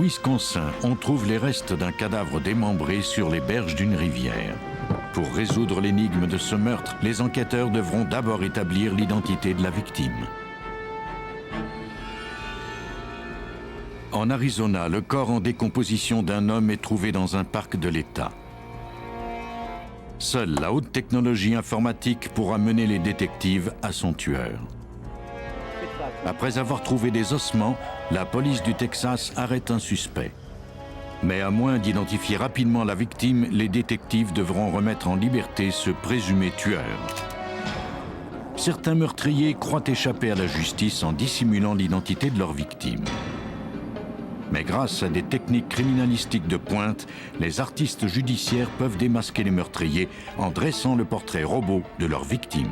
Wisconsin, on trouve les restes d'un cadavre démembré sur les berges d'une rivière. Pour résoudre l'énigme de ce meurtre, les enquêteurs devront d'abord établir l'identité de la victime. En Arizona, le corps en décomposition d'un homme est trouvé dans un parc de l'État. Seule la haute technologie informatique pourra mener les détectives à son tueur. Après avoir trouvé des ossements, la police du Texas arrête un suspect. Mais à moins d'identifier rapidement la victime, les détectives devront remettre en liberté ce présumé tueur. Certains meurtriers croient échapper à la justice en dissimulant l'identité de leur victime. Mais grâce à des techniques criminalistiques de pointe, les artistes judiciaires peuvent démasquer les meurtriers en dressant le portrait robot de leur victime.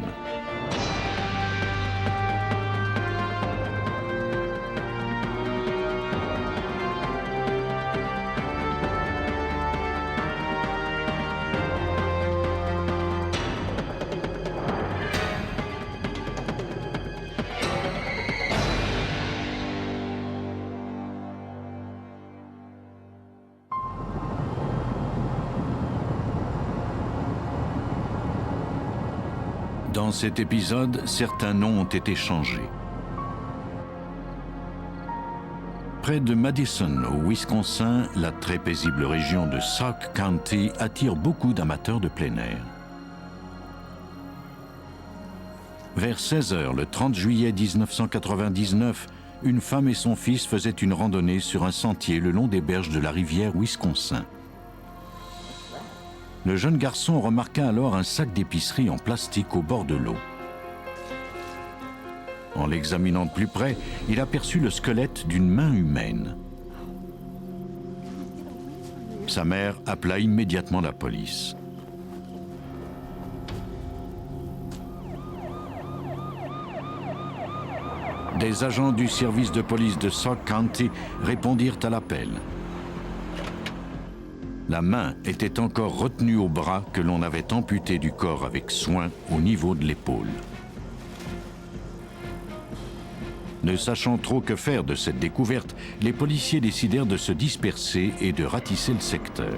Dans cet épisode, certains noms ont été changés. Près de Madison, au Wisconsin, la très paisible région de Sauk County attire beaucoup d'amateurs de plein air. Vers 16 h, le 30 juillet 1999, une femme et son fils faisaient une randonnée sur un sentier le long des berges de la rivière Wisconsin. Le jeune garçon remarqua alors un sac d'épicerie en plastique au bord de l'eau. En l'examinant de plus près, il aperçut le squelette d'une main humaine. Sa mère appela immédiatement la police. Des agents du service de police de Sauk County répondirent à l'appel. La main était encore retenue au bras que l'on avait amputé du corps avec soin au niveau de l'épaule. Ne sachant trop que faire de cette découverte, les policiers décidèrent de se disperser et de ratisser le secteur.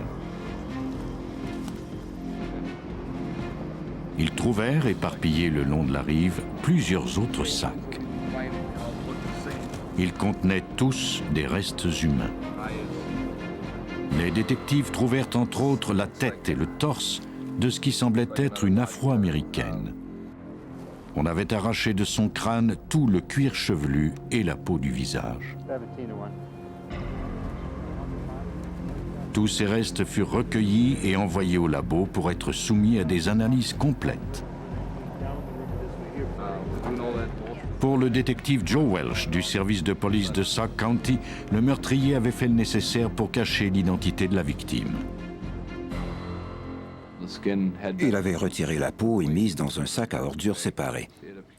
Ils trouvèrent, éparpillés le long de la rive, plusieurs autres sacs. Ils contenaient tous des restes humains. Les détectives trouvèrent entre autres la tête et le torse de ce qui semblait être une afro-américaine. On avait arraché de son crâne tout le cuir chevelu et la peau du visage. Tous ces restes furent recueillis et envoyés au labo pour être soumis à des analyses complètes. Pour le détective Joe Welch du service de police de Sauk County, le meurtrier avait fait le nécessaire pour cacher l'identité de la victime. Il avait retiré la peau et mise dans un sac à ordures séparé.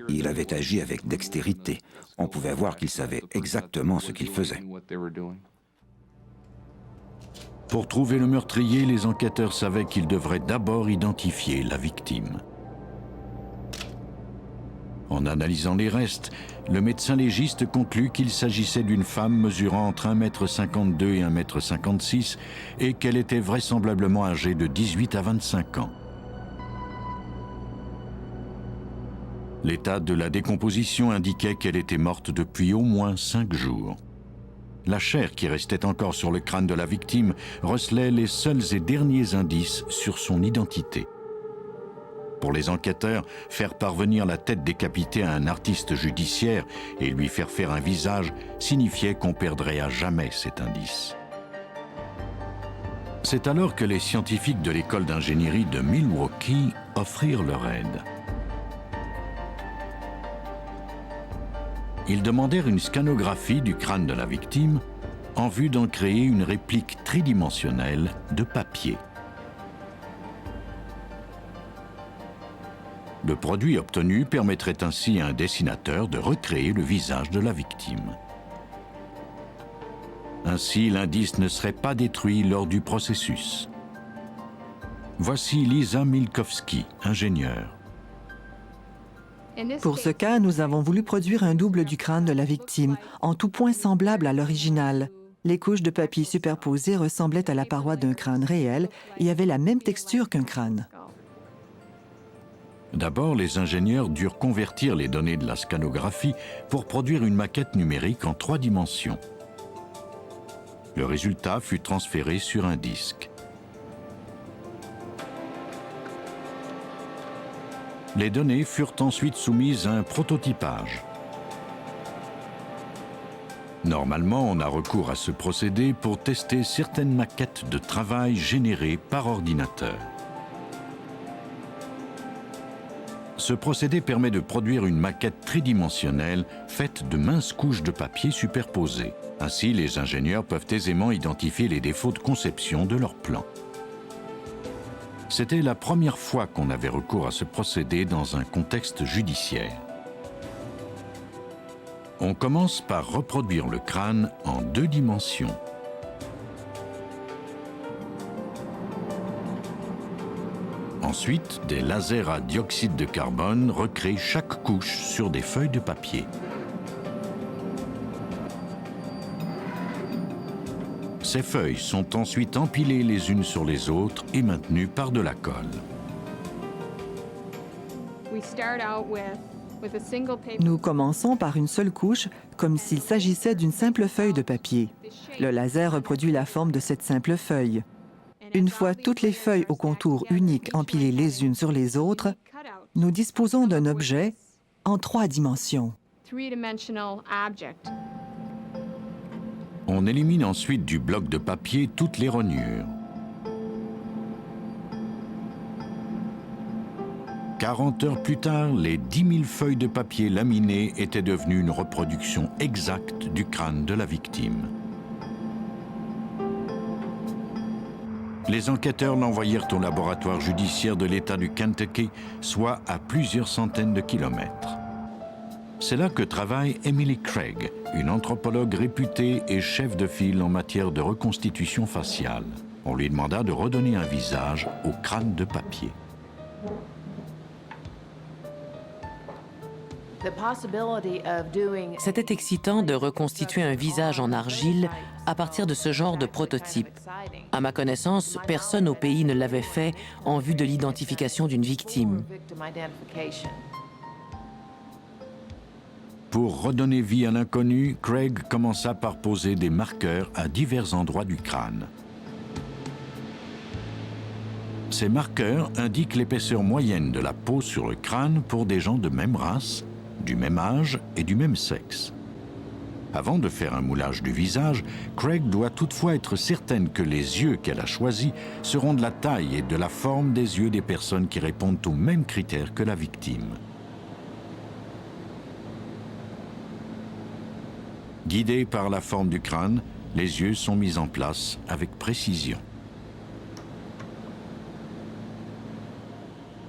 Il avait agi avec dextérité. On pouvait voir qu'il savait exactement ce qu'il faisait. Pour trouver le meurtrier, les enquêteurs savaient qu'ils devraient d'abord identifier la victime. En analysant les restes, le médecin légiste conclut qu'il s'agissait d'une femme mesurant entre 1,52 m et 1,56 m et qu'elle était vraisemblablement âgée de 18 à 25 ans. L'état de la décomposition indiquait qu'elle était morte depuis au moins 5 jours. La chair qui restait encore sur le crâne de la victime recelait les seuls et derniers indices sur son identité. Pour les enquêteurs, faire parvenir la tête décapitée à un artiste judiciaire et lui faire faire un visage signifiait qu'on perdrait à jamais cet indice. C'est alors que les scientifiques de l'école d'ingénierie de Milwaukee offrirent leur aide. Ils demandèrent une scanographie du crâne de la victime en vue d'en créer une réplique tridimensionnelle de papier. Le produit obtenu permettrait ainsi à un dessinateur de recréer le visage de la victime. Ainsi, l'indice ne serait pas détruit lors du processus. Voici Lisa Milkowski, ingénieure. Pour ce cas, nous avons voulu produire un double du crâne de la victime, en tout point semblable à l'original. Les couches de papier superposées ressemblaient à la paroi d'un crâne réel et avaient la même texture qu'un crâne. D'abord, les ingénieurs durent convertir les données de la scanographie pour produire une maquette numérique en 3 dimensions. Le résultat fut transféré sur un disque. Les données furent ensuite soumises à un prototypage. Normalement, on a recours à ce procédé pour tester certaines maquettes de travail générées par ordinateur. Ce procédé permet de produire une maquette tridimensionnelle faite de minces couches de papier superposées. Ainsi, les ingénieurs peuvent aisément identifier les défauts de conception de leur plan. C'était la première fois qu'on avait recours à ce procédé dans un contexte judiciaire. On commence par reproduire le crâne en 2 dimensions. Ensuite, des lasers à dioxyde de carbone recréent chaque couche sur des feuilles de papier. Ces feuilles sont ensuite empilées les unes sur les autres et maintenues par de la colle. Nous commençons par une seule couche, comme s'il s'agissait d'une simple feuille de papier. Le laser reproduit la forme de cette simple feuille. Une fois toutes les feuilles au contour unique empilées les unes sur les autres, nous disposons d'un objet en 3 dimensions. On élimine ensuite du bloc de papier toutes les rognures. 40 heures plus tard, les 10 000 feuilles de papier laminées étaient devenues une reproduction exacte du crâne de la victime. Les enquêteurs l'envoyèrent au laboratoire judiciaire de l'État du Kentucky, soit à plusieurs centaines de kilomètres. C'est là que travaille Emily Craig, une anthropologue réputée et chef de file en matière de reconstitution faciale. On lui demanda de redonner un visage au crâne de papier. C'était excitant de reconstituer un visage en argile à partir de ce genre de prototype. À ma connaissance, personne au pays ne l'avait fait en vue de l'identification d'une victime. Pour redonner vie à l'inconnu, Craig commença par poser des marqueurs à divers endroits du crâne. Ces marqueurs indiquent l'épaisseur moyenne de la peau sur le crâne pour des gens de même race, du même âge et du même sexe. Avant de faire un moulage du visage, Craig doit toutefois être certaine que les yeux qu'elle a choisis seront de la taille et de la forme des yeux des personnes qui répondent aux mêmes critères que la victime. Guidés par la forme du crâne, les yeux sont mis en place avec précision.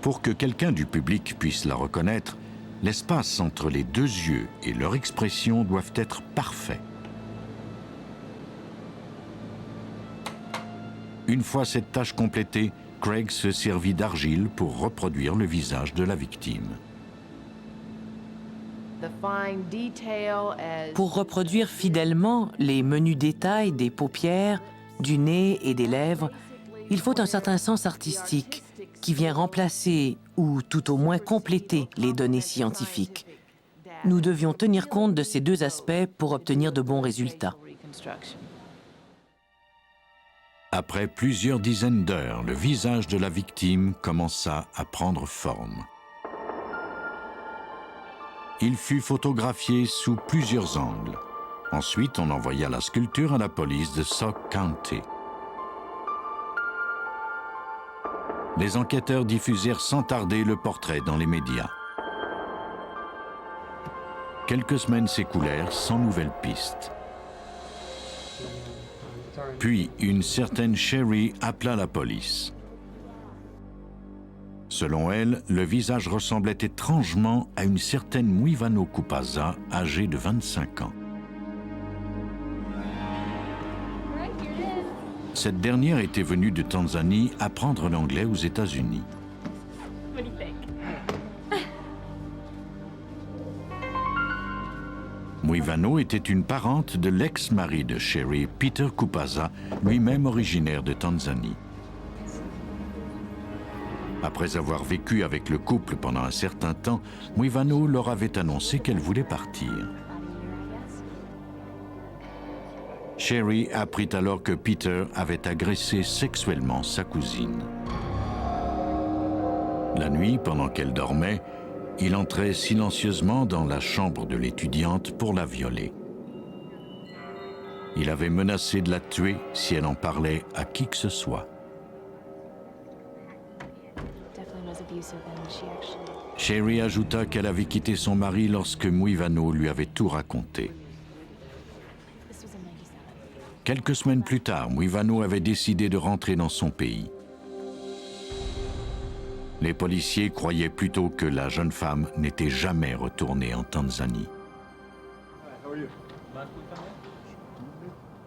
Pour que quelqu'un du public puisse la reconnaître, l'espace entre les 2 yeux et leur expression doivent être parfaits. Une fois cette tâche complétée, Craig se servit d'argile pour reproduire le visage de la victime. Pour reproduire fidèlement les menus détails des paupières, du nez et des lèvres, il faut un certain sens artistique qui vient remplacer ou tout au moins compléter les données scientifiques. Nous devions tenir compte de ces 2 aspects pour obtenir de bons résultats. Après plusieurs dizaines d'heures, le visage de la victime commença à prendre forme. Il fut photographié sous plusieurs angles. Ensuite, on envoya la sculpture à la police de Sauk County. Les enquêteurs diffusèrent sans tarder le portrait dans les médias. Quelques semaines s'écoulèrent sans nouvelles pistes. Puis, une certaine Sherry appela la police. Selon elle, le visage ressemblait étrangement à une certaine Muivano Kupasa, âgée de 25 ans. Cette dernière était venue de Tanzanie apprendre l'anglais aux États-Unis. Muivano était une parente de l'ex-mari de Sherry, Peter Kupaza, lui-même originaire de Tanzanie. Après avoir vécu avec le couple pendant un certain temps, Muivano leur avait annoncé qu'elle voulait partir. Sherry apprit alors que Peter avait agressé sexuellement sa cousine. La nuit, pendant qu'elle dormait, il entrait silencieusement dans la chambre de l'étudiante pour la violer. Il avait menacé de la tuer si elle en parlait à qui que ce soit. Sherry ajouta qu'elle avait quitté son mari lorsque Muivano lui avait tout raconté. Quelques semaines plus tard, Muivano avait décidé de rentrer dans son pays. Les policiers croyaient plutôt que la jeune femme n'était jamais retournée en Tanzanie.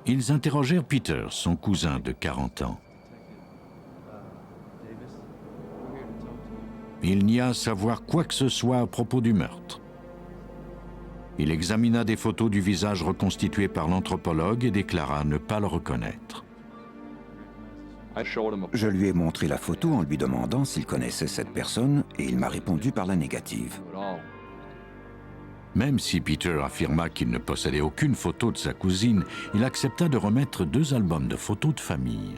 Ils interrogèrent Peter, son cousin de 40 ans. Il nia à savoir quoi que ce soit à propos du meurtre. Il examina des photos du visage reconstitué par l'anthropologue et déclara ne pas le reconnaître. Je lui ai montré la photo en lui demandant s'il connaissait cette personne et il m'a répondu par la négative. Même si Peter affirma qu'il ne possédait aucune photo de sa cousine, il accepta de remettre 2 albums de photos de famille.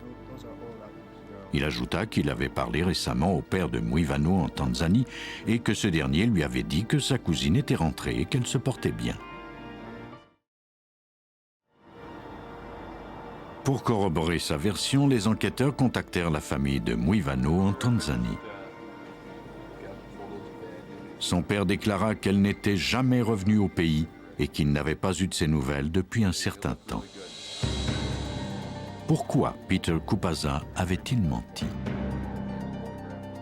Il ajouta qu'il avait parlé récemment au père de Muivano en Tanzanie et que ce dernier lui avait dit que sa cousine était rentrée et qu'elle se portait bien. Pour corroborer sa version, les enquêteurs contactèrent la famille de Muivano en Tanzanie. Son père déclara qu'elle n'était jamais revenue au pays et qu'il n'avait pas eu de ses nouvelles depuis un certain temps. Pourquoi Peter Kupaza avait-il menti?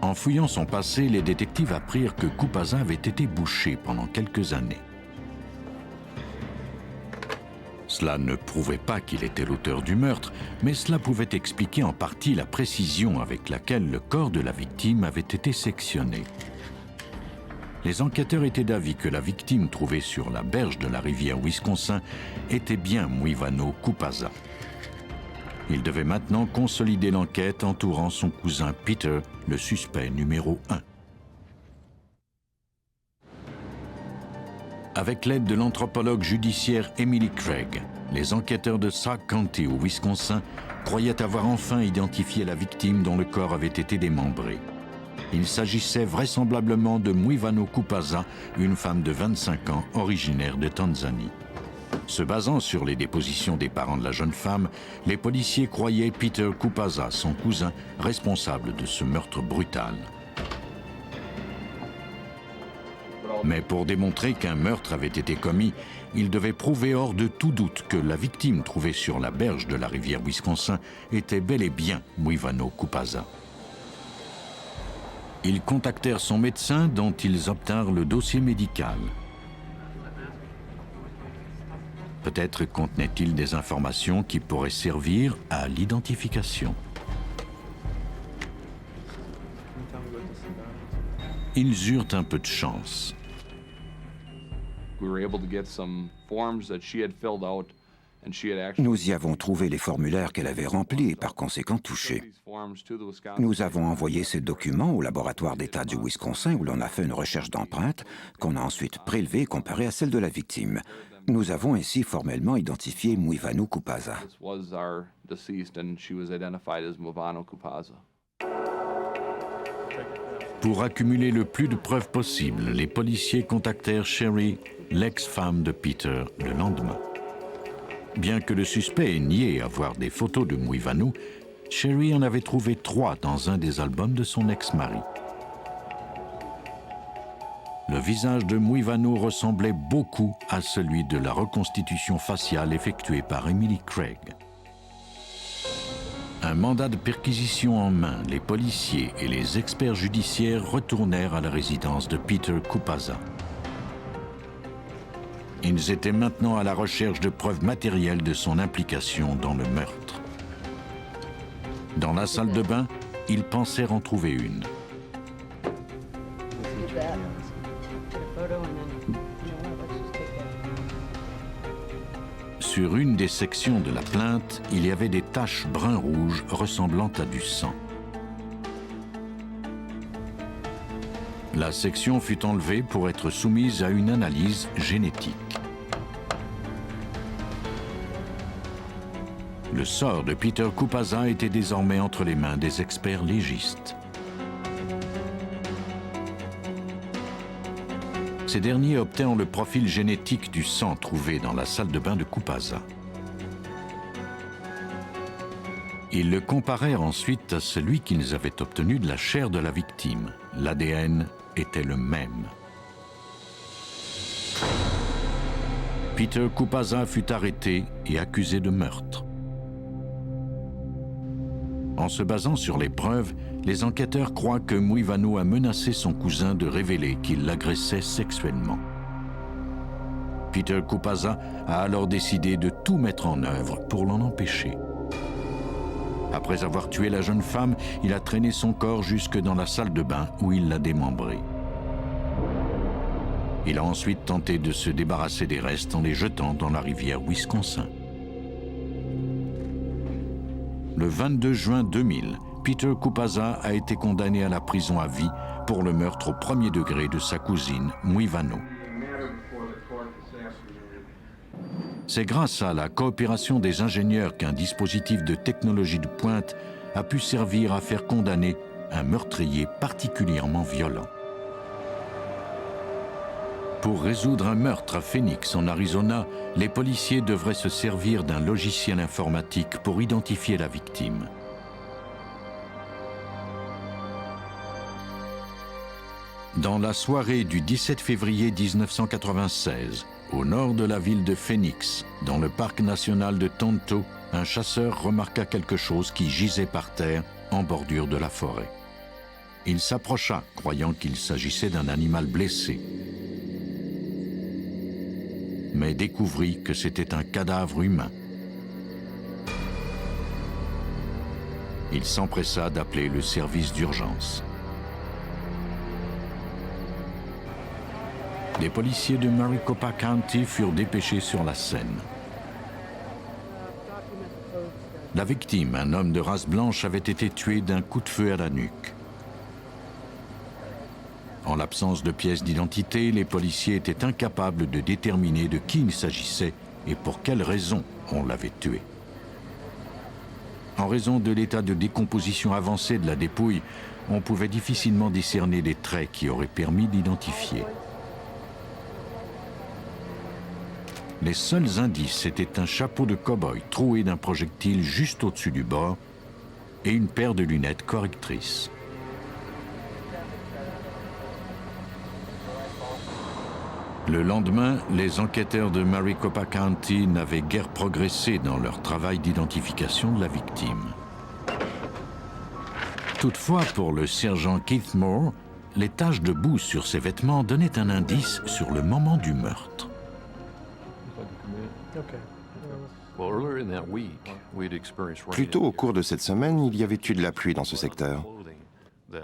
En fouillant son passé, les détectives apprirent que Kupaza avait été bouché pendant quelques années. Cela ne prouvait pas qu'il était l'auteur du meurtre, mais cela pouvait expliquer en partie la précision avec laquelle le corps de la victime avait été sectionné. Les enquêteurs étaient d'avis que la victime trouvée sur la berge de la rivière Wisconsin était bien Muivano Kupaza. Ils devaient maintenant consolider l'enquête entourant son cousin Peter, le suspect numéro 1. Avec l'aide de l'anthropologue judiciaire Emily Craig, les enquêteurs de Sauk County au Wisconsin croyaient avoir enfin identifié la victime dont le corps avait été démembré. Il s'agissait vraisemblablement de Muivano Kupaza, une femme de 25 ans originaire de Tanzanie. Se basant sur les dépositions des parents de la jeune femme, les policiers croyaient Peter Kupaza, son cousin, responsable de ce meurtre brutal. Mais pour démontrer qu'un meurtre avait été commis, ils devaient prouver hors de tout doute que la victime trouvée sur la berge de la rivière Wisconsin était bel et bien Muivano Kupaza. Ils contactèrent son médecin dont ils obtinrent le dossier médical. Peut-être contenait-il des informations qui pourraient servir à l'identification. Ils eurent un peu de chance. Nous y avons trouvé les formulaires qu'elle avait remplis et par conséquent touchés. Nous avons envoyé ces documents au laboratoire d'État du Wisconsin où l'on a fait une recherche d'empreintes qu'on a ensuite prélevée et comparée à celle de la victime. Nous avons ainsi formellement identifié Muivano Kupaza. Pour accumuler le plus de preuves possible, les policiers contactèrent Sherry, l'ex-femme de Peter, le lendemain. Bien que le suspect ait nié avoir des photos de Muivano, Sherry en avait trouvé 3 dans un des albums de son ex-mari. Le visage de Muivano ressemblait beaucoup à celui de la reconstitution faciale effectuée par Emily Craig. Un mandat de perquisition en main, les policiers et les experts judiciaires retournèrent à la résidence de Peter Kupaza. Ils étaient maintenant à la recherche de preuves matérielles de son implication dans le meurtre. Dans la salle de bain, ils pensèrent en trouver une. sur une des sections de la plainte, il y avait des taches brun-rouge ressemblant à du sang. La section fut enlevée pour être soumise à une analyse génétique. Le sort de Peter Kupaza était désormais entre les mains des experts légistes. Ces derniers obtinrent le profil génétique du sang trouvé dans la salle de bain de Kupaza. Ils le comparèrent ensuite à celui qu'ils avaient obtenu de la chair de la victime. L'ADN était le même. Peter Kupaza fut arrêté et accusé de meurtre. En se basant sur les preuves, les enquêteurs croient que Muivano a menacé son cousin de révéler qu'il l'agressait sexuellement. Peter Kupaza a alors décidé de tout mettre en œuvre pour l'en empêcher. Après avoir tué la jeune femme, il a traîné son corps jusque dans la salle de bain où il l'a démembré. Il a ensuite tenté de se débarrasser des restes en les jetant dans la rivière Wisconsin. Le 22 juin 2000, Peter Kupaza a été condamné à la prison à vie pour le meurtre au premier degré de sa cousine, Muivano. C'est grâce à la coopération des ingénieurs qu'un dispositif de technologie de pointe a pu servir à faire condamner un meurtrier particulièrement violent. Pour résoudre un meurtre à Phoenix, en Arizona, les policiers devraient se servir d'un logiciel informatique pour identifier la victime. Dans la soirée du 17 février 1996, au nord de la ville de Phoenix, dans le parc national de Tonto, un chasseur remarqua quelque chose qui gisait par terre en bordure de la forêt. Il s'approcha, croyant qu'il s'agissait d'un animal blessé, mais découvrit que c'était un cadavre humain. Il s'empressa d'appeler le service d'urgence. Les policiers de Maricopa County furent dépêchés sur la scène. La victime, un homme de race blanche, avait été tué d'un coup de feu à la nuque. En l'absence de pièces d'identité, les policiers étaient incapables de déterminer de qui il s'agissait et pour quelle raison on l'avait tué. En raison de l'état de décomposition avancé de la dépouille, on pouvait difficilement discerner des traits qui auraient permis d'identifier. Les seuls indices étaient un chapeau de cow-boy troué d'un projectile juste au-dessus du bord et une paire de lunettes correctrices. Le lendemain, les enquêteurs de Maricopa County n'avaient guère progressé dans leur travail d'identification de la victime. Toutefois, pour le sergent Keith Moore, les taches de boue sur ses vêtements donnaient un indice sur le moment du meurtre. Plus tôt au cours de cette semaine, il y avait eu de la pluie dans ce secteur.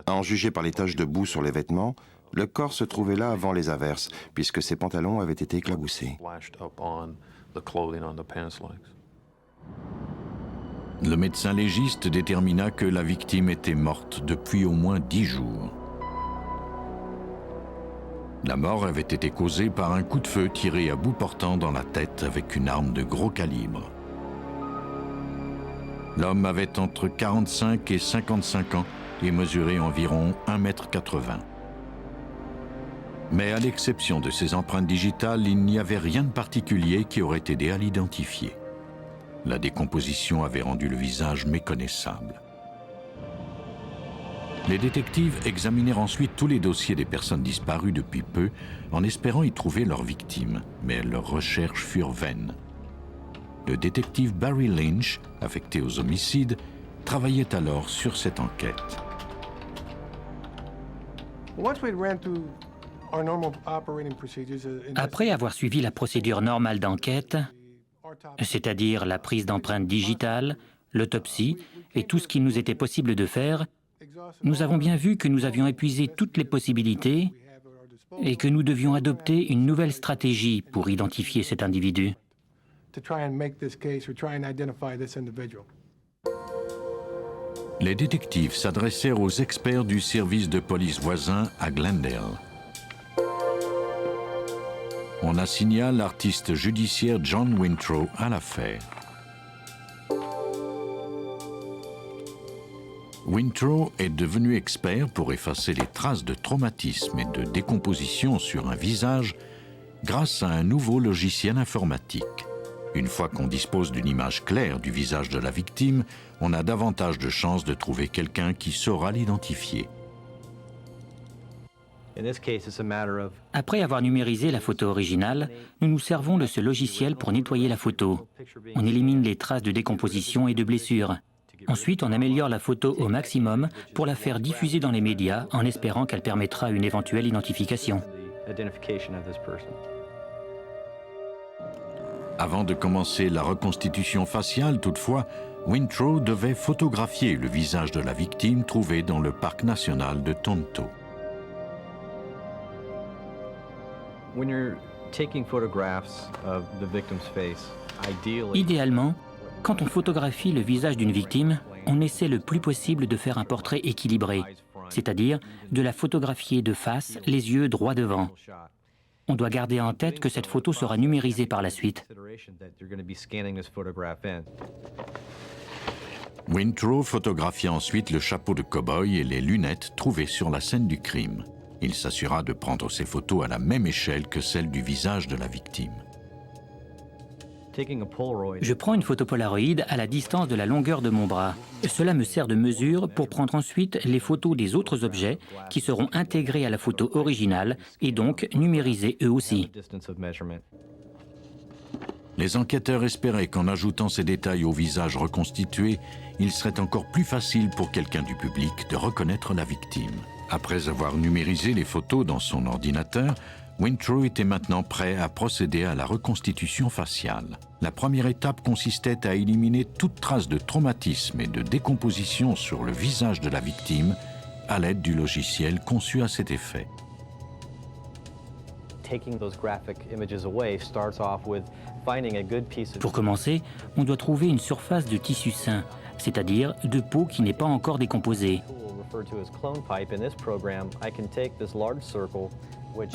À en juger par les taches de boue sur les vêtements, le corps se trouvait là avant les averses, puisque ses pantalons avaient été éclaboussés. Le médecin légiste détermina que la victime était morte depuis au moins 10 jours. La mort avait été causée par un coup de feu tiré à bout portant dans la tête avec une arme de gros calibre. L'homme avait entre 45 et 55 ans et mesurait environ 1,80 m. Mais à l'exception de ces empreintes digitales, il n'y avait rien de particulier qui aurait aidé à l'identifier. La décomposition avait rendu le visage méconnaissable. Les détectives examinèrent ensuite tous les dossiers des personnes disparues depuis peu, en espérant y trouver leurs victimes, mais leurs recherches furent vaines. Le détective Barry Lynch, affecté aux homicides, travaillait alors sur cette enquête. Après avoir suivi la procédure normale d'enquête, c'est-à-dire la prise d'empreintes digitales, l'autopsie et tout ce qu'il nous était possible de faire, nous avons bien vu que nous avions épuisé toutes les possibilités et que nous devions adopter une nouvelle stratégie pour identifier cet individu. Les détectives s'adressèrent aux experts du service de police voisin à Glendale. On assigna l'artiste judiciaire John Wintrow à l'affaire. Wintrow est devenu expert pour effacer les traces de traumatisme et de décomposition sur un visage grâce à un nouveau logiciel informatique. Une fois qu'on dispose d'une image claire du visage de la victime, on a davantage de chances de trouver quelqu'un qui saura l'identifier. Après avoir numérisé la photo originale, nous nous servons de ce logiciel pour nettoyer la photo. On élimine les traces de décomposition et de blessures. Ensuite, on améliore la photo au maximum pour la faire diffuser dans les médias en espérant qu'elle permettra une éventuelle identification. Avant de commencer la reconstitution faciale, toutefois, Wintrow devait photographier le visage de la victime trouvée dans le parc national de Tonto. Idéalement, quand on photographie le visage d'une victime, on essaie le plus possible de faire un portrait équilibré, c'est-à-dire de la photographier de face, les yeux droits devant. On doit garder en tête que cette photo sera numérisée par la suite. Wintrow photographia ensuite le chapeau de cow-boy et les lunettes trouvées sur la scène du crime. Il s'assura de prendre ces photos à la même échelle que celle du visage de la victime. Je prends une photo Polaroid à la distance de la longueur de mon bras. Cela me sert de mesure pour prendre ensuite les photos des autres objets qui seront intégrés à la photo originale et donc numérisés eux aussi. Les enquêteurs espéraient qu'en ajoutant ces détails au visage reconstitué, il serait encore plus facile pour quelqu'un du public de reconnaître la victime. Après avoir numérisé les photos dans son ordinateur, Wintrow était maintenant prêt à procéder à la reconstitution faciale. La première étape consistait à éliminer toute trace de traumatisme et de décomposition sur le visage de la victime à l'aide du logiciel conçu à cet effet. Pour commencer, on doit trouver une surface de tissu sain, c'est-à-dire de peau qui n'est pas encore décomposée.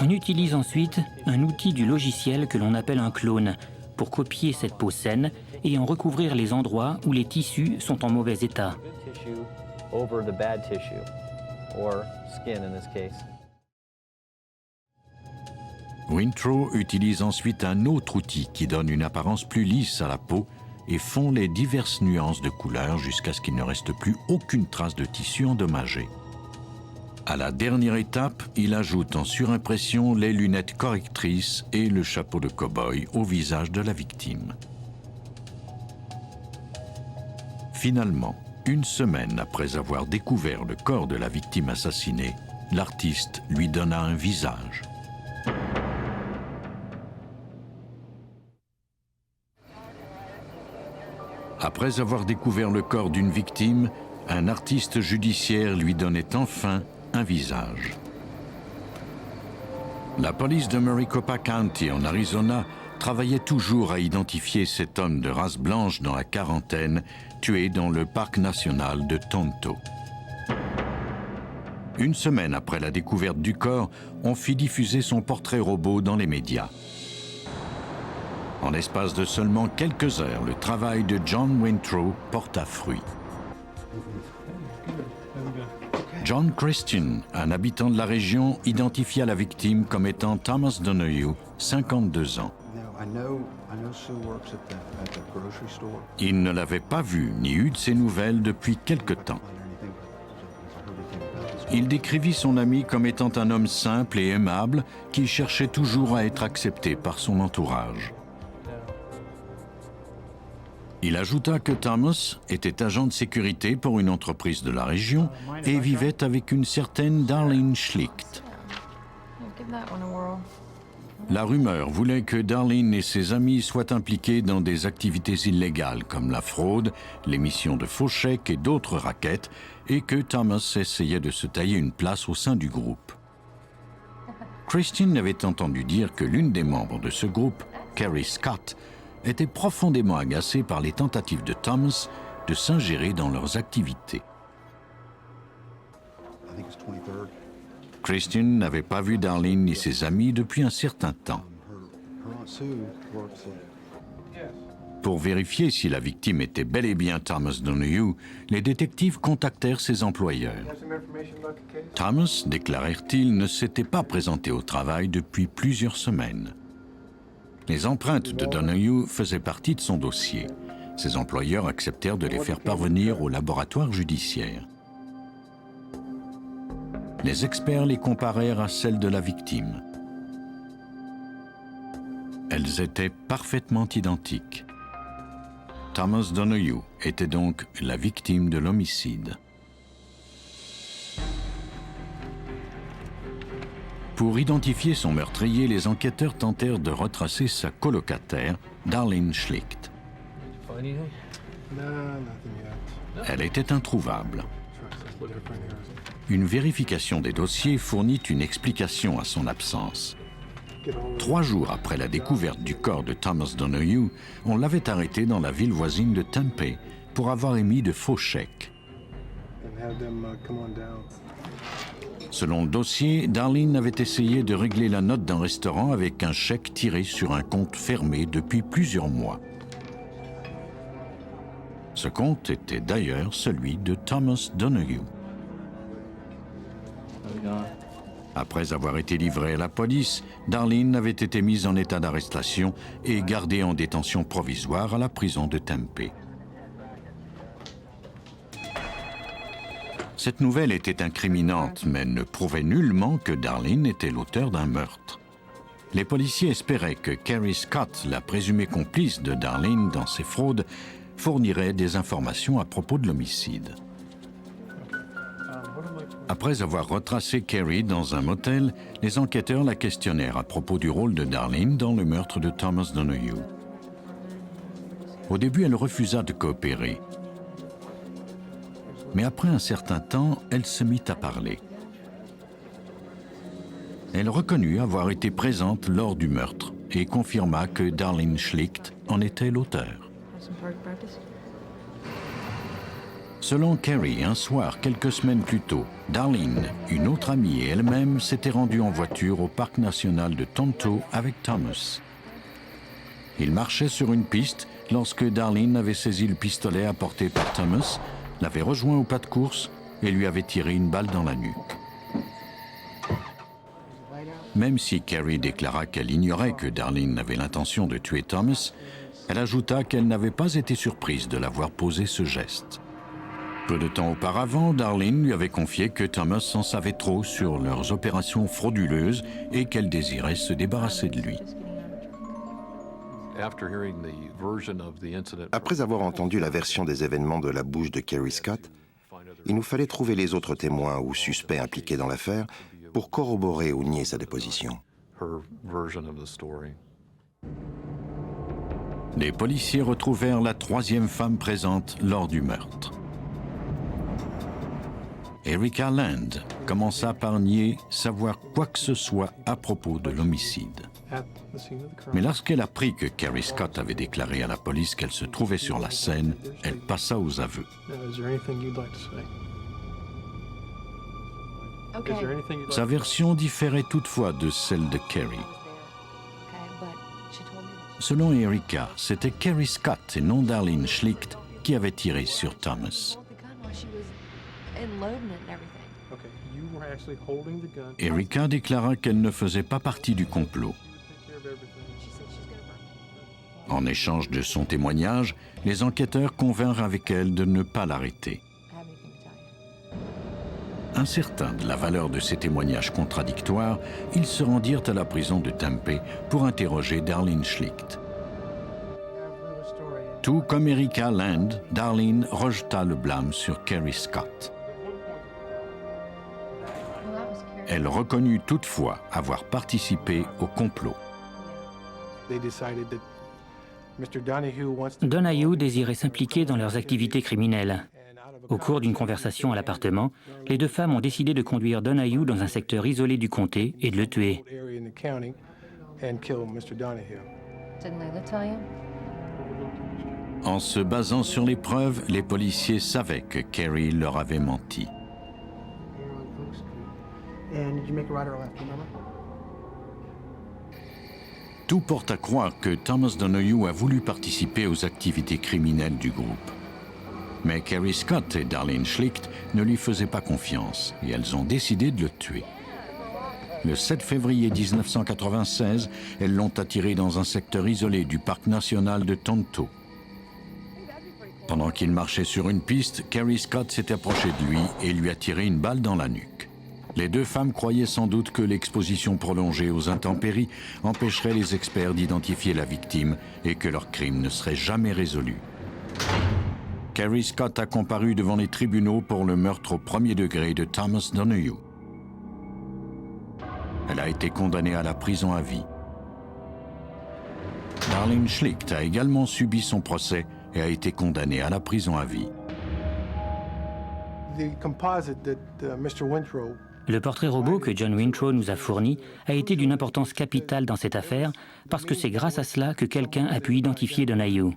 On utilise ensuite un outil du logiciel que l'on appelle un clone pour copier cette peau saine et en recouvrir les endroits où les tissus sont en mauvais état. Wintrow utilise ensuite un autre outil qui donne une apparence plus lisse à la peau et fond les diverses nuances de couleurs jusqu'à ce qu'il ne reste plus aucune trace de tissu endommagé. À la dernière étape, il ajoute en surimpression les lunettes correctrices et le chapeau de cow-boy au visage de la victime. Finalement, une semaine après avoir découvert le corps de la victime assassinée, l'artiste lui donna un visage. Après avoir découvert le corps d'une victime, un artiste judiciaire lui donnait enfin un visage. La police de Maricopa County, en Arizona, travaillait toujours à identifier cet homme de race blanche dans la quarantaine, tué dans le parc national de Tonto. Une semaine après la découverte du corps, on fit diffuser son portrait robot dans les médias. En l'espace de seulement quelques heures, le travail de John Wintrow porta fruit. John Christian, un habitant de la région, identifia la victime comme étant Thomas Donahue, 52 ans. Il ne l'avait pas vue ni eu de ses nouvelles depuis quelque temps. Il décrivit son ami comme étant un homme simple et aimable qui cherchait toujours à être accepté par son entourage. Il ajouta que Thomas était agent de sécurité pour une entreprise de la région et vivait avec une certaine Darlene Schlicht. La rumeur voulait que Darlene et ses amis soient impliqués dans des activités illégales comme la fraude, l'émission de faux chèques et d'autres rackets, et que Thomas essayait de se tailler une place au sein du groupe. Christine avait entendu dire que l'une des membres de ce groupe, Carrie Scott, étaient profondément agacés par les tentatives de Thomas de s'ingérer dans leurs activités. Christian n'avait pas vu Darlene ni ses amis depuis un certain temps. Pour vérifier si la victime était bel et bien Thomas Donahue, les détectives contactèrent ses employeurs. Thomas, déclarèrent-ils, ne s'était pas présenté au travail depuis plusieurs semaines. Les empreintes de Donahue faisaient partie de son dossier. Ses employeurs acceptèrent de les faire parvenir au laboratoire judiciaire. Les experts les comparèrent à celles de la victime. Elles étaient parfaitement identiques. Thomas Donahue était donc la victime de l'homicide. Pour identifier son meurtrier, les enquêteurs tentèrent de retracer sa colocataire, Darlene Schlicht. Elle était introuvable. Une vérification des dossiers fournit une explication à son absence. 3 jours après la découverte du corps de Thomas Donahue, on l'avait arrêté dans la ville voisine de Tempe pour avoir émis de faux chèques. Selon le dossier, Darlene avait essayé de régler la note d'un restaurant avec un chèque tiré sur un compte fermé depuis plusieurs mois. Ce compte était d'ailleurs celui de Thomas Donahue. Après avoir été livrée à la police, Darlene avait été mise en état d'arrestation et gardée en détention provisoire à la prison de Tempe. Cette nouvelle était incriminante, mais ne prouvait nullement que Darlene était l'auteur d'un meurtre. Les policiers espéraient que Carrie Scott, la présumée complice de Darlene dans ces fraudes, fournirait des informations à propos de l'homicide. Après avoir retracé Carrie dans un motel, les enquêteurs la questionnèrent à propos du rôle de Darlene dans le meurtre de Thomas Donahue. Au début, elle refusa de coopérer. Mais après un certain temps, elle se mit à parler. Elle reconnut avoir été présente lors du meurtre et confirma que Darlene Schlicht en était l'auteur. Selon Carrie, un soir, quelques semaines plus tôt, Darlene, une autre amie et elle-même s'étaient rendues en voiture au parc national de Tonto avec Thomas. Ils marchaient sur une piste lorsque Darlene avait saisi le pistolet apporté par Thomas, l'avait rejoint au pas de course et lui avait tiré une balle dans la nuque. Même si Carrie déclara qu'elle ignorait que Darlene avait l'intention de tuer Thomas, elle ajouta qu'elle n'avait pas été surprise de l'avoir posé ce geste. Peu de temps auparavant, Darlene lui avait confié que Thomas en savait trop sur leurs opérations frauduleuses et qu'elle désirait se débarrasser de lui. Après avoir entendu la version des événements de la bouche de Carrie Scott, il nous fallait trouver les autres témoins ou suspects impliqués dans l'affaire pour corroborer ou nier sa déposition. Les policiers retrouvèrent la 3e femme présente lors du meurtre. Erica Land commença par nier savoir quoi que ce soit à propos de l'homicide. Mais lorsqu'elle apprit que Carrie Scott avait déclaré à la police qu'elle se trouvait sur la scène, elle passa aux aveux. Sa version différait toutefois de celle de Carrie. Selon Erica, c'était Carrie Scott et non Darlene Schlicht qui avait tiré sur Thomas. Erica déclara qu'elle ne faisait pas partie du complot. En échange de son témoignage, les enquêteurs convinrent avec elle de ne pas l'arrêter. Incertains de la valeur de ces témoignages contradictoires, ils se rendirent à la prison de Tempe pour interroger Darlene Schlicht. Tout comme Erica Land, Darlene rejeta le blâme sur Carrie Scott. Elle reconnut toutefois avoir participé au complot. Donahue désirait s'impliquer dans leurs activités criminelles. Au cours d'une conversation à l'appartement, les deux femmes ont décidé de conduire Donahue dans un secteur isolé du comté et de le tuer. En se basant sur les preuves, les policiers savaient que Carrie leur avait menti. Tout porte à croire que Thomas Donahue a voulu participer aux activités criminelles du groupe. Mais Carrie Scott et Darlene Schlicht ne lui faisaient pas confiance et elles ont décidé de le tuer. Le 7 février 1996, elles l'ont attiré dans un secteur isolé du parc national de Tonto. Pendant qu'il marchait sur une piste, Carrie Scott s'est approchée de lui et lui a tiré une balle dans la nuque. Les deux femmes croyaient sans doute que l'exposition prolongée aux intempéries empêcherait les experts d'identifier la victime et que leur crime ne serait jamais résolu. Carrie Scott a comparu devant les tribunaux pour le meurtre au premier degré de Thomas Donahue. Elle a été condamnée à la prison à vie. Darlene Schlicht a également subi son procès et a été condamnée à la prison à vie. Le portrait robot que John Wintrow nous a fourni a été d'une importance capitale dans cette affaire parce que c'est grâce à cela que quelqu'un a pu identifier Donahue.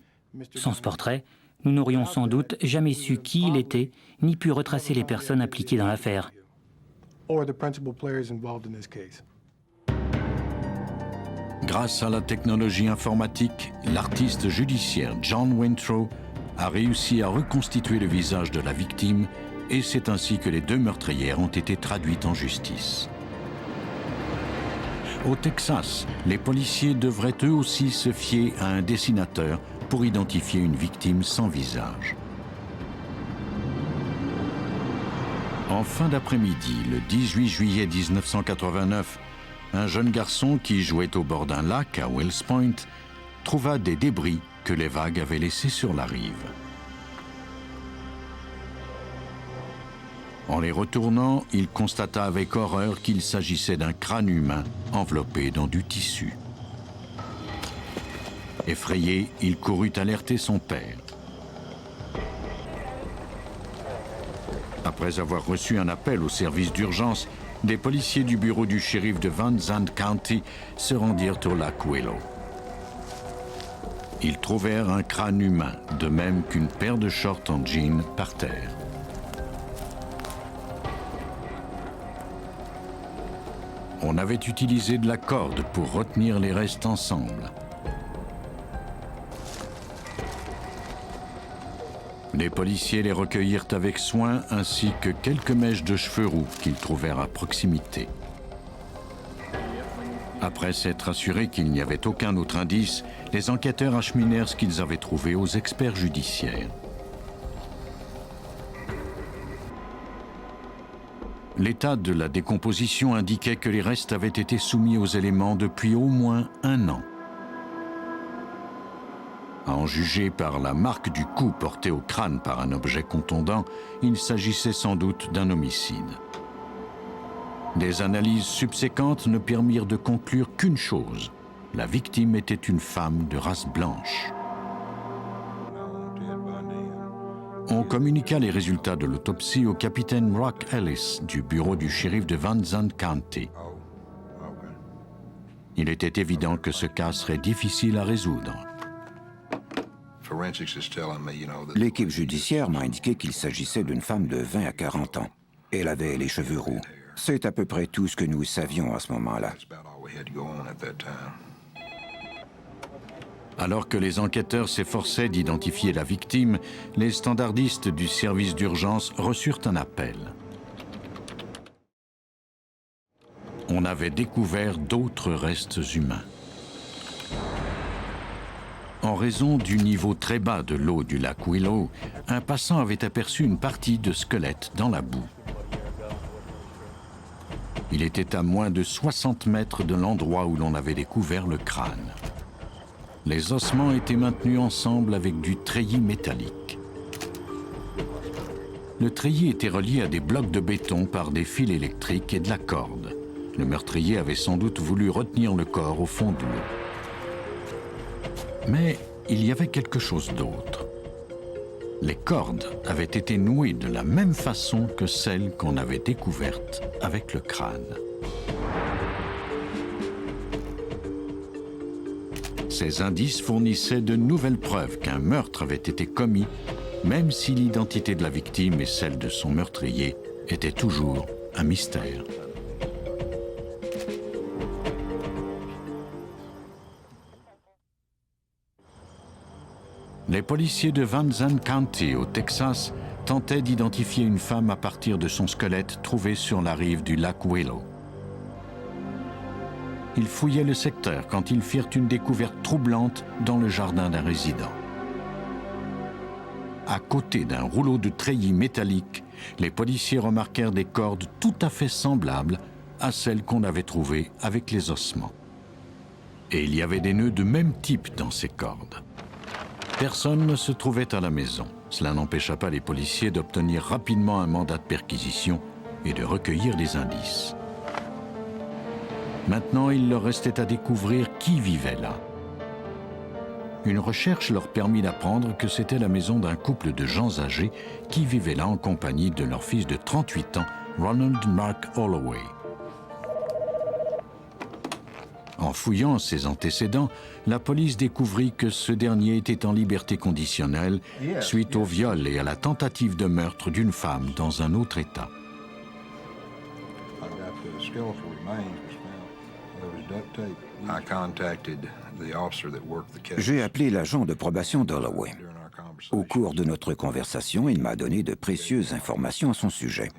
Sans ce portrait, nous n'aurions sans doute jamais su qui il était, ni pu retracer les personnes impliquées dans l'affaire. Grâce à la technologie informatique, l'artiste judiciaire John Wintrow a réussi à reconstituer le visage de la victime et c'est ainsi que les deux meurtrières ont été traduites en justice. Au Texas, les policiers devraient eux aussi se fier à un dessinateur pour identifier une victime sans visage. En fin d'après-midi, le 18 juillet 1989, un jeune garçon qui jouait au bord d'un lac à Wills Point trouva des débris que les vagues avaient laissés sur la rive. En les retournant, il constata avec horreur qu'il s'agissait d'un crâne humain enveloppé dans du tissu. Effrayé, il courut alerter son père. Après avoir reçu un appel au service d'urgence, des policiers du bureau du shérif de Van Zandt County se rendirent au lac Willow. Ils trouvèrent un crâne humain, de même qu'une paire de shorts en jean par terre. On avait utilisé de la corde pour retenir les restes ensemble. Les policiers les recueillirent avec soin ainsi que quelques mèches de cheveux roux qu'ils trouvèrent à proximité. Après s'être assurés qu'il n'y avait aucun autre indice, les enquêteurs acheminèrent ce qu'ils avaient trouvé aux experts judiciaires. L'état de la décomposition indiquait que les restes avaient été soumis aux éléments depuis au moins 1 an. À en juger par la marque du coup porté au crâne par un objet contondant, il s'agissait sans doute d'un homicide. Des analyses subséquentes ne permirent de conclure qu'une chose. La victime était une femme de race blanche. On communiqua les résultats de l'autopsie au capitaine Rock Ellis du bureau du shérif de Van Zandt County. Il était évident que ce cas serait difficile à résoudre. L'équipe judiciaire m'a indiqué qu'il s'agissait d'une femme de 20 à 40 ans. Elle avait les cheveux roux. C'est à peu près tout ce que nous savions à ce moment-là. Alors que les enquêteurs s'efforçaient d'identifier la victime, les standardistes du service d'urgence reçurent un appel. On avait découvert d'autres restes humains. En raison du niveau très bas de l'eau du lac Willow, un passant avait aperçu une partie de squelette dans la boue. Il était à moins de 60 mètres de l'endroit où l'on avait découvert le crâne. Les ossements étaient maintenus ensemble avec du treillis métallique. Le treillis était relié à des blocs de béton par des fils électriques et de la corde. Le meurtrier avait sans doute voulu retenir le corps au fond de l'eau. Mais il y avait quelque chose d'autre. Les cordes avaient été nouées de la même façon que celles qu'on avait découvertes avec le crâne. Ces indices fournissaient de nouvelles preuves qu'un meurtre avait été commis, même si l'identité de la victime et celle de son meurtrier étaient toujours un mystère. Les policiers de Van Zandt County, au Texas, tentaient d'identifier une femme à partir de son squelette trouvé sur la rive du lac Willow. Ils fouillaient le secteur quand ils firent une découverte troublante dans le jardin d'un résident. À côté d'un rouleau de treillis métallique, les policiers remarquèrent des cordes tout à fait semblables à celles qu'on avait trouvées avec les ossements. Et il y avait des nœuds de même type dans ces cordes. Personne ne se trouvait à la maison. Cela n'empêcha pas les policiers d'obtenir rapidement un mandat de perquisition et de recueillir des indices. Maintenant, il leur restait à découvrir qui vivait là. Une recherche leur permit d'apprendre que c'était la maison d'un couple de gens âgés qui vivaient là en compagnie de leur fils de 38 ans, Ronald Mark Holloway. En fouillant ses antécédents, la police découvrit que ce dernier était en liberté conditionnelle suite au viol et à la tentative de meurtre d'une femme dans un autre État. J'ai appelé l'agent de probation d'Holloway. Au cours de notre conversation, il m'a donné de précieuses informations à son sujet.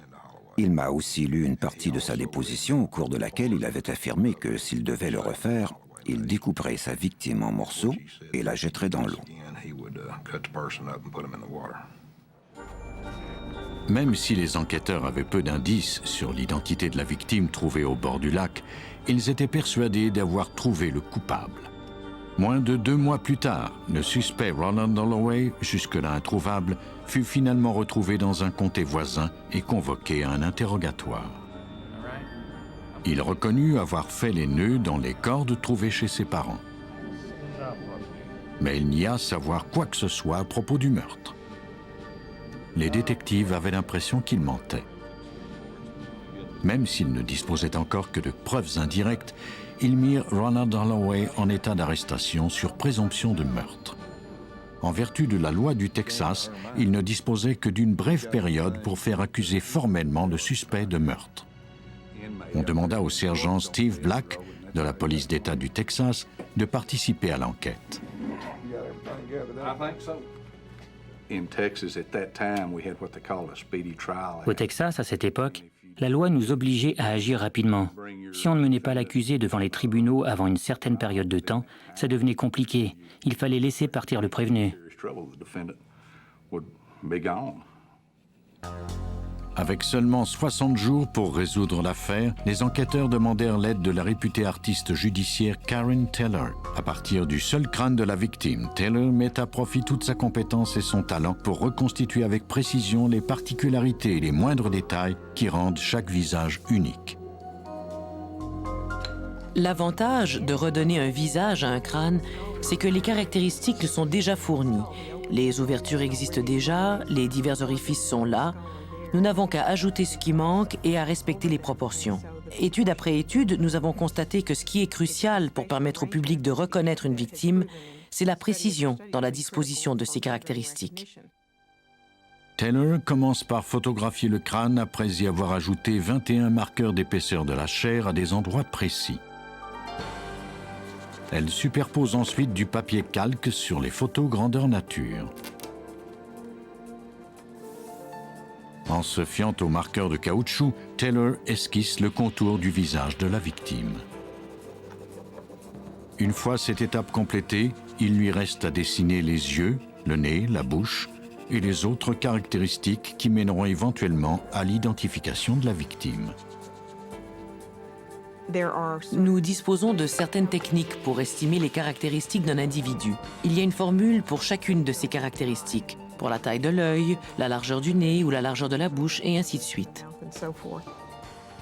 Il m'a aussi lu une partie de sa déposition au cours de laquelle il avait affirmé que s'il devait le refaire, il découperait sa victime en morceaux et la jetterait dans l'eau. Même si les enquêteurs avaient peu d'indices sur l'identité de la victime trouvée au bord du lac, ils étaient persuadés d'avoir trouvé le coupable. Moins de 2 mois plus tard, le suspect Ronald Holloway, jusque-là introuvable, fut finalement retrouvé dans un comté voisin et convoqué à un interrogatoire. Il reconnut avoir fait les nœuds dans les cordes trouvées chez ses parents. Mais il nia savoir quoi que ce soit à propos du meurtre. Les détectives avaient l'impression qu'il mentait. Même s'ils ne disposaient encore que de preuves indirectes, ils mirent Ronald Holloway en état d'arrestation sur présomption de meurtre. En vertu de la loi du Texas, il ne disposait que d'une brève période pour faire accuser formellement le suspect de meurtre. On demanda au sergent Steve Black, de la police d'État du Texas, de participer à l'enquête. Au Texas, à cette époque, la loi nous obligeait à agir rapidement. Si on ne menait pas l'accusé devant les tribunaux avant une certaine période de temps, ça devenait compliqué. Il fallait laisser partir le prévenu. Avec seulement 60 jours pour résoudre l'affaire, les enquêteurs demandèrent l'aide de la réputée artiste judiciaire Karen Taylor. À partir du seul crâne de la victime, Taylor met à profit toute sa compétence et son talent pour reconstituer avec précision les particularités et les moindres détails qui rendent chaque visage unique. L'avantage de redonner un visage à un crâne, c'est que les caractéristiques sont déjà fournies. Les ouvertures existent déjà, les divers orifices sont là. Nous n'avons qu'à ajouter ce qui manque et à respecter les proportions. Étude après étude, nous avons constaté que ce qui est crucial pour permettre au public de reconnaître une victime, c'est la précision dans la disposition de ses caractéristiques. Taylor commence par photographier le crâne après y avoir ajouté 21 marqueurs d'épaisseur de la chair à des endroits précis. Elle superpose ensuite du papier calque sur les photos grandeur nature. En se fiant au marqueur de caoutchouc, Taylor esquisse le contour du visage de la victime. Une fois cette étape complétée, il lui reste à dessiner les yeux, le nez, la bouche et les autres caractéristiques qui mèneront éventuellement à l'identification de la victime. Nous disposons de certaines techniques pour estimer les caractéristiques d'un individu. Il y a une formule pour chacune de ces caractéristiques, pour la taille de l'œil, la largeur du nez ou la largeur de la bouche, et ainsi de suite.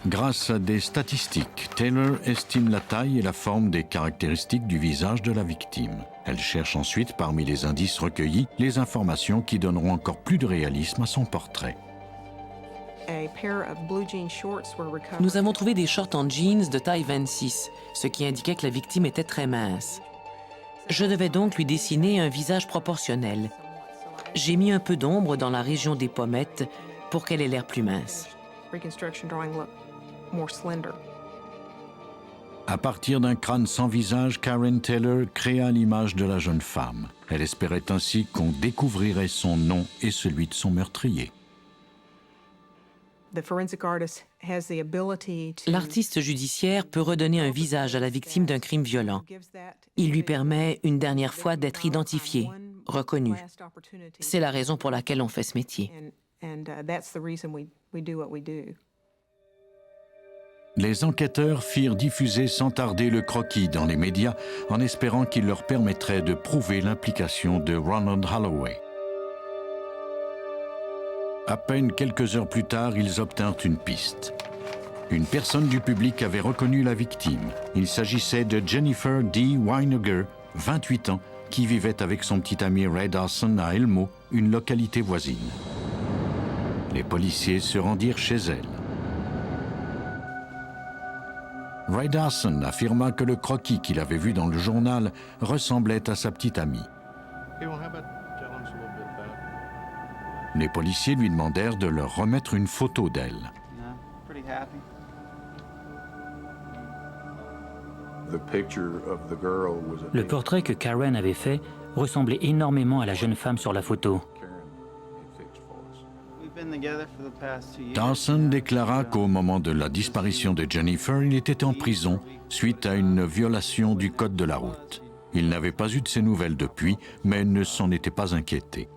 Grâce à des statistiques, Taylor estime la taille et la forme des caractéristiques du visage de la victime. Elle cherche ensuite, parmi les indices recueillis, les informations qui donneront encore plus de réalisme à son portrait. Nous avons trouvé des shorts en jeans de taille 26, ce qui indiquait que la victime était très mince. Je devais donc lui dessiner un visage proportionnel. J'ai mis un peu d'ombre dans la région des pommettes pour qu'elle ait l'air plus mince. À partir d'un crâne sans visage, Karen Taylor créa l'image de la jeune femme. Elle espérait ainsi qu'on découvrirait son nom et celui de son meurtrier. L'artiste judiciaire peut redonner un visage à la victime d'un crime violent. Il lui permet une dernière fois d'être identifié, reconnu. C'est la raison pour laquelle on fait ce métier. Les enquêteurs firent diffuser sans tarder le croquis dans les médias en espérant qu'il leur permettrait de prouver l'implication de Ronald Holloway. À peine quelques heures plus tard, ils obtinrent une piste. Une personne du public avait reconnu la victime. Il s'agissait de Jennifer D. Weineger, 28 ans, qui vivait avec son petit ami Ray Dawson à Elmo, une localité voisine. Les policiers se rendirent chez elle. Ray Dawson affirma que le croquis qu'il avait vu dans le journal ressemblait à sa petite amie. Les policiers lui demandèrent de leur remettre une photo d'elle. Le portrait que Karen avait fait ressemblait énormément à la jeune femme sur la photo. Dawson déclara qu'au moment de la disparition de Jennifer, il était en prison suite à une violation du code de la route. Il n'avait pas eu de ses nouvelles depuis, mais ne s'en était pas inquiété.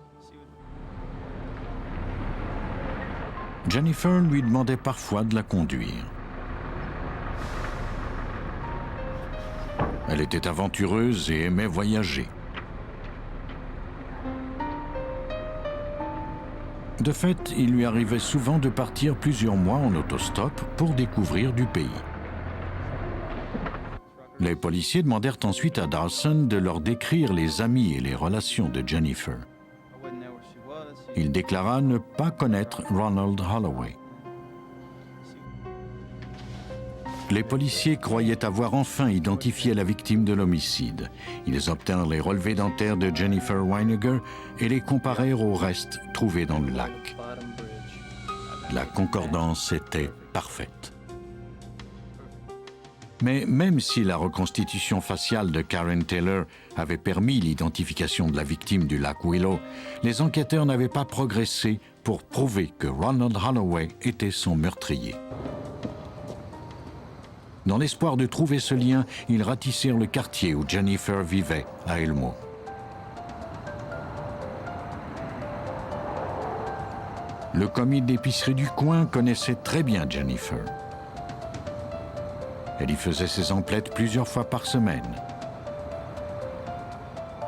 Jennifer lui demandait parfois de la conduire. Elle était aventureuse et aimait voyager. De fait, il lui arrivait souvent de partir plusieurs mois en autostop pour découvrir du pays. Les policiers demandèrent ensuite à Dawson de leur décrire les amis et les relations de Jennifer. Il déclara ne pas connaître Ronald Holloway. Les policiers croyaient avoir enfin identifié la victime de l'homicide. Ils obtinrent les relevés dentaires de Jennifer Weineger et les comparèrent au reste trouvé dans le lac. La concordance était parfaite. Mais même si la reconstitution faciale de Karen Taylor avait permis l'identification de la victime du lac Willow, les enquêteurs n'avaient pas progressé pour prouver que Ronald Holloway était son meurtrier. Dans l'espoir de trouver ce lien, ils ratissèrent le quartier où Jennifer vivait, à Elmo. Le commis d'épicerie du coin connaissait très bien Jennifer. Elle y faisait ses emplettes plusieurs fois par semaine.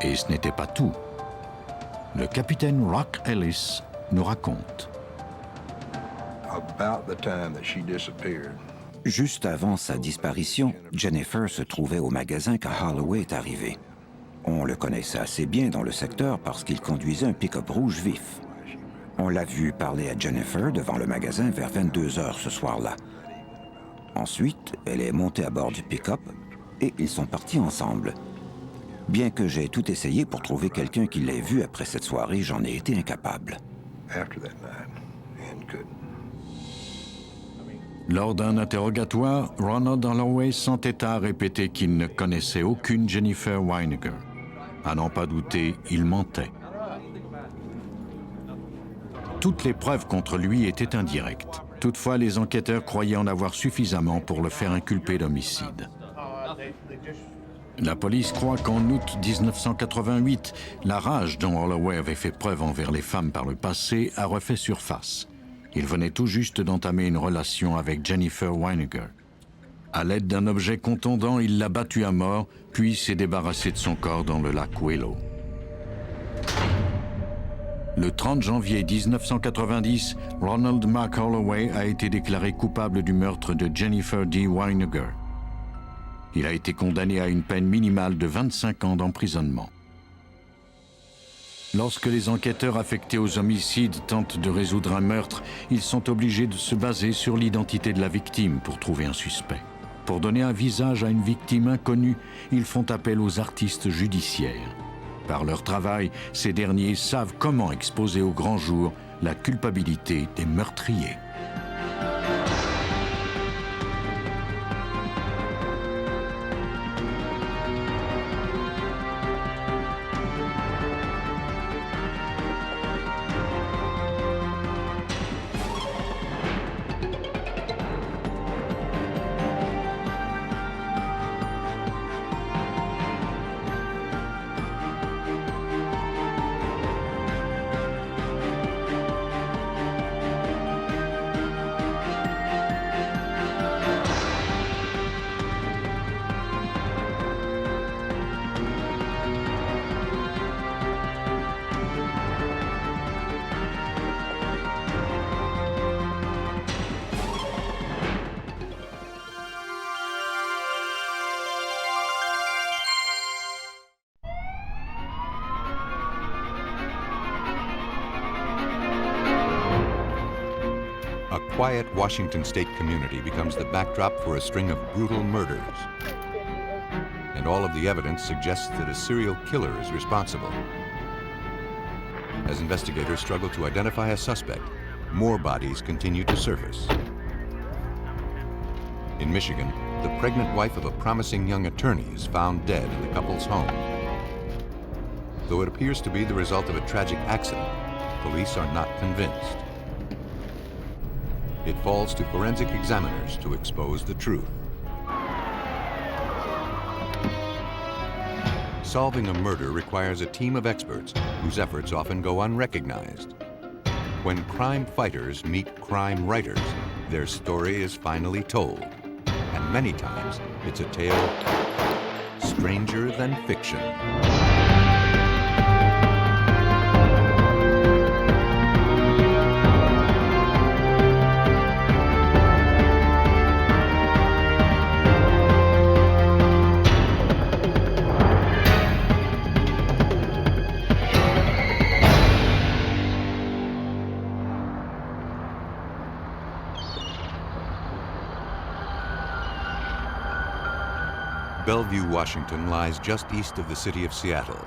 Et ce n'était pas tout. Le capitaine Rock Ellis nous raconte. Juste avant sa disparition, Jennifer se trouvait au magasin quand Holloway est arrivé. On le connaissait assez bien dans le secteur parce qu'il conduisait un pick-up rouge vif. On l'a vu parler à Jennifer devant le magasin vers 22 heures ce soir-là. Ensuite, elle est montée à bord du pick-up et ils sont partis ensemble. Bien que j'ai tout essayé pour trouver quelqu'un qui l'ait vu après cette soirée, j'en ai été incapable. Lors d'un interrogatoire, Ronald Holloway s'entêta à répéter qu'il ne connaissait aucune Jennifer Weineger. À n'en pas douter, il mentait. Toutes les preuves contre lui étaient indirectes. Toutefois, les enquêteurs croyaient en avoir suffisamment pour le faire inculper d'homicide. La police croit qu'en août 1988, la rage dont Holloway avait fait preuve envers les femmes par le passé a refait surface. Il venait tout juste d'entamer une relation avec Jennifer Weineger. À l'aide d'un objet contondant, il l'a battue à mort, puis s'est débarrassé de son corps dans le lac Willow. Le 30 janvier 1990, Ronald Mark Holloway a été déclaré coupable du meurtre de Jennifer D. Weineger. Il a été condamné à une peine minimale de 25 ans d'emprisonnement. Lorsque les enquêteurs affectés aux homicides tentent de résoudre un meurtre, ils sont obligés de se baser sur l'identité de la victime pour trouver un suspect. Pour donner un visage à une victime inconnue, ils font appel aux artistes judiciaires. Par leur travail, ces derniers savent comment exposer au grand jour la culpabilité des meurtriers. A quiet Washington state community becomes the backdrop for a string of brutal murders. And all of the evidence suggests that a serial killer is responsible. As investigators struggle to identify a suspect, more bodies continue to surface. In Michigan, the pregnant wife of a promising young attorney is found dead in the couple's home. Though it appears to be the result of a tragic accident, police are not convinced. It falls to forensic examiners to expose the truth. Solving a murder requires a team of experts whose efforts often go unrecognized. When crime fighters meet crime writers, their story is finally told. And many times, it's a tale stranger than fiction. Bellevue, Washington lies just east of the city of Seattle.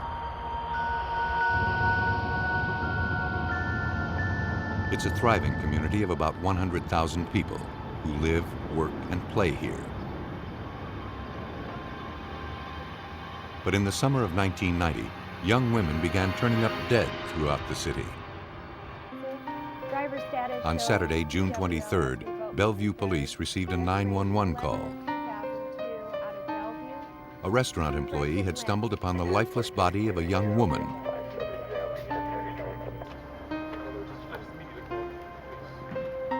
It's a thriving community of about 100,000 people who live, work, and play here. But in the summer of 1990, young women began turning up dead throughout the city. On Saturday, June 23rd, Bellevue police received a 911 call. A restaurant employee had stumbled upon the lifeless body of a young woman.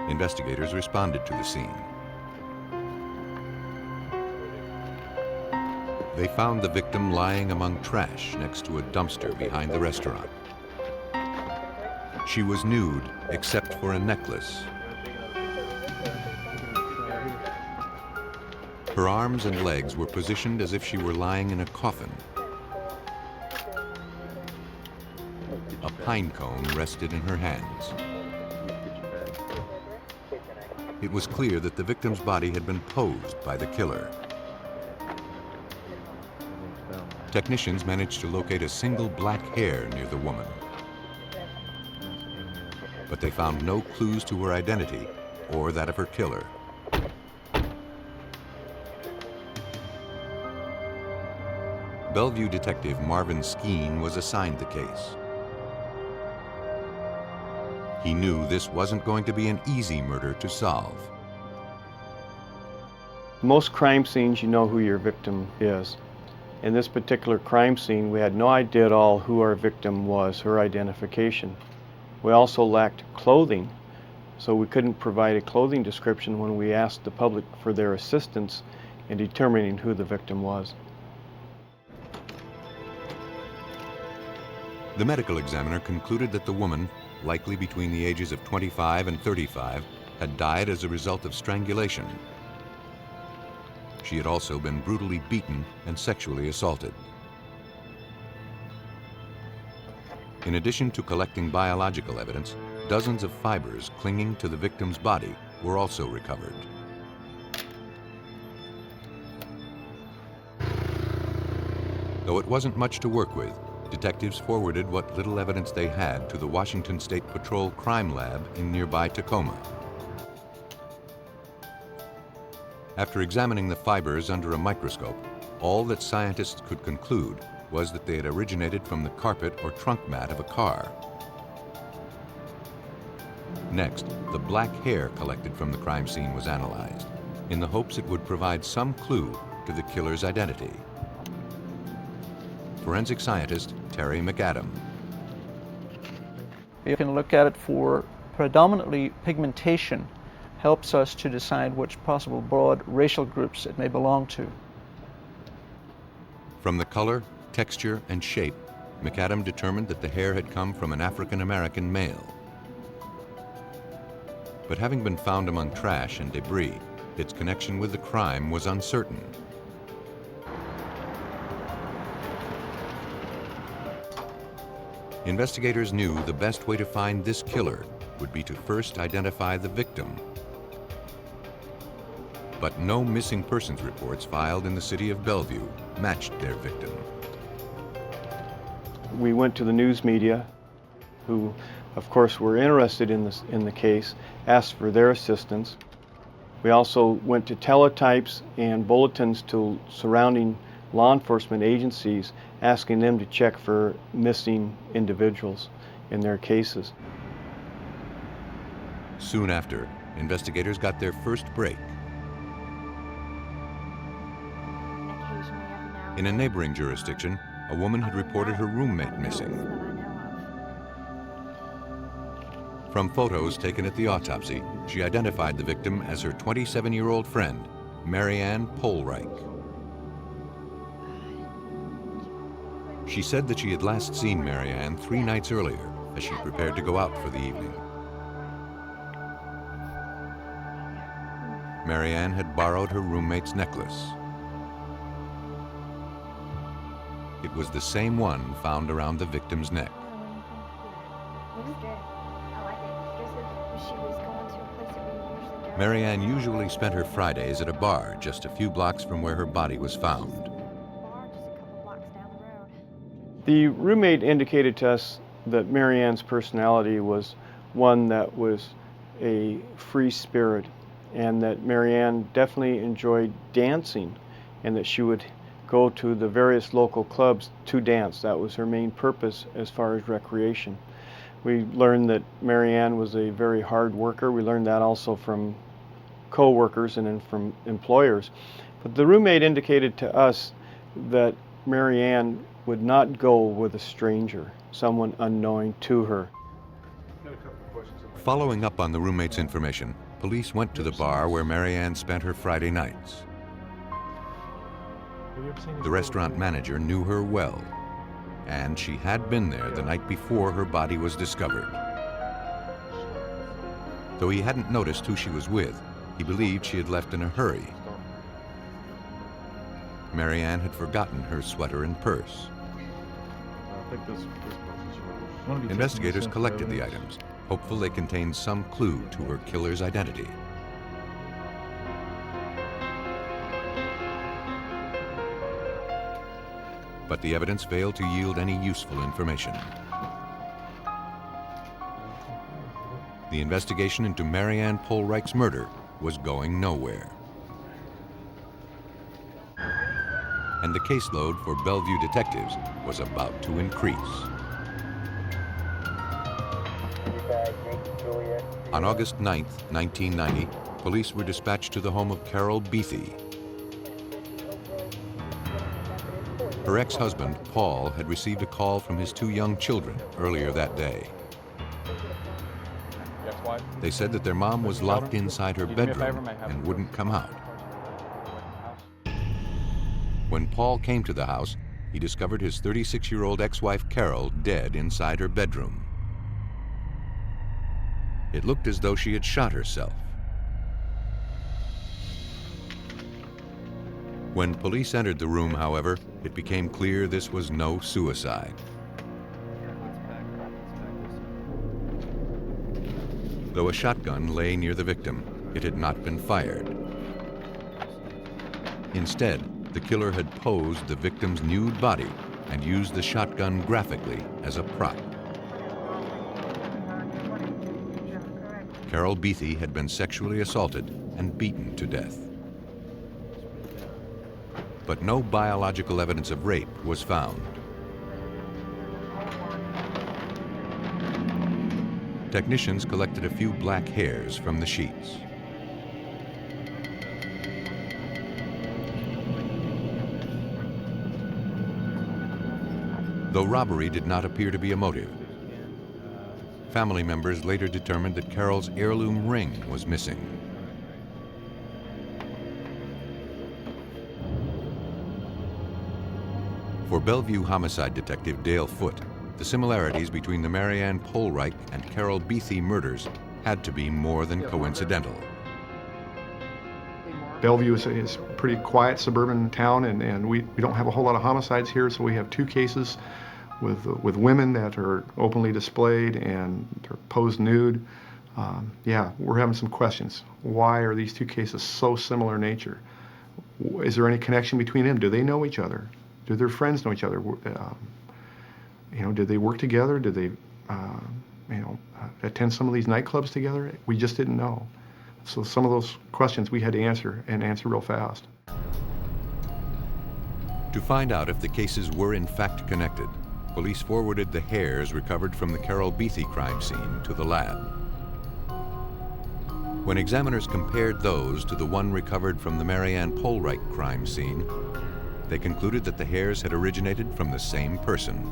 Investigators responded to the scene. They found the victim lying among trash next to a dumpster behind the restaurant. She was nude except for a necklace. Her arms and legs were positioned as if she were lying in a coffin. A pine cone rested in her hands. It was clear that the victim's body had been posed by the killer. Technicians managed to locate a single black hair near the woman. But they found no clues to her identity or that of her killer. Bellevue Detective Marvin Ski was assigned the case. He knew this wasn't going to be an easy murder to solve. Most crime scenes, you know who your victim is. In this particular crime scene, we had no idea at all who our victim was, her identification. We also lacked clothing, so we couldn't provide a clothing description when we asked the public for their assistance in determining who the victim was. The medical examiner concluded that the woman, likely between the ages of 25 and 35, had died as a result of strangulation. She had also been brutally beaten and sexually assaulted. In addition to collecting biological evidence, dozens of fibers clinging to the victim's body were also recovered. Though it wasn't much to work with, detectives forwarded what little evidence they had to the Washington State Patrol Crime Lab in nearby Tacoma. After examining the fibers under a microscope, all that scientists could conclude was that they had originated from the carpet or trunk mat of a car. Next, the black hair collected from the crime scene was analyzed, in the hopes it would provide some clue to the killer's identity. Forensic scientist Terry McAdam. You can look at it for predominantly pigmentation, helps us to decide which possible broad racial groups it may belong to. From the color, texture, and shape, McAdam determined that the hair had come from an African-American male. But having been found among trash and debris, its connection with the crime was uncertain. Investigators knew the best way to find this killer would be to first identify the victim. But no missing persons reports filed in the city of Bellevue matched their victim. We went to the news media, who of course were interested in the case, asked for their assistance. We also went to teletypes and bulletins to surrounding law enforcement agencies, asking them to check for missing individuals in their cases. Soon after, investigators got their first break. In a neighboring jurisdiction, a woman had reported her roommate missing. From photos taken at the autopsy, she identified the victim as her 27-year-old friend, Marianne Preich. She said that she had last seen Marianne 3 nights earlier as she prepared to go out for the evening. Marianne had borrowed her roommate's necklace. It was the same one found around the victim's neck. Marianne usually spent her Fridays at a bar just a few blocks from where her body was found. The roommate indicated to us that Marianne's personality was one that was a free spirit, and that Marianne definitely enjoyed dancing, and that she would go to the various local clubs to dance. That was her main purpose as far as recreation. We learned that Marianne was a very hard worker. We learned that also from co-workers and then from employers. But the roommate indicated to us that Marianne would not go with a stranger, someone unknowing to her. Following up on the roommate's information, police went to the bar where Marianne spent her Friday nights. The restaurant manager knew her well, and she had been there the night before her body was discovered. Though he hadn't noticed who she was with, he believed she had left in a hurry. Marianne had forgotten her sweater and purse. Investigators collected the items, hopeful they contained some clue to her killer's identity. But the evidence failed to yield any useful information. The investigation into Marianne Preich's murder was going nowhere. And the caseload for Bellevue detectives was about to increase. On August 9, 1990, police were dispatched to the home of Carol Beathy. Her ex-husband, Paul, had received a call from his 2 young children earlier that day. They said that their mom was locked inside her bedroom and wouldn't come out. When Paul came to the house, he discovered his 36-year-old ex-wife Carol dead inside her bedroom. It looked as though she had shot herself. When police entered the room, however, it became clear this was no suicide. Though a shotgun lay near the victim, it had not been fired. Instead, The killer had posed the victim's nude body and used the shotgun graphically as a prop. Carol Beatty had been sexually assaulted and beaten to death. But no biological evidence of rape was found. Technicians collected a few black hairs from the sheets. Though robbery did not appear to be a motive, family members later determined that Carol's heirloom ring was missing. For Bellevue homicide detective Dale Foote, the similarities between the Marianne Preich and Carol Beatty murders had to be more than coincidental. Bellevue is a pretty quiet suburban town, and we don't have a whole lot of homicides here, so we have two cases with women that are openly displayed and they're posed nude. Yeah, we're having some questions. Why are these two cases so similar in nature? Is there any connection between them? Do they know each other? Do their friends know each other? Did they work together? Did they, attend some of these nightclubs together? We just didn't know. So some of those questions we had to answer, and answer real fast. To find out if the cases were in fact connected, police forwarded the hairs recovered from the Carol Beatty crime scene to the lab. When examiners compared those to the one recovered from the Marianne Preich crime scene, they concluded that the hairs had originated from the same person.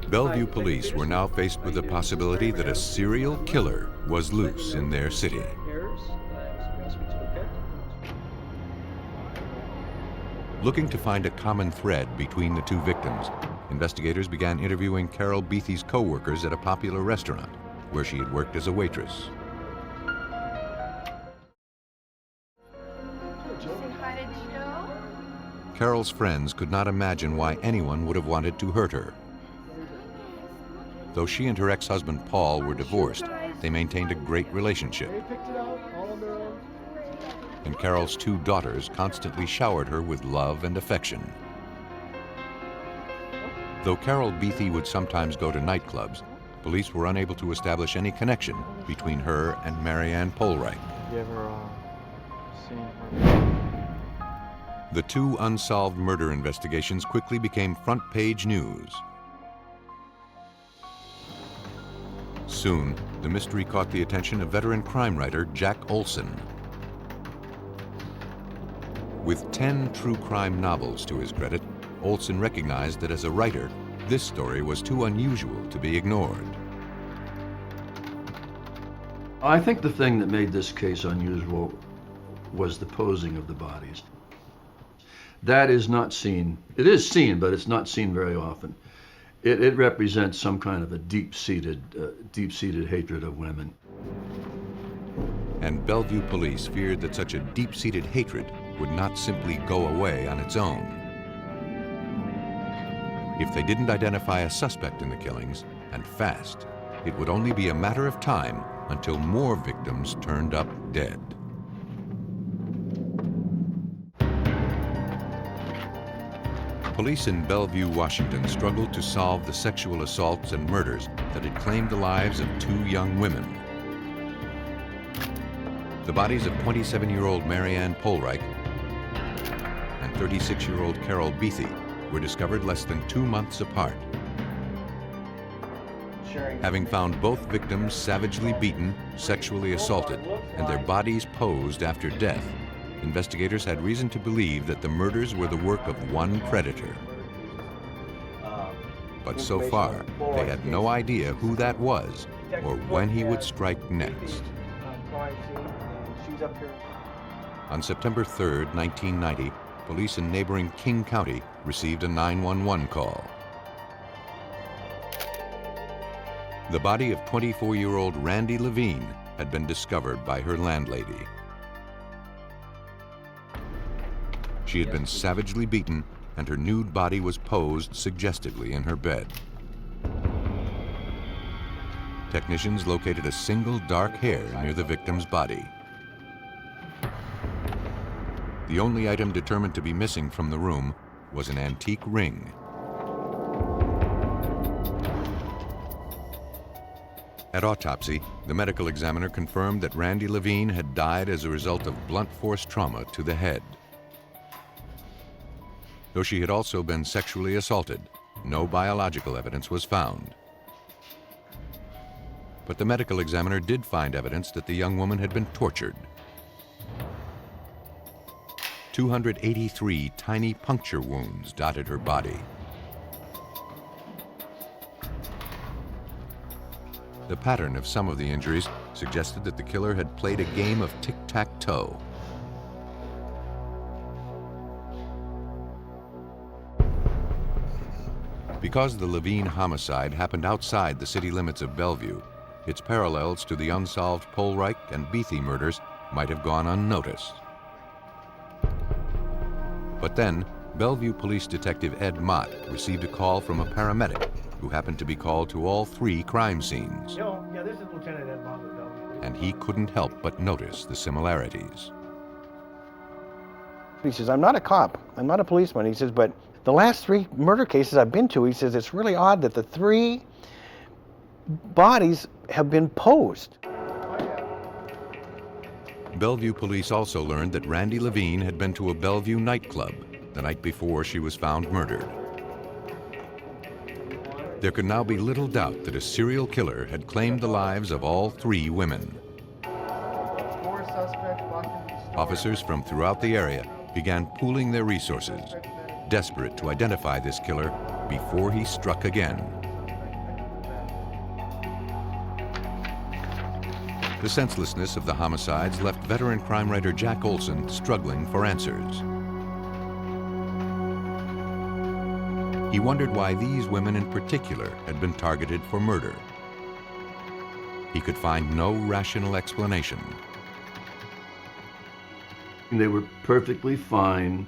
Bellevue police were now faced with the possibility that a serial killer was loose in their city. Looking to find a common thread between the two victims, investigators began interviewing Carol Beatty's co-workers at a popular restaurant where she had worked as a waitress. Carol's friends could not imagine why anyone would have wanted to hurt her. Though she and her ex-husband Paul were divorced, they maintained a great relationship. And Carol's two daughters constantly showered her with love and affection. Though Carol Beatty would sometimes go to nightclubs, police were unable to establish any connection between her and Marianne Preich. You ever seen her? The two unsolved murder investigations quickly became front-page news. Soon, the mystery caught the attention of veteran crime writer Jack Olson. With 10 true crime novels to his credit, Olson recognized that as a writer, this story was too unusual to be ignored. I think the thing that made this case unusual was the posing of the bodies. That is not seen. It is seen, but it's not seen very often. It represents some kind of a deep-seated hatred of women. And Bellevue police feared that such a deep-seated hatred would not simply go away on its own. If they didn't identify a suspect in the killings, and fast, it would only be a matter of time until more victims turned up dead. Police in Bellevue, Washington struggled to solve the sexual assaults and murders that had claimed the lives of two young women. The bodies of 27-year-old Marianne Preich and 36-year-old Carol Beatty were discovered less than 2 months apart. Having found both victims savagely beaten, sexually assaulted, and their bodies posed after death, investigators had reason to believe that the murders were the work of one predator. But so far, they had no idea who that was or when he would strike next. On September 3rd, 1990, police in neighboring King County received a 911 call. The body of 24-year-old Randy Levine had been discovered by her landlady. She had been savagely beaten, and her nude body was posed suggestively in her bed. Technicians located a single dark hair near the victim's body. The only item determined to be missing from the room was an antique ring. At autopsy, the medical examiner confirmed that Randy Levine had died as a result of blunt force trauma to the head. Though she had also been sexually assaulted, no biological evidence was found. But the medical examiner did find evidence that the young woman had been tortured. 283 tiny puncture wounds dotted her body. The pattern of some of the injuries suggested that the killer had played a game of tic-tac-toe. Because the Levine homicide happened outside the city limits of Bellevue, its parallels to the unsolved Polreich and Beatty murders might have gone unnoticed. But then, Bellevue Police Detective Ed Mott received a call from a paramedic who happened to be called to all 3 crime scenes. Yeah, this is Lieutenant Ed Mott with Bellevue. And he couldn't help but notice the similarities. He says, I'm not a cop, I'm not a policeman. He says, but the last 3 murder cases I've been to, he says, it's really odd that the 3 bodies have been posed. Bellevue police also learned that Randy Levine had been to a Bellevue nightclub the night before she was found murdered. There could now be little doubt that a serial killer had claimed the lives of all 3 women. Officers from throughout the area began pooling their resources, desperate to identify this killer before he struck again. The senselessness of the homicides left veteran crime writer Jack Olson struggling for answers. He wondered why these women in particular had been targeted for murder. He could find no rational explanation. They were perfectly fine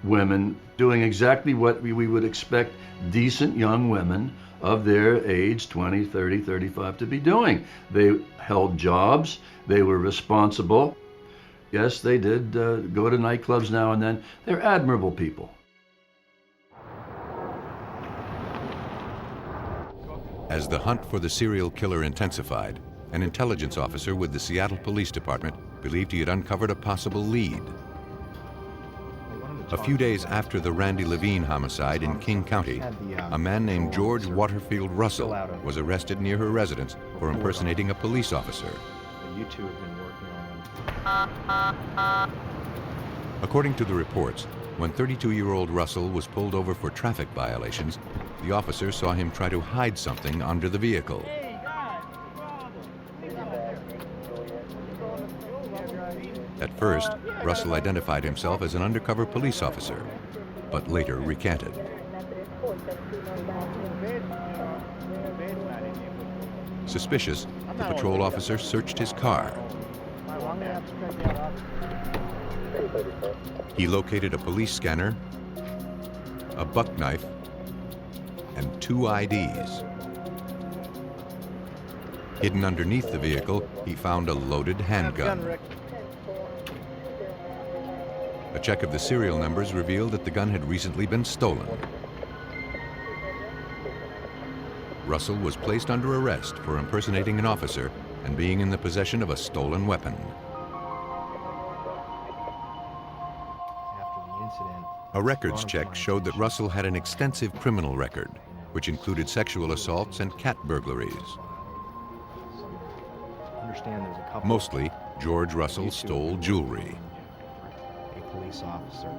women doing exactly what we would expect decent young women of their age, 20, 30, 35, to be doing. They held jobs, they were responsible. Yes, they did go to nightclubs now and then. They're admirable people. As the hunt for the serial killer intensified, an intelligence officer with the Seattle Police Department believed he had uncovered a possible lead. A few days after the Randy Levine homicide in King County, a man named George Waterfield Russell was arrested near her residence for impersonating a police officer. According to the reports, when 32-year-old Russell was pulled over for traffic violations, the officer saw him try to hide something under the vehicle. At first, Russell identified himself as an undercover police officer, but later recanted. Suspicious, the patrol officer searched his car. He located a police scanner, a buck knife, and 2 IDs. Hidden underneath the vehicle, he found a loaded handgun. A check of the serial numbers revealed that the gun had recently been stolen. Russell was placed under arrest for impersonating an officer and being in the possession of a stolen weapon. A records check showed that Russell had an extensive criminal record, which included sexual assaults and cat burglaries. Mostly, George Russell stole jewelry.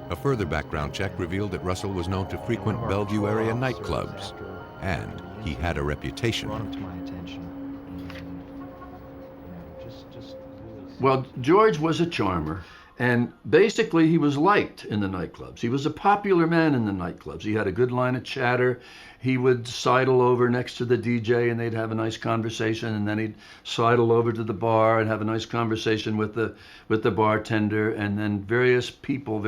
A further background check revealed that Russell was known to frequent Bellevue area nightclubs, and he had a reputation. Well, George was a charmer, and basically he was liked in the nightclubs. He was a popular man in the nightclubs. He had a good line of chatter. He would sidle over next to the DJ and they'd have a nice conversation, and then he'd sidle over to the bar and have a nice conversation with the bartender, and then various people,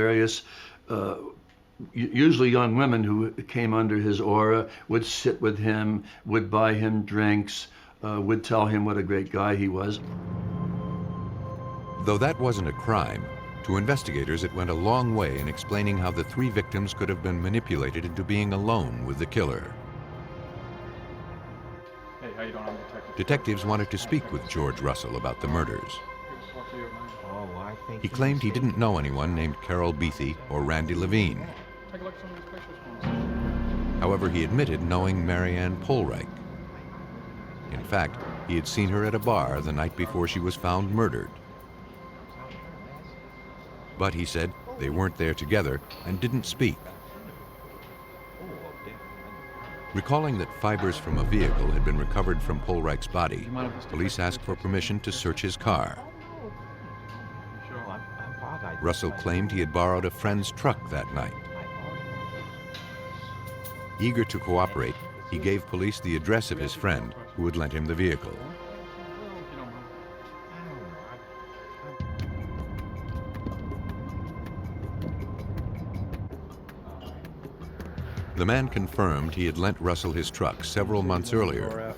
usually young women who came under his aura would sit with him, would buy him drinks, would tell him what a great guy he was. Though that wasn't a crime, To investigators, it went a long way in explaining how the three victims could have been manipulated into being alone with the killer. Hey, how you doing? I'm Detective. Detectives wanted to speak with George Russell about the murders. He claimed he didn't know anyone named Carol Beathy or Randy Levine. Take a look at some of these pictures for us. However, he admitted knowing Marianne Preich. In fact, he had seen her at a bar the night before she was found murdered. But he said they weren't there together and didn't speak. Recalling that fibers from a vehicle had been recovered from Preic's body, police asked for permission to search his car. Russell claimed he had borrowed a friend's truck that night. Eager to cooperate, he gave police the address of his friend who had lent him the vehicle. The man confirmed he had lent Russell his truck several months earlier.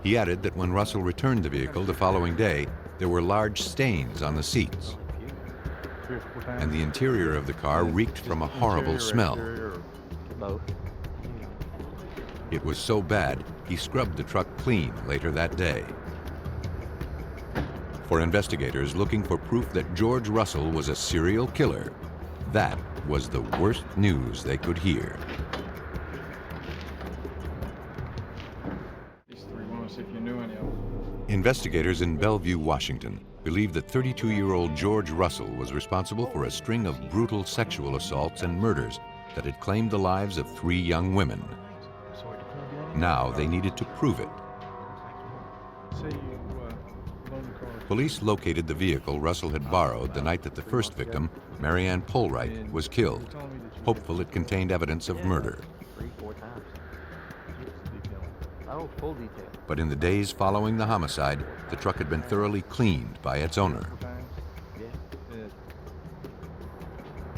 He added that when Russell returned the vehicle the following day, there were large stains on the seats, and the interior of the car reeked from a horrible smell. It was so bad, he scrubbed the truck clean later that day. For investigators looking for proof that George Russell was a serial killer, that was the worst news they could hear. Investigators in Bellevue, Washington, believed that 32-year-old George Russell was responsible for a string of brutal sexual assaults and murders that had claimed the lives of 3 young women. Now they needed to prove it. Police located the vehicle Russell had borrowed the night that the first victim, Marianne Preich, was killed, hopeful it contained evidence of murder. But in the days following the homicide, the truck had been thoroughly cleaned by its owner.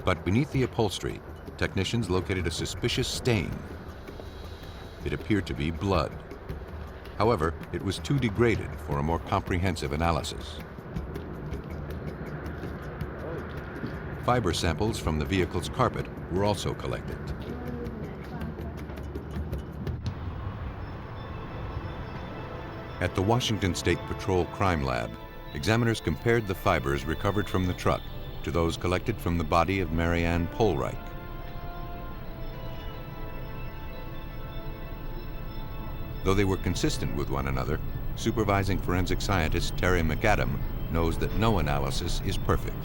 But beneath the upholstery, technicians located a suspicious stain. It appeared to be blood. However, it was too degraded for a more comprehensive analysis. Fiber samples from the vehicle's carpet were also collected. At the Washington State Patrol Crime Lab, examiners compared the fibers recovered from the truck to those collected from the body of Marianne Preich. Though they were consistent with one another, supervising forensic scientist Terry McAdam knows that no analysis is perfect.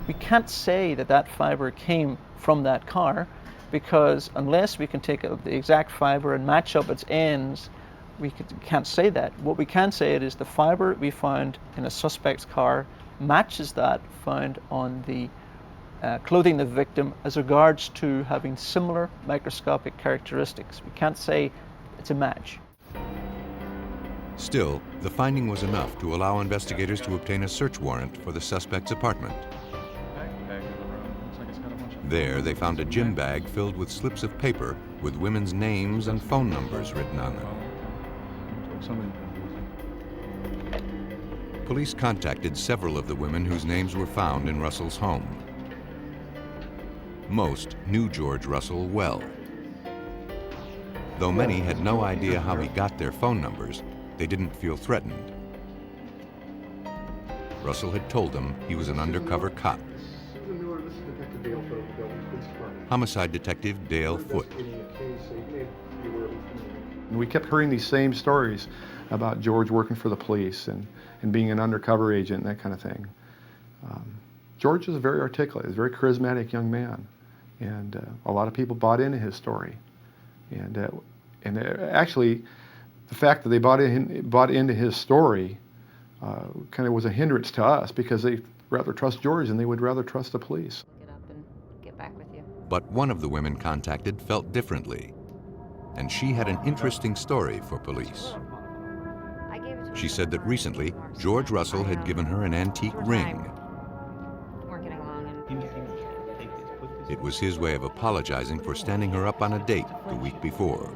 We can't say that that fiber came from that car, because unless we can take the exact fiber and match up its ends, we can't say that. What we can say is the fiber we found in a suspect's car matches that found on the clothing of the victim as regards to having similar microscopic characteristics. We can't say it's a match. Still, the finding was enough to allow investigators to obtain a search warrant for the suspect's apartment. There, they found a gym bag filled with slips of paper with women's names and phone numbers written on them. Police contacted several of the women whose names were found in Russell's home. Most knew George Russell well. Though many had no idea how he got their phone numbers, they didn't feel threatened. Russell had told them he was an undercover cop. Homicide Detective Dale Foote. We kept hearing these same stories about George working for the police and being an undercover agent and that kind of thing. George is very articulate, he's a very charismatic young man, and a lot of people bought into his story. And actually, the fact that they bought into his story kind of was a hindrance to us, because they rather trust George than they would rather trust the police. Get up and get back with you. But one of the women contacted felt differently, and she had an interesting story for police. She said that recently, George Russell had given her an antique ring. It was his way of apologizing for standing her up on a date the week before.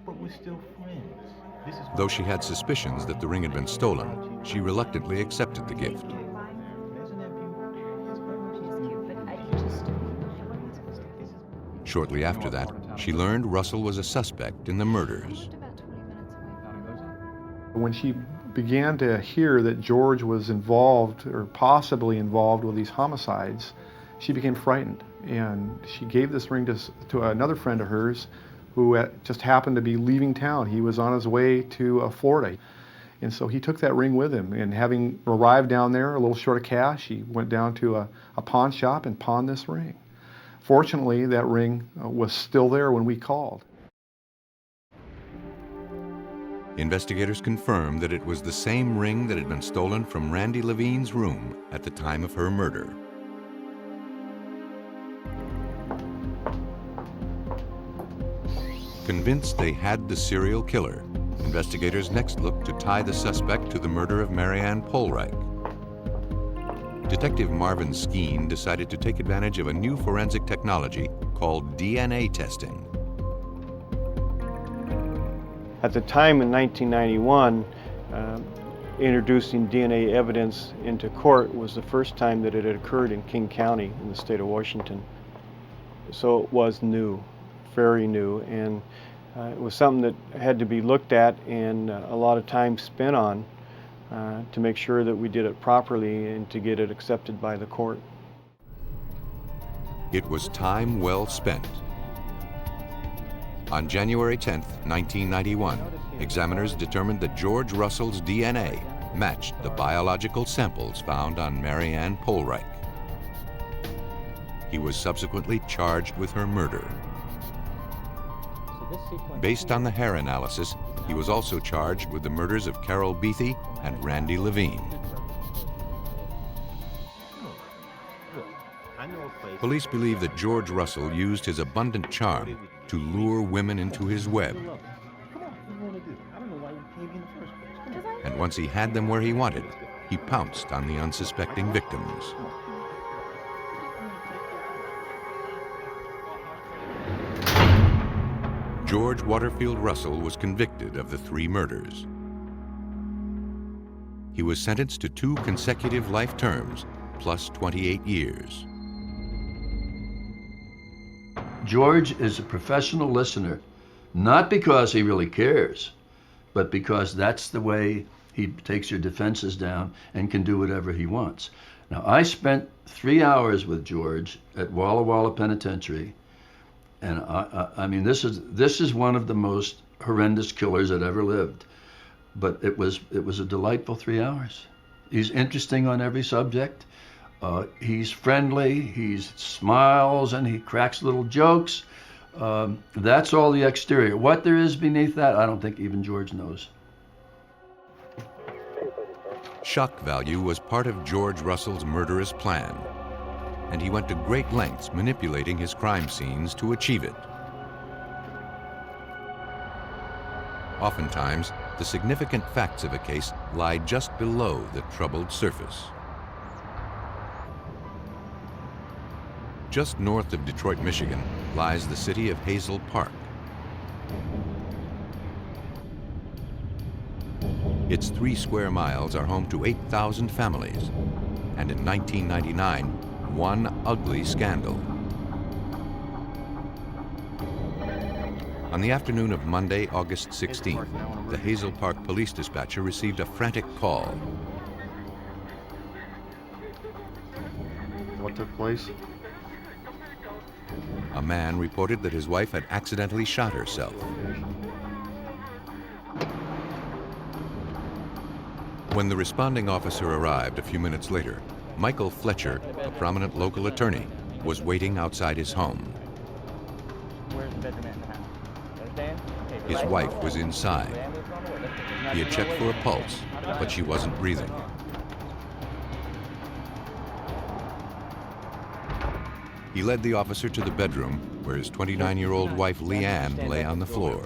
But we're still friends. This is Though she had suspicions that the ring had been stolen, she reluctantly accepted the gift. Shortly after that, she learned Russell was a suspect in the murders. When she began to hear that George was involved or possibly involved with these homicides, she became frightened, and she gave this ring to another friend of hers who just happened to be leaving town. He was on his way to Florida, and so he took that ring with him, and having arrived down there a little short of cash, he went down to a pawn shop and pawned this ring. Fortunately, that ring was still there when we called. Investigators confirmed that it was the same ring that had been stolen from Randy Levine's room at the time of her murder. Convinced they had the serial killer, investigators next looked to tie the suspect to the murder of Marianne Preich. Detective Marvin Ski decided to take advantage of a new forensic technology called DNA testing. At the time in 1991, introducing DNA evidence into court was the first time that it had occurred in King County in the state of Washington. So it was new, very new, and it was something that had to be looked at and a lot of time spent on to make sure that we did it properly and to get it accepted by the court. It was time well spent. On January 10, 1991, examiners determined that George Russell's DNA matched the biological samples found on Marianne Preich. He was subsequently charged with her murder. Based on the hair analysis, he was also charged with the murders of Carol Beatty and Randy Levine. Police believe that George Russell used his abundant charm to lure women into his web. And once he had them where he wanted, he pounced on the unsuspecting victims. George Waterfield Russell was convicted of the 3 murders. He was sentenced to 2 consecutive life terms, plus 28 years. George is a professional listener, not because he really cares, but because that's the way he takes your defenses down and can do whatever he wants. Now, I spent 3 hours with George at Walla Walla Penitentiary, and I mean, this is one of the most horrendous killers that ever lived. But it was a delightful 3 hours. He's interesting on every subject. He's friendly. He smiles and he cracks little jokes. That's all the exterior. What there is beneath that, I don't think even George knows. Shock value was part of George Russell's murderous plan, and he went to great lengths manipulating his crime scenes to achieve it. Oftentimes, the significant facts of a case lie just below the troubled surface. Just north of Detroit, Michigan, lies the city of Hazel Park. Its 3 square miles are home to 8,000 families, and in 1999, one ugly scandal. On the afternoon of Monday, August 16th, the Hazel Park police dispatcher received a frantic call. What took place? A man reported that his wife had accidentally shot herself. When the responding officer arrived a few minutes later, Michael Fletcher, a prominent local attorney, was waiting outside his home. Where's the bedroom in the house? Understand? Okay, His wife was inside. He had checked for a pulse, but she wasn't breathing. He led the officer to the bedroom where his 29-year-old wife Leanne lay on the floor.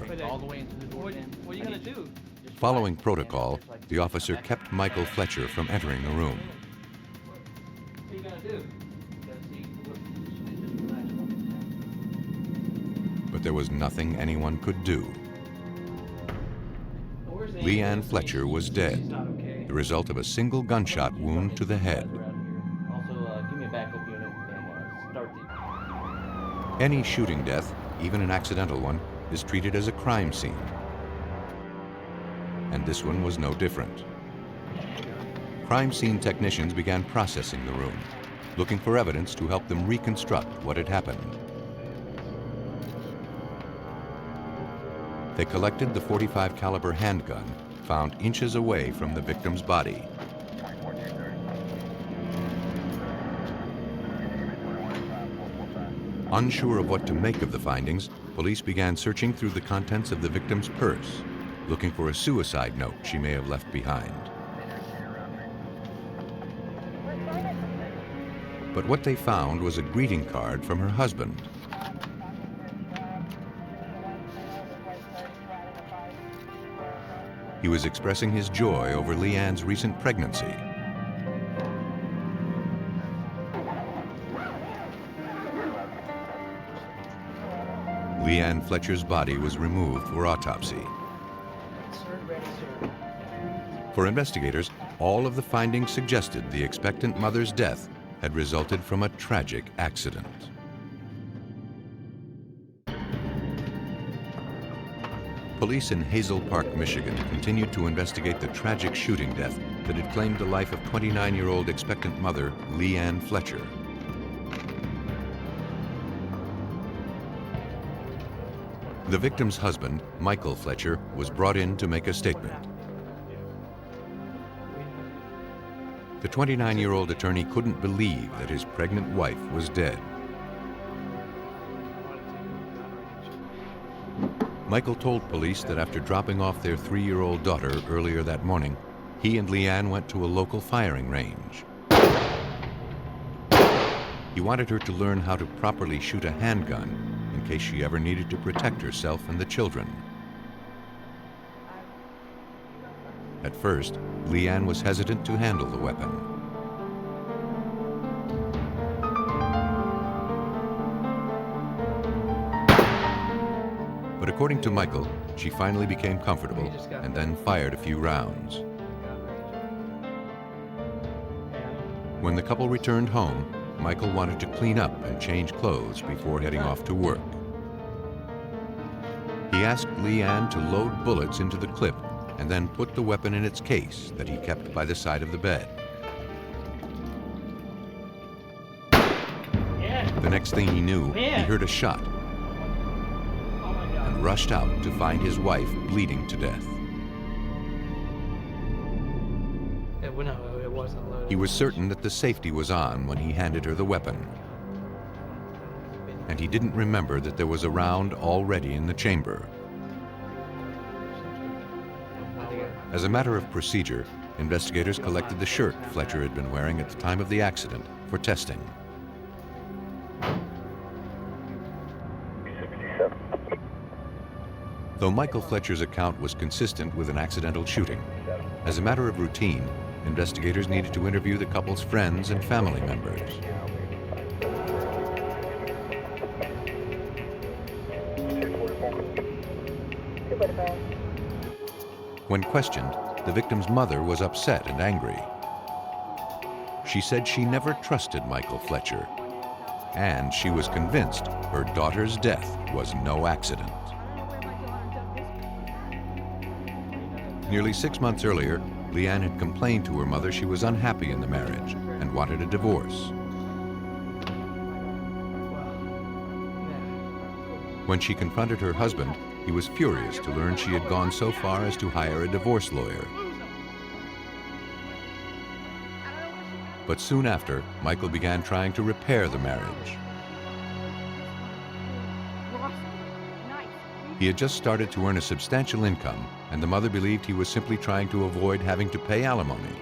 What are you gonna do? Following protocol, the officer kept Michael Fletcher from entering the room. What are you gonna do? But there was nothing anyone could do. Where's the Leanne Fletcher was dead, the result of a single gunshot wound to the head. Any shooting death, even an accidental one, is treated as a crime scene. And this one was no different. Crime scene technicians began processing the room, looking for evidence to help them reconstruct what had happened. They collected the .45 caliber handgun found inches away from the victim's body. Unsure of what to make of the findings, police began searching through the contents of the victim's purse, looking for a suicide note she may have left behind. But what they found was a greeting card from her husband. He was expressing his joy over Leanne's recent pregnancy. Leanne Fletcher's body was removed for autopsy. For investigators, all of the findings suggested the expectant mother's death had resulted from a tragic accident. Police in Hazel Park, Michigan, continued to investigate the tragic shooting death that had claimed the life of 29-year-old expectant mother, Leanne Fletcher. The victim's husband, Michael Fletcher, was brought in to make a statement. The 29-year-old attorney couldn't believe that his pregnant wife was dead. Michael told police that after dropping off their 3-year-old daughter earlier that morning, he and Leanne went to a local firing range. He wanted her to learn how to properly shoot a handgun in case she ever needed to protect herself and the children. At first, Leanne was hesitant to handle the weapon. But according to Michael, she finally became comfortable and then fired a few rounds. When the couple returned home, Michael wanted to clean up and change clothes before heading off to work. He asked Leanne to load bullets into the clip and then put the weapon in its case that he kept by the side of the bed. The next thing he knew, he heard a shot and rushed out to find his wife bleeding to death. He was certain that the safety was on when he handed her the weapon. And he didn't remember that there was a round already in the chamber. As a matter of procedure, investigators collected the shirt Fletcher had been wearing at the time of the accident for testing. Though Michael Fletcher's account was consistent with an accidental shooting, as a matter of routine, investigators needed to interview the couple's friends and family members. When questioned, the victim's mother was upset and angry. She said she never trusted Michael Fletcher, and she was convinced her daughter's death was no accident. Nearly 6 months earlier, Leanne had complained to her mother she was unhappy in the marriage and wanted a divorce. When she confronted her husband, he was furious to learn she had gone so far as to hire a divorce lawyer. But soon after, Michael began trying to repair the marriage. He had just started to earn a substantial income, and the mother believed he was simply trying to avoid having to pay alimony.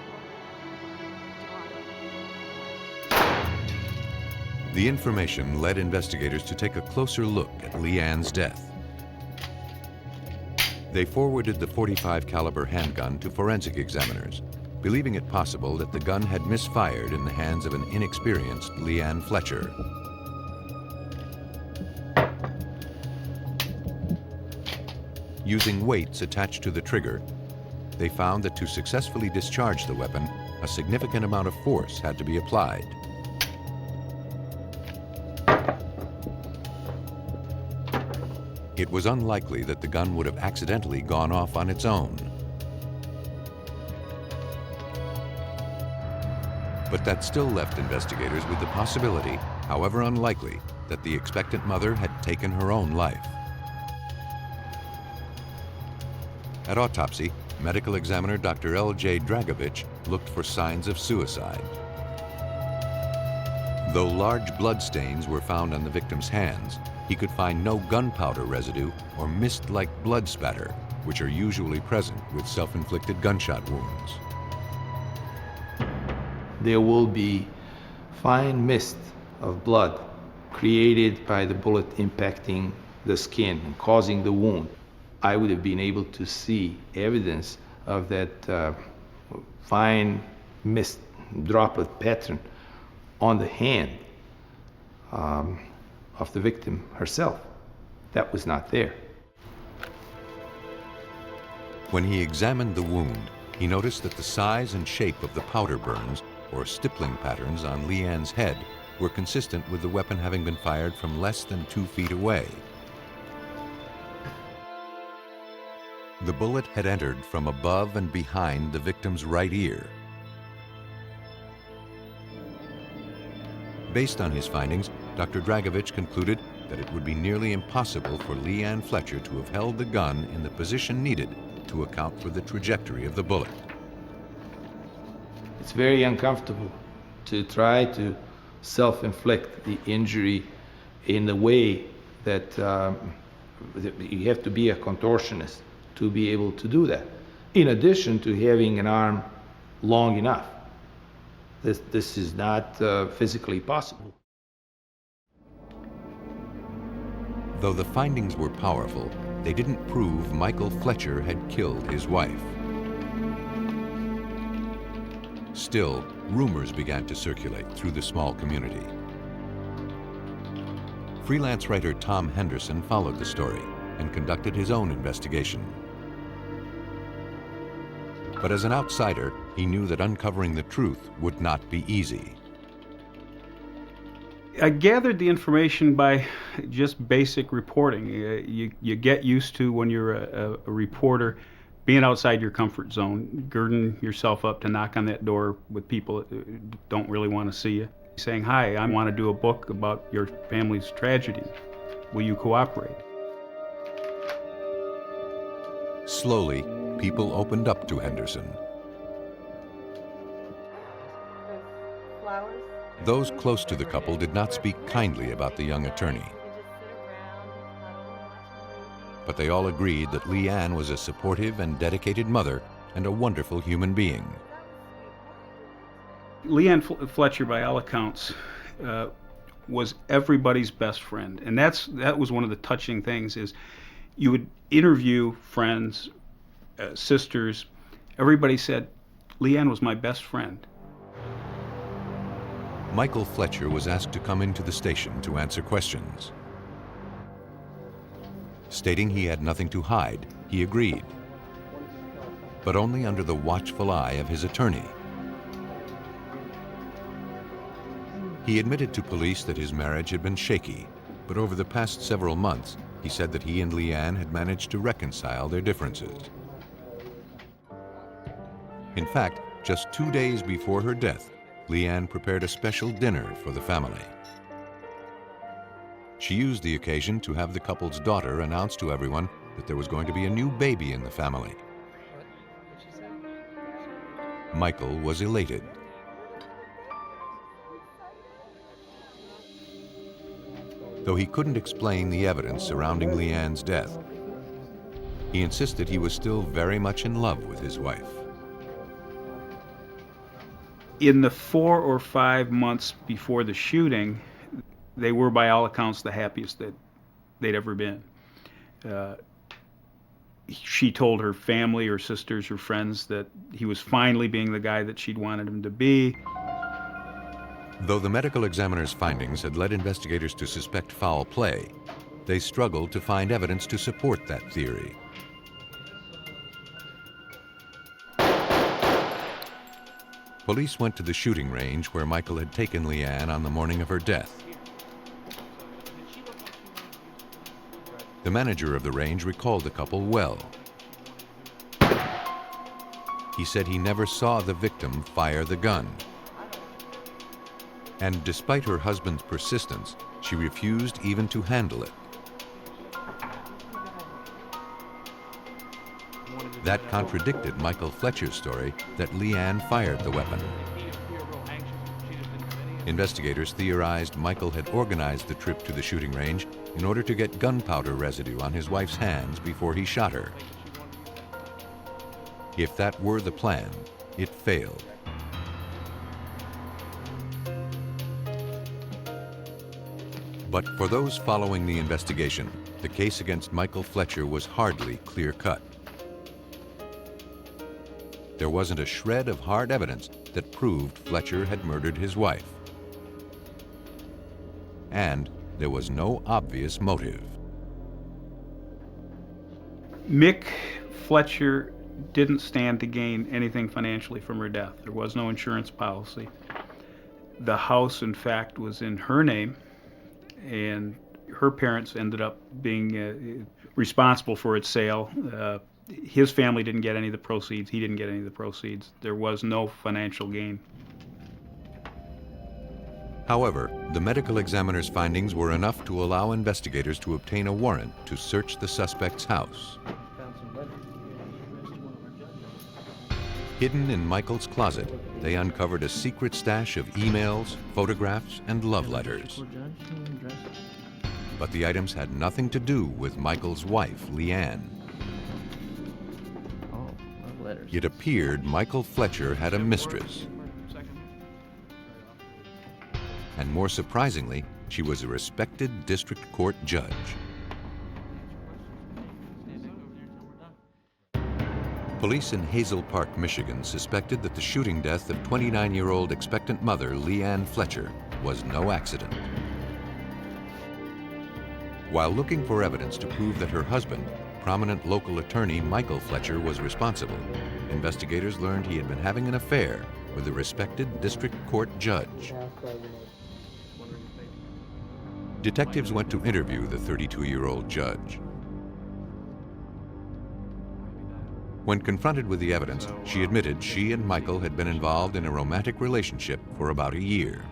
The information led investigators to take a closer look at Leanne's death. They forwarded the .45 caliber handgun to forensic examiners, believing it possible that the gun had misfired in the hands of an inexperienced Leanne Fletcher. Using weights attached to the trigger, they found that to successfully discharge the weapon, a significant amount of force had to be applied. It was unlikely that the gun would have accidentally gone off on its own. But that still left investigators with the possibility, however unlikely, that the expectant mother had taken her own life. At autopsy, medical examiner Dr. L.J. Dragovich looked for signs of suicide. Though large blood stains were found on the victim's hands, he could find no gunpowder residue or mist-like blood spatter, which are usually present with self-inflicted gunshot wounds. There will be fine mist of blood created by the bullet impacting the skin and causing the wound. I would have been able to see evidence of that fine mist droplet pattern on the hand of the victim herself. That was not there. When he examined the wound, he noticed that the size and shape of the powder burns, or stippling patterns on Leanne's head, were consistent with the weapon having been fired from less than 2 feet away. The bullet had entered from above and behind the victim's right ear. Based on his findings, Dr. Dragovich concluded that it would be nearly impossible for Leanne Fletcher to have held the gun in the position needed to account for the trajectory of the bullet. It's very uncomfortable to try to self-inflict the injury in the way that you have to be a contortionist to be able to do that, in addition to having an arm long enough. This is not physically possible. Though the findings were powerful, they didn't prove Michael Fletcher had killed his wife. Still, rumors began to circulate through the small community. Freelance writer Tom Henderson followed the story and conducted his own investigation. But as an outsider, he knew that uncovering the truth would not be easy. I gathered the information by just basic reporting. You get used to, when you're a reporter, being outside your comfort zone, girding yourself up to knock on that door with people that don't really want to see you, saying, "Hi, I want to do a book about your family's tragedy. Will you cooperate?" Slowly, people opened up to Henderson. Those close to the couple did not speak kindly about the young attorney. But they all agreed that Leanne was a supportive and dedicated mother and a wonderful human being. Leanne Fletcher, by all accounts, was everybody's best friend. And that was one of the touching things, is you would interview friends, sisters. Everybody said, "Leanne was my best friend." Michael Fletcher was asked to come into the station to answer questions. Stating he had nothing to hide, he agreed, but only under the watchful eye of his attorney. He admitted to police that his marriage had been shaky, but over the past several months, he said that he and Leanne had managed to reconcile their differences. In fact, just 2 days before her death, Leanne prepared a special dinner for the family. She used the occasion to have the couple's daughter announce to everyone that there was going to be a new baby in the family. Michael was elated. Though he couldn't explain the evidence surrounding Leanne's death, he insisted he was still very much in love with his wife. In the 4 or 5 months before the shooting, they were, by all accounts, the happiest that they'd ever been. She told her family, her sisters, her friends, that he was finally being the guy that she'd wanted him to be. Though the medical examiner's findings had led investigators to suspect foul play, they struggled to find evidence to support that theory. Police went to the shooting range where Michael had taken Leanne on the morning of her death. The manager of the range recalled the couple well. He said he never saw the victim fire the gun. And despite her husband's persistence, she refused even to handle it. That contradicted Michael Fletcher's story that Leanne fired the weapon. Investigators theorized Michael had organized the trip to the shooting range in order to get gunpowder residue on his wife's hands before he shot her. If that were the plan, it failed. But for those following the investigation, the case against Michael Fletcher was hardly clear-cut. There wasn't a shred of hard evidence that proved Fletcher had murdered his wife. And there was no obvious motive. Mick Fletcher didn't stand to gain anything financially from her death. There was no insurance policy. The house, in fact, was in her name, and her parents ended up being responsible for its sale. His family didn't get any of the proceeds. He didn't get any of the proceeds. There was no financial gain. However, the medical examiner's findings were enough to allow investigators to obtain a warrant to search the suspect's house. Hidden in Michael's closet, they uncovered a secret stash of emails, photographs, and love letters. But the items had nothing to do with Michael's wife, Leanne. It appeared Michael Fletcher had a mistress. And more surprisingly, she was a respected district court judge. Police in Hazel Park, Michigan suspected that the shooting death of 29-year-old expectant mother Leanne Fletcher was no accident. While looking for evidence to prove that her husband, prominent local attorney Michael Fletcher, was responsible, investigators learned he had been having an affair with a respected district court judge. Detectives went to interview the 32-year-old judge. When confronted with the evidence, she admitted she and Michael had been involved in a romantic relationship for about a year.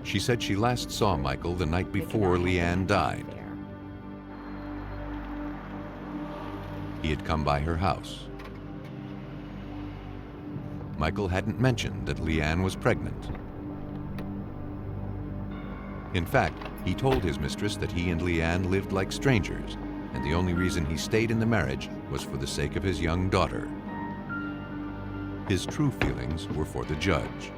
She said she last saw Michael the night before Leanne died. He had come by her house. Michael hadn't mentioned that Leanne was pregnant. In fact, he told his mistress that he and Leanne lived like strangers, and the only reason he stayed in the marriage was for the sake of his young daughter. His true feelings were for the judge.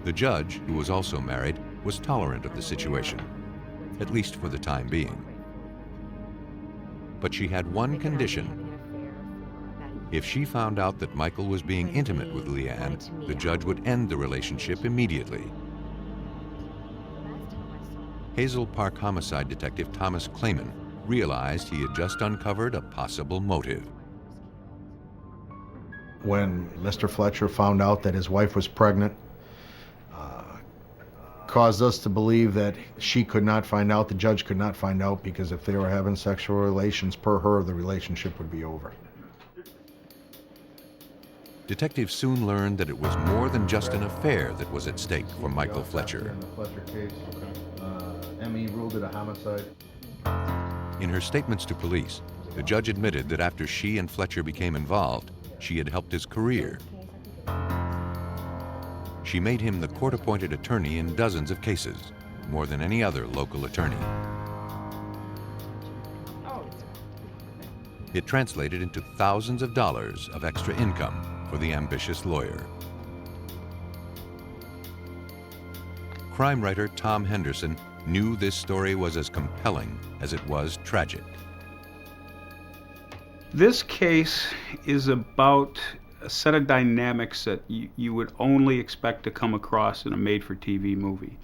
The judge, who was also married, was tolerant of the situation, at least for the time being. But she had one condition. If she found out that Michael was being intimate with Leanne, the judge would end the relationship immediately. Hazel Park homicide detective Thomas Clayman realized he had just uncovered a possible motive. When Mr. Fletcher found out that his wife was pregnant, caused us to believe that she could not find out, the judge could not find out, because if they were having sexual relations per her, the relationship would be over. Detectives soon learned that it was more than just an affair that was at stake for Michael Fletcher. In the Fletcher case, M.E. ruled it a homicide. In her statements to police, the judge admitted that after she and Fletcher became involved, she had helped his career. She made him the court-appointed attorney in dozens of cases, more than any other local attorney. It translated into thousands of dollars of extra income for the ambitious lawyer. Crime writer Tom Henderson knew this story was as compelling as it was tragic. This case is about a set of dynamics that you would only expect to come across in a made-for-TV movie.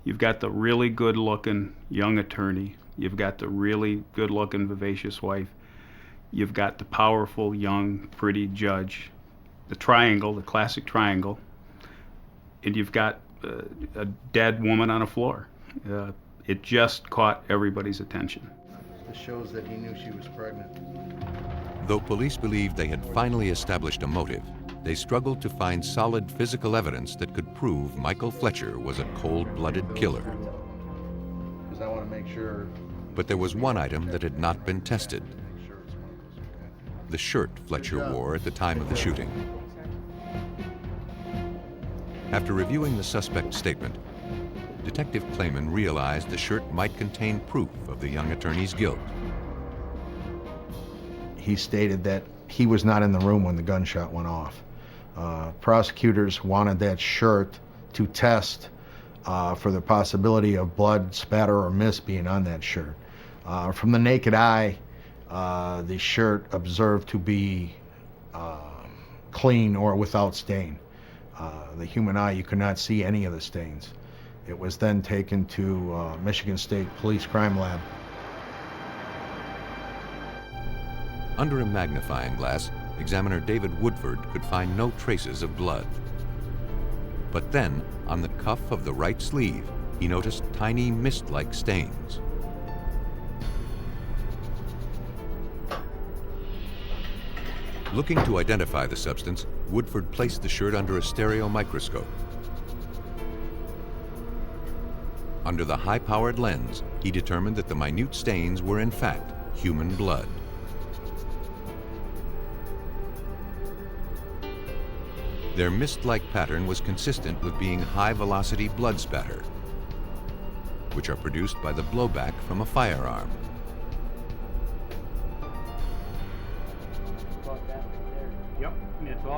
You've got the really good-looking young attorney. You've got the really good-looking, vivacious wife. You've got the powerful, young, pretty judge, the triangle, the classic triangle, and you've got a dead woman on a floor. It just caught everybody's attention. This shows that he knew she was pregnant. Though police believed they had finally established a motive, they struggled to find solid physical evidence that could prove Michael Fletcher was a cold-blooded killer. Because I want to make sure. But there was one item that had not been tested. The shirt Fletcher wore at the time of the shooting. After reviewing the suspect's statement, Detective Clayman realized the shirt might contain proof of the young attorney's guilt. He stated that he was not in the room when the gunshot went off. Prosecutors wanted that shirt to test for the possibility of blood, spatter, or mist being on that shirt. From the naked eye, the shirt observed to be clean or without stain. The human eye, you could not see any of the stains. It was then taken to Michigan State Police Crime Lab. Under a magnifying glass, examiner David Woodford could find no traces of blood. But then, on the cuff of the right sleeve, he noticed tiny mist-like stains. Looking to identify the substance, Woodford placed the shirt under a stereo microscope. Under the high-powered lens, he determined that the minute stains were in fact human blood. Their mist-like pattern was consistent with being high-velocity blood spatter, which are produced by the blowback from a firearm.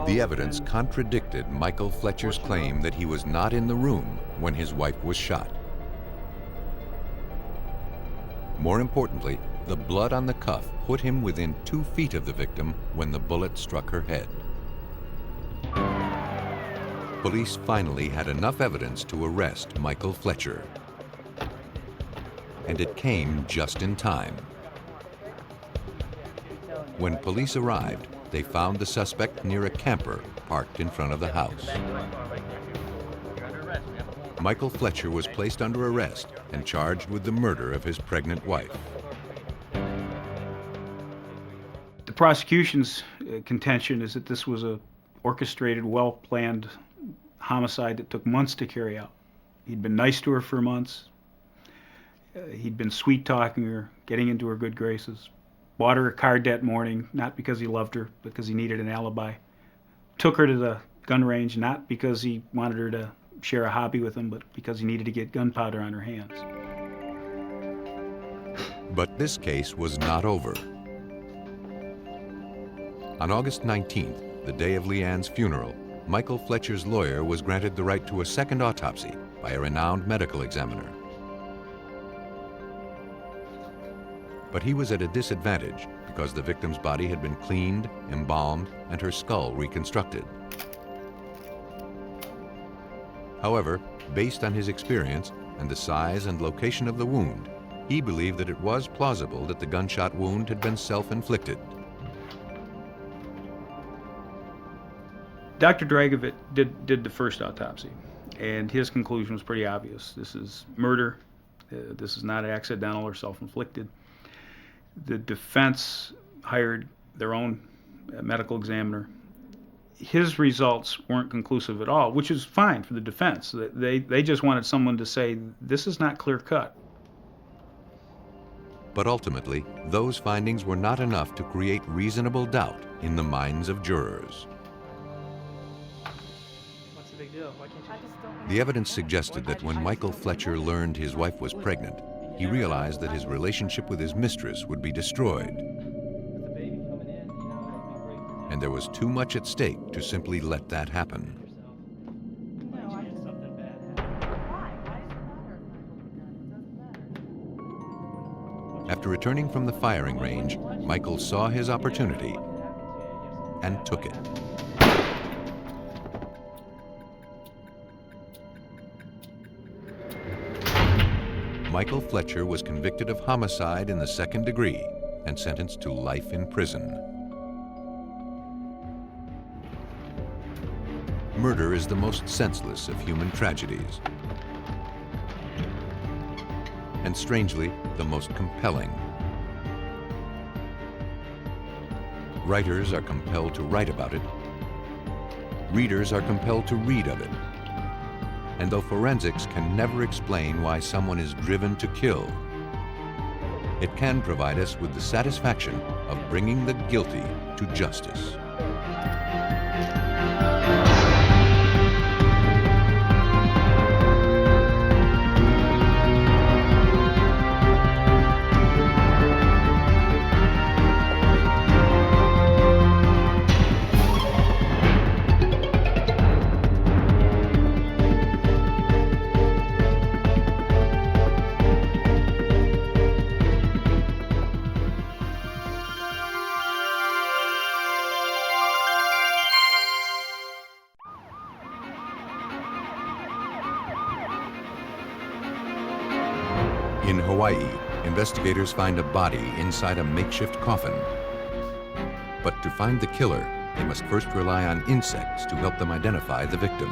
The evidence contradicted Michael Fletcher's claim that he was not in the room when his wife was shot. More importantly, the blood on the cuff put him within 2 feet of the victim when the bullet struck her head. Police finally had enough evidence to arrest Michael Fletcher. And it came just in time. When police arrived, they found the suspect near a camper parked in front of the house. Michael Fletcher was placed under arrest and charged with the murder of his pregnant wife. The prosecution's contention is that this was a orchestrated, well-planned homicide that took months to carry out. He'd been nice to her for months. He'd been sweet-talking her, getting into her good graces. Bought her a card that morning, not because he loved her, but because he needed an alibi. Took her to the gun range, not because he wanted her to share a hobby with him, but because he needed to get gunpowder on her hands. But this case was not over. On August 19th, the day of Leanne's funeral, Michael Fletcher's lawyer was granted the right to a second autopsy by a renowned medical examiner. But he was at a disadvantage because the victim's body had been cleaned, embalmed, and her skull reconstructed. However, based on his experience and the size and location of the wound, he believed that it was plausible that the gunshot wound had been self-inflicted. Dr. Dragovich did the first autopsy, and his conclusion was pretty obvious. This is murder. This is not accidental or self-inflicted. The defense hired their own medical examiner. His results weren't conclusive at all, which is fine for the defense. They just wanted someone to say, this is not clear-cut. But ultimately, those findings were not enough to create reasonable doubt in the minds of jurors. What's the big deal? Why can't you? The evidence suggested that when Michael Fletcher learned his wife was pregnant, he realized that his relationship with his mistress would be destroyed. And there was too much at stake to simply let that happen. After returning from the firing range, Michael saw his opportunity and took it. Michael Fletcher was convicted of homicide in the second degree and sentenced to life in prison. Murder is the most senseless of human tragedies, and strangely, the most compelling. Writers are compelled to write about it. Readers are compelled to read of it. And though forensics can never explain why someone is driven to kill, it can provide us with the satisfaction of bringing the guilty to justice. In Hawaii, investigators find a body inside a makeshift coffin. But to find the killer, they must first rely on insects to help them identify the victim.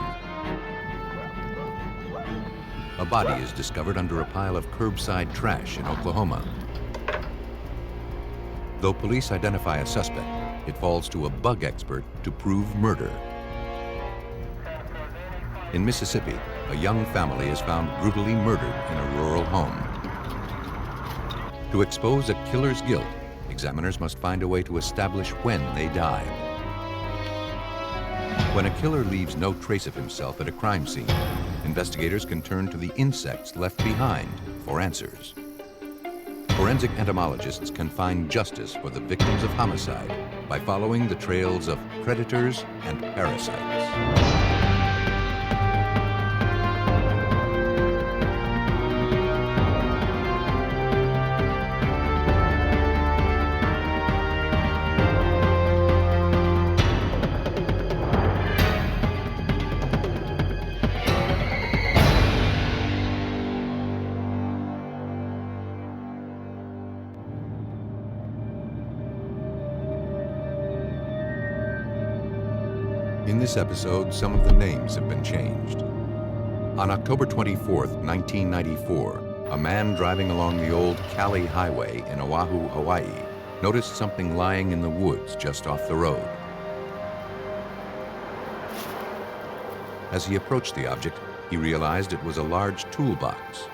A body is discovered under a pile of curbside trash in Oklahoma. Though police identify a suspect, it falls to a bug expert to prove murder. In Mississippi, a young family is found brutally murdered in a rural home. To expose a killer's guilt, examiners must find a way to establish when they died. When a killer leaves no trace of himself at a crime scene, investigators can turn to the insects left behind for answers. Forensic entomologists can find justice for the victims of homicide by following the trails of predators and parasites. In this episode, some of the names have been changed. On October 24th, 1994, a man driving along the old Cali Highway in Oahu, Hawaii, noticed something lying in the woods just off the road. As he approached the object, he realized it was a large toolbox.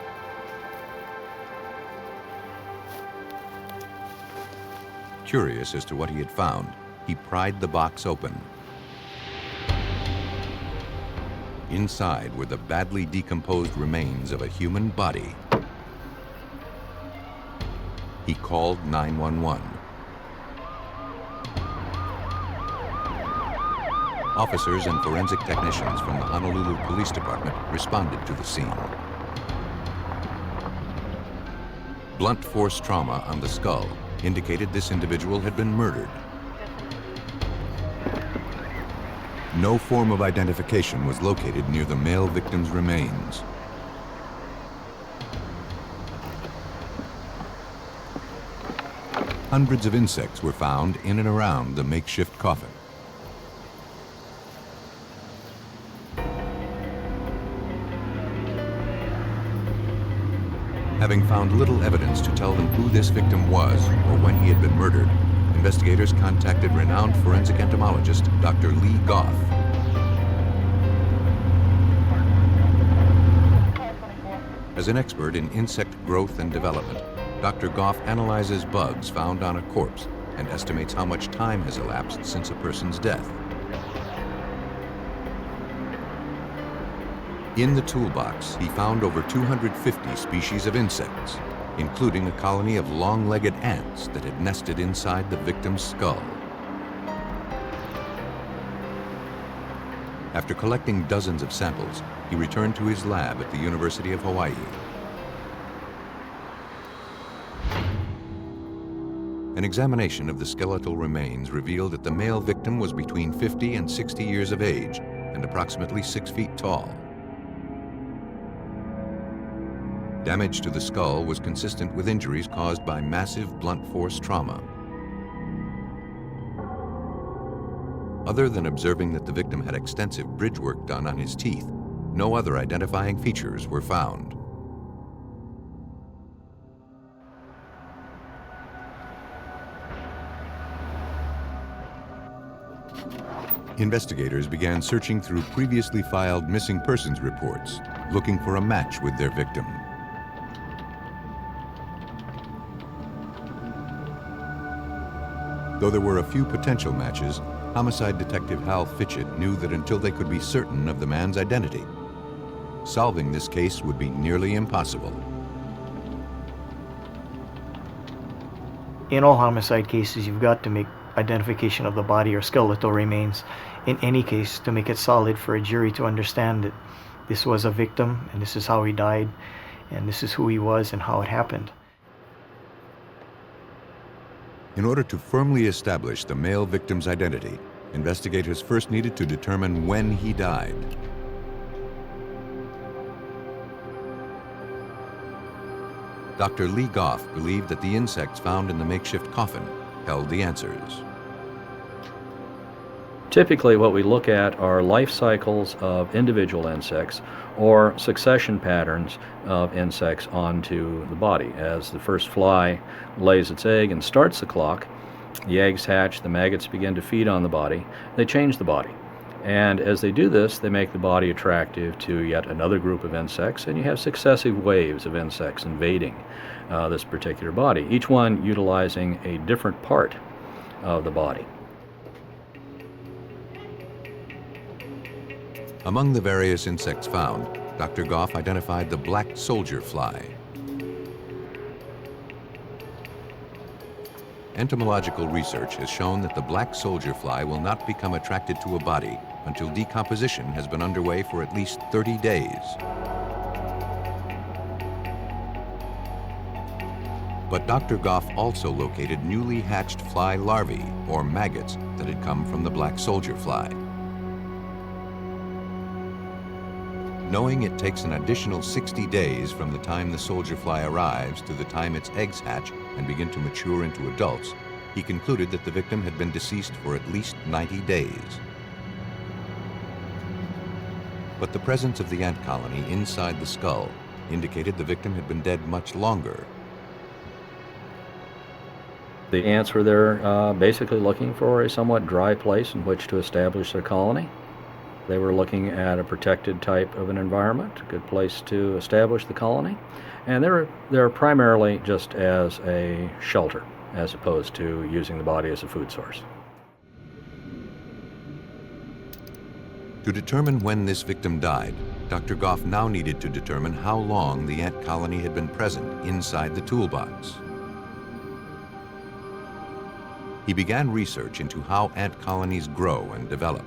Curious as to what he had found, he pried the box open. Inside were the badly decomposed remains of a human body. He called 911. Officers and forensic technicians from the Honolulu Police Department responded to the scene. Blunt force trauma on the skull indicated this individual had been murdered. No form of identification was located near the male victim's remains. Hundreds of insects were found in and around the makeshift coffin. Having found little evidence to tell them who this victim was or when he had been murdered, investigators contacted renowned forensic entomologist Dr. Lee Goff. As an expert in insect growth and development, Dr. Goff analyzes bugs found on a corpse and estimates how much time has elapsed since a person's death. In the toolbox, he found over 250 species of insects, including a colony of long-legged ants that had nested inside the victim's skull. After collecting dozens of samples, he returned to his lab at the University of Hawaii. An examination of the skeletal remains revealed that the male victim was between 50 and 60 years of age and approximately 6 feet tall. Damage to the skull was consistent with injuries caused by massive blunt force trauma. Other than observing that the victim had extensive bridge work done on his teeth, no other identifying features were found. Investigators began searching through previously filed missing persons reports, looking for a match with their victim. Though there were a few potential matches, homicide detective Hal Fitchett knew that until they could be certain of the man's identity, solving this case would be nearly impossible. In all homicide cases, you've got to make identification of the body or skeletal remains in any case to make it solid for a jury to understand that this was a victim and this is how he died and this is who he was and how it happened. In order to firmly establish the male victim's identity, investigators first needed to determine when he died. Dr. Lee Goff believed that the insects found in the makeshift coffin held the answers. Typically, what we look at are life cycles of individual insects or succession patterns of insects onto the body. As the first fly lays its egg and starts the clock, the eggs hatch, the maggots begin to feed on the body, they change the body. And as they do this, they make the body attractive to yet another group of insects, and you have successive waves of insects invading this particular body, each one utilizing a different part of the body. Among the various insects found, Dr. Goff identified the black soldier fly. Entomological research has shown that the black soldier fly will not become attracted to a body until decomposition has been underway for at least 30 days. But Dr. Goff also located newly hatched fly larvae, or maggots, that had come from the black soldier fly. Knowing it takes an additional 60 days from the time the soldier fly arrives to the time its eggs hatch and begin to mature into adults, he concluded that the victim had been deceased for at least 90 days. But the presence of the ant colony inside the skull indicated the victim had been dead much longer. The ants were there basically looking for a somewhat dry place in which to establish their colony. They were looking at a protected type of an environment, a good place to establish the colony. And they're primarily just as a shelter, as opposed to using the body as a food source. To determine when this victim died, Dr. Goff now needed to determine how long the ant colony had been present inside the toolbox. He began research into how ant colonies grow and develop.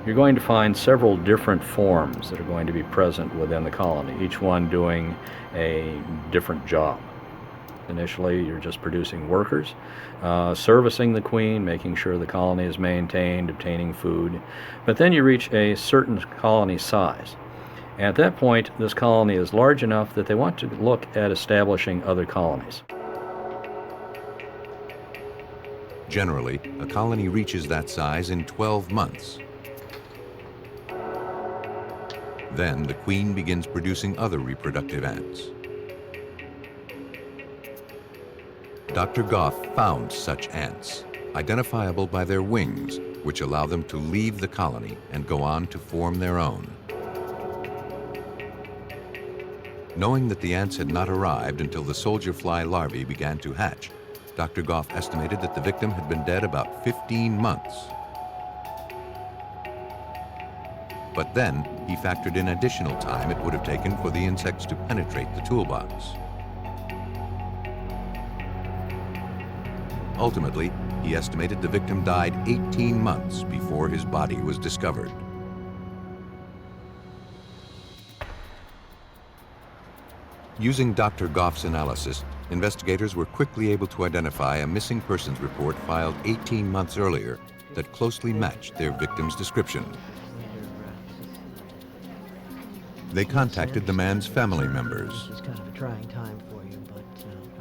You're going to find several different forms that are going to be present within the colony, each one doing a different job. Initially, you're just producing workers, servicing the queen, making sure the colony is maintained, obtaining food. But then you reach a certain colony size. At that point, this colony is large enough that they want to look at establishing other colonies. Generally, a colony reaches that size in 12 months. Then the queen begins producing other reproductive ants. Dr. Goff found such ants, identifiable by their wings, which allow them to leave the colony and go on to form their own. Knowing that the ants had not arrived until the soldier fly larvae began to hatch, Dr. Goff estimated that the victim had been dead about 15 months. But then he factored in additional time it would have taken for the insects to penetrate the toolbox. Ultimately, he estimated the victim died 18 months before his body was discovered. Using Dr. Goff's analysis, investigators were quickly able to identify a missing persons report filed 18 months earlier that closely matched their victim's description. They contacted the man's family members. It's kind of a trying time for you, but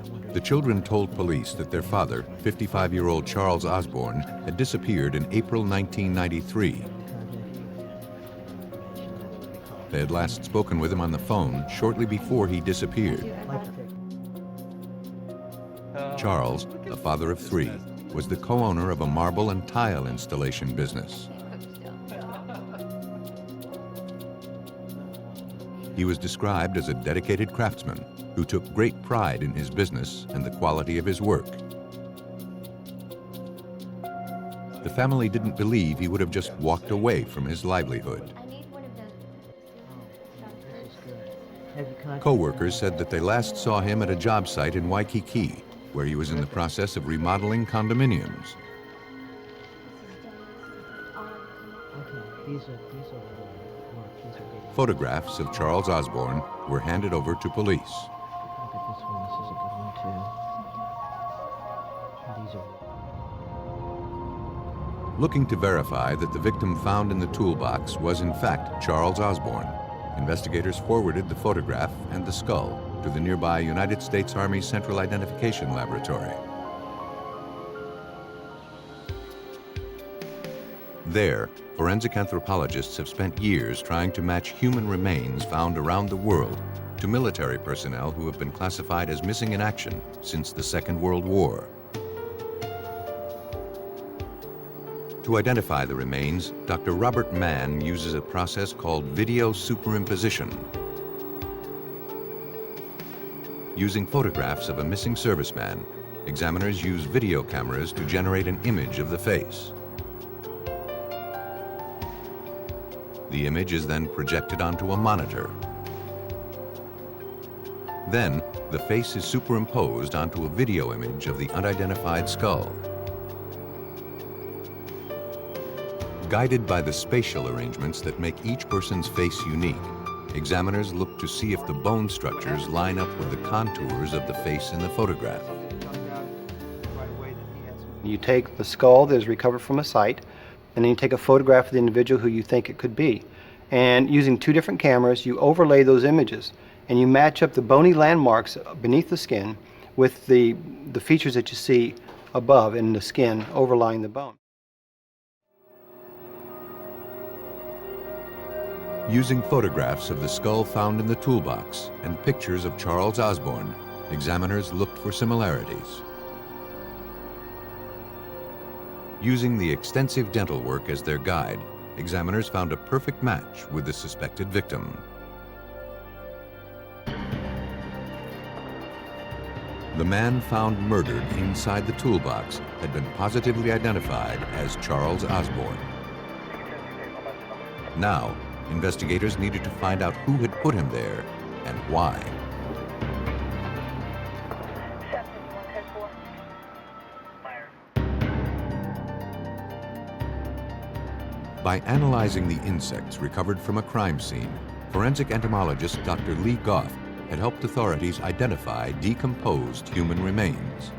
I wonder... The children told police that their father, 55-year-old Charles Osborne, had disappeared in April 1993. They had last spoken with him on the phone shortly before he disappeared. Charles, a father of 3, was the co-owner of a marble and tile installation business. He was described as a dedicated craftsman who took great pride in his business and the quality of his work. The family didn't believe he would have just walked away from his livelihood. Co-workers said that they last saw him at a job site in Waikiki, where he was in the process of remodeling condominiums. Photographs of Charles Osborne were handed over to police. Looking to verify that the victim found in the toolbox was in fact Charles Osborne, investigators forwarded the photograph and the skull to the nearby United States Army Central Identification Laboratory. There, forensic anthropologists have spent years trying to match human remains found around the world to military personnel who have been classified as missing in action since the Second World War. To identify the remains, Dr. Robert Mann uses a process called video superimposition. Using photographs of a missing serviceman, examiners use video cameras to generate an image of the face. The image is then projected onto a monitor. Then, the face is superimposed onto a video image of the unidentified skull. Guided by the spatial arrangements that make each person's face unique, examiners look to see if the bone structures line up with the contours of the face in the photograph. You take the skull that is recovered from a site, and then you take a photograph of the individual who you think it could be. And using 2 different cameras, you overlay those images, and you match up the bony landmarks beneath the skin with the features that you see above in the skin overlying the bone. Using photographs of the skull found in the toolbox and pictures of Charles Osborne, examiners looked for similarities. Using the extensive dental work as their guide, examiners found a perfect match with the suspected victim. The man found murdered inside the toolbox had been positively identified as Charles Osborne. Now, investigators needed to find out who had put him there and why. By analyzing the insects recovered from a crime scene, forensic entomologist Dr. Lee Goff had helped authorities identify decomposed human remains.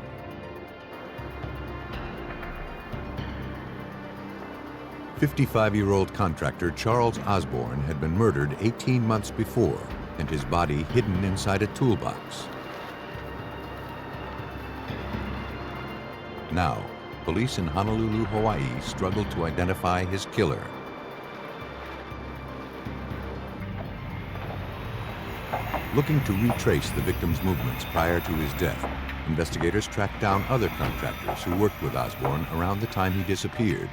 "55-year-old contractor Charles Osborne had been murdered 18 months before and his body hidden inside a toolbox. Now, police in Honolulu, Hawaii struggled to identify his killer. Looking to retrace the victim's movements prior to his death, investigators tracked down other contractors who worked with Osborne around the time he disappeared.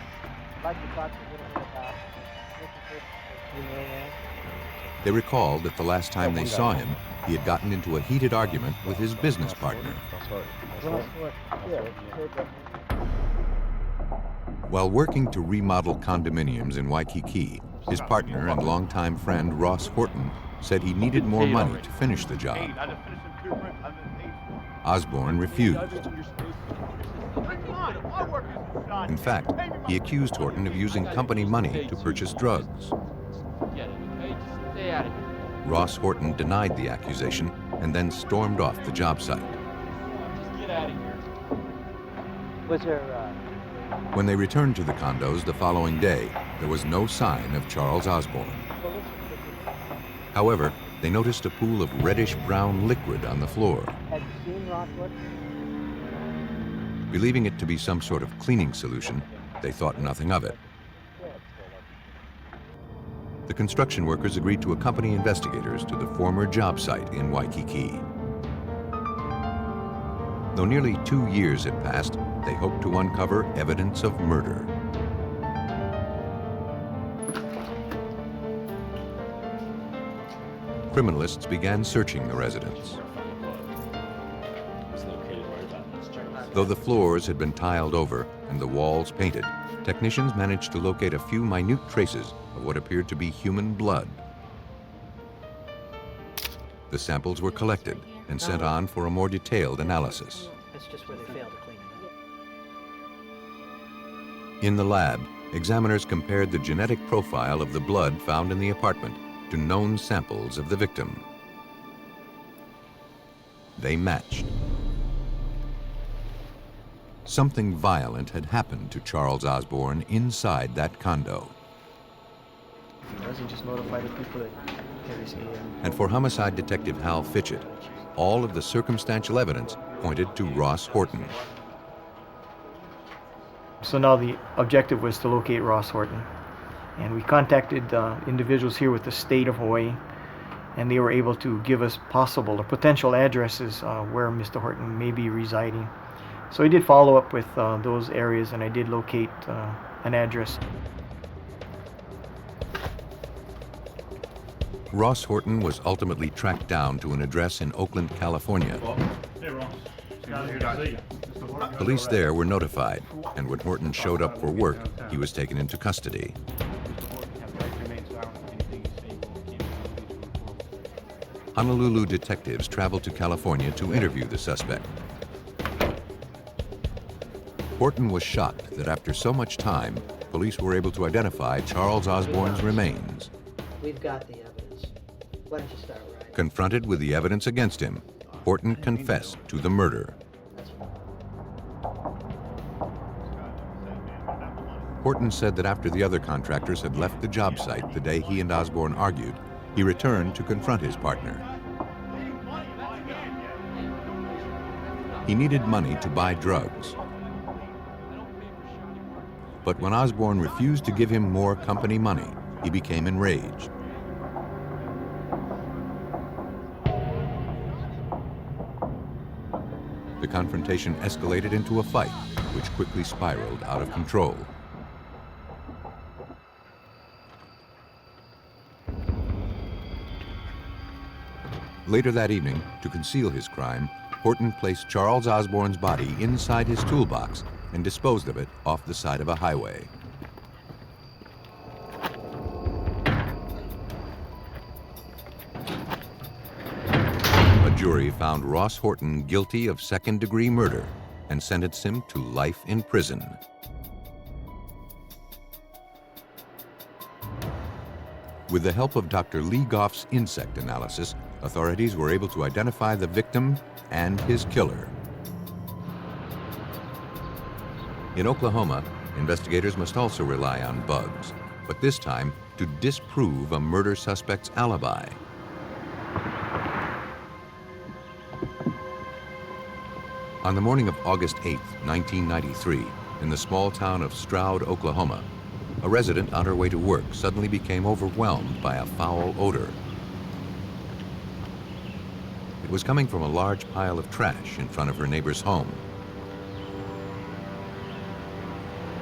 They recalled that the last time they saw him, he had gotten into a heated argument with his business partner. While working to remodel condominiums in Waikiki, his partner and longtime friend Ross Horton said he needed more money to finish the job. Osborne refused. In fact, he accused Horton of using company money to purchase drugs. Ross Horton denied the accusation and then stormed off the job site. When they returned to the condos the following day, there was no sign of Charles Osborne. However, they noticed a pool of reddish-brown liquid on the floor. Had you seen Rosswood? Believing it to be some sort of cleaning solution, they thought nothing of it. The construction workers agreed to accompany investigators to the former job site in Waikiki. Though nearly 2 years had passed, they hoped to uncover evidence of murder. Criminalists began searching the residence. Though the floors had been tiled over and the walls painted, technicians managed to locate a few minute traces of what appeared to be human blood. The samples were collected and sent on for a more detailed analysis. That's just where they failed to clean it up. In the lab, examiners compared the genetic profile of the blood found in the apartment to known samples of the victim. They matched. Something violent had happened to Charles Osborne inside that condo. Doesn't just notify the people that Terry's here. And for homicide detective Hal Fitchett, all of the circumstantial evidence pointed to Ross Horton. So now the objective was to locate Ross Horton. And we contacted individuals here with the state of Hawaii, and they were able to give us possible or potential addresses where Mr. Horton may be residing. So I did follow up with those areas, and I did locate an address. Ross Horton was ultimately tracked down to an address in Oakland, California. Police there were notified, and when Horton showed up for work, he was taken into custody. Honolulu detectives traveled to California to interview the suspect. Horton was shocked that after so much time, police were able to identify Charles Osborne's remains. We've got the evidence. Why don't you start writing? Confronted with the evidence against him, Horton confessed to the murder. Horton said that after the other contractors had left the job site the day he and Osborne argued, he returned to confront his partner. He needed money to buy drugs. But when Osborne refused to give him more company money, he became enraged. The confrontation escalated into a fight, which quickly spiraled out of control. Later that evening, to conceal his crime, Horton placed Charles Osborne's body inside his toolbox and disposed of it off the side of a highway. A jury found Ross Horton guilty of second-degree murder and sentenced him to life in prison. With the help of Dr. Lee Goff's insect analysis, authorities were able to identify the victim and his killer. In Oklahoma, investigators must also rely on bugs, but this time to disprove a murder suspect's alibi. On the morning of August 8, 1993, in the small town of Stroud, Oklahoma, a resident on her way to work suddenly became overwhelmed by a foul odor. It was coming from a large pile of trash in front of her neighbor's home.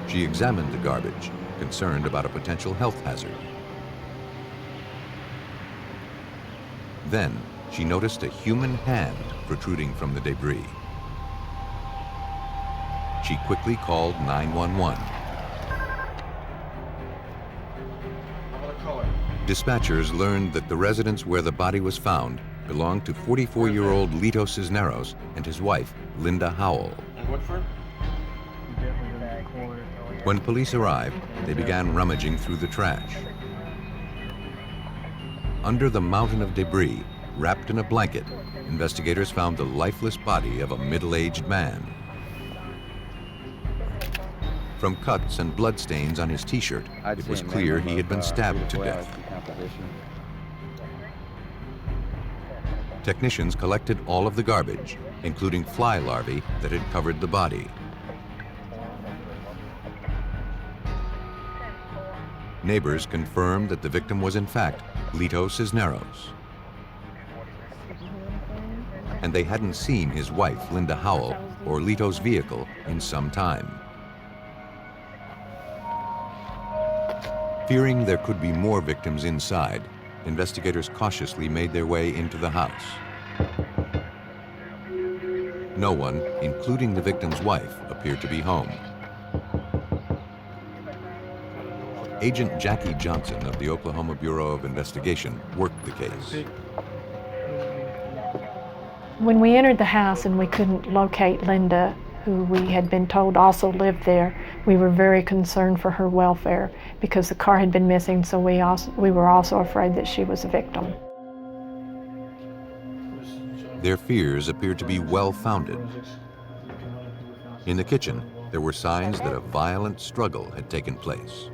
She examined the garbage, concerned about a potential health hazard. Then, she noticed a human hand protruding from the debris. She quickly called 911. Dispatchers learned that the residence where the body was found belonged to 44-year-old Lito Cisneros and his wife, Linda Howell. When police arrived, they began rummaging through the trash. Under the mountain of debris, wrapped in a blanket, investigators found the lifeless body of a middle-aged man. From cuts and bloodstains on his t-shirt, it was clear he had been stabbed to death. Technicians collected all of the garbage, including fly larvae that had covered the body. Neighbors confirmed that the victim was in fact Lito Cisneros. And they hadn't seen his wife, Linda Howell, or Lito's vehicle in some time. Fearing there could be more victims inside, investigators cautiously made their way into the house. No one, including the victim's wife, appeared to be home. Agent Jackie Johnson of the Oklahoma Bureau of Investigation worked the case. When we entered the house and we couldn't locate Linda, who we had been told also lived there, we were very concerned for her welfare because the car had been missing, so we were also afraid that she was a victim. Their fears appeared to be well-founded. In the kitchen, there were signs that a violent struggle had taken place.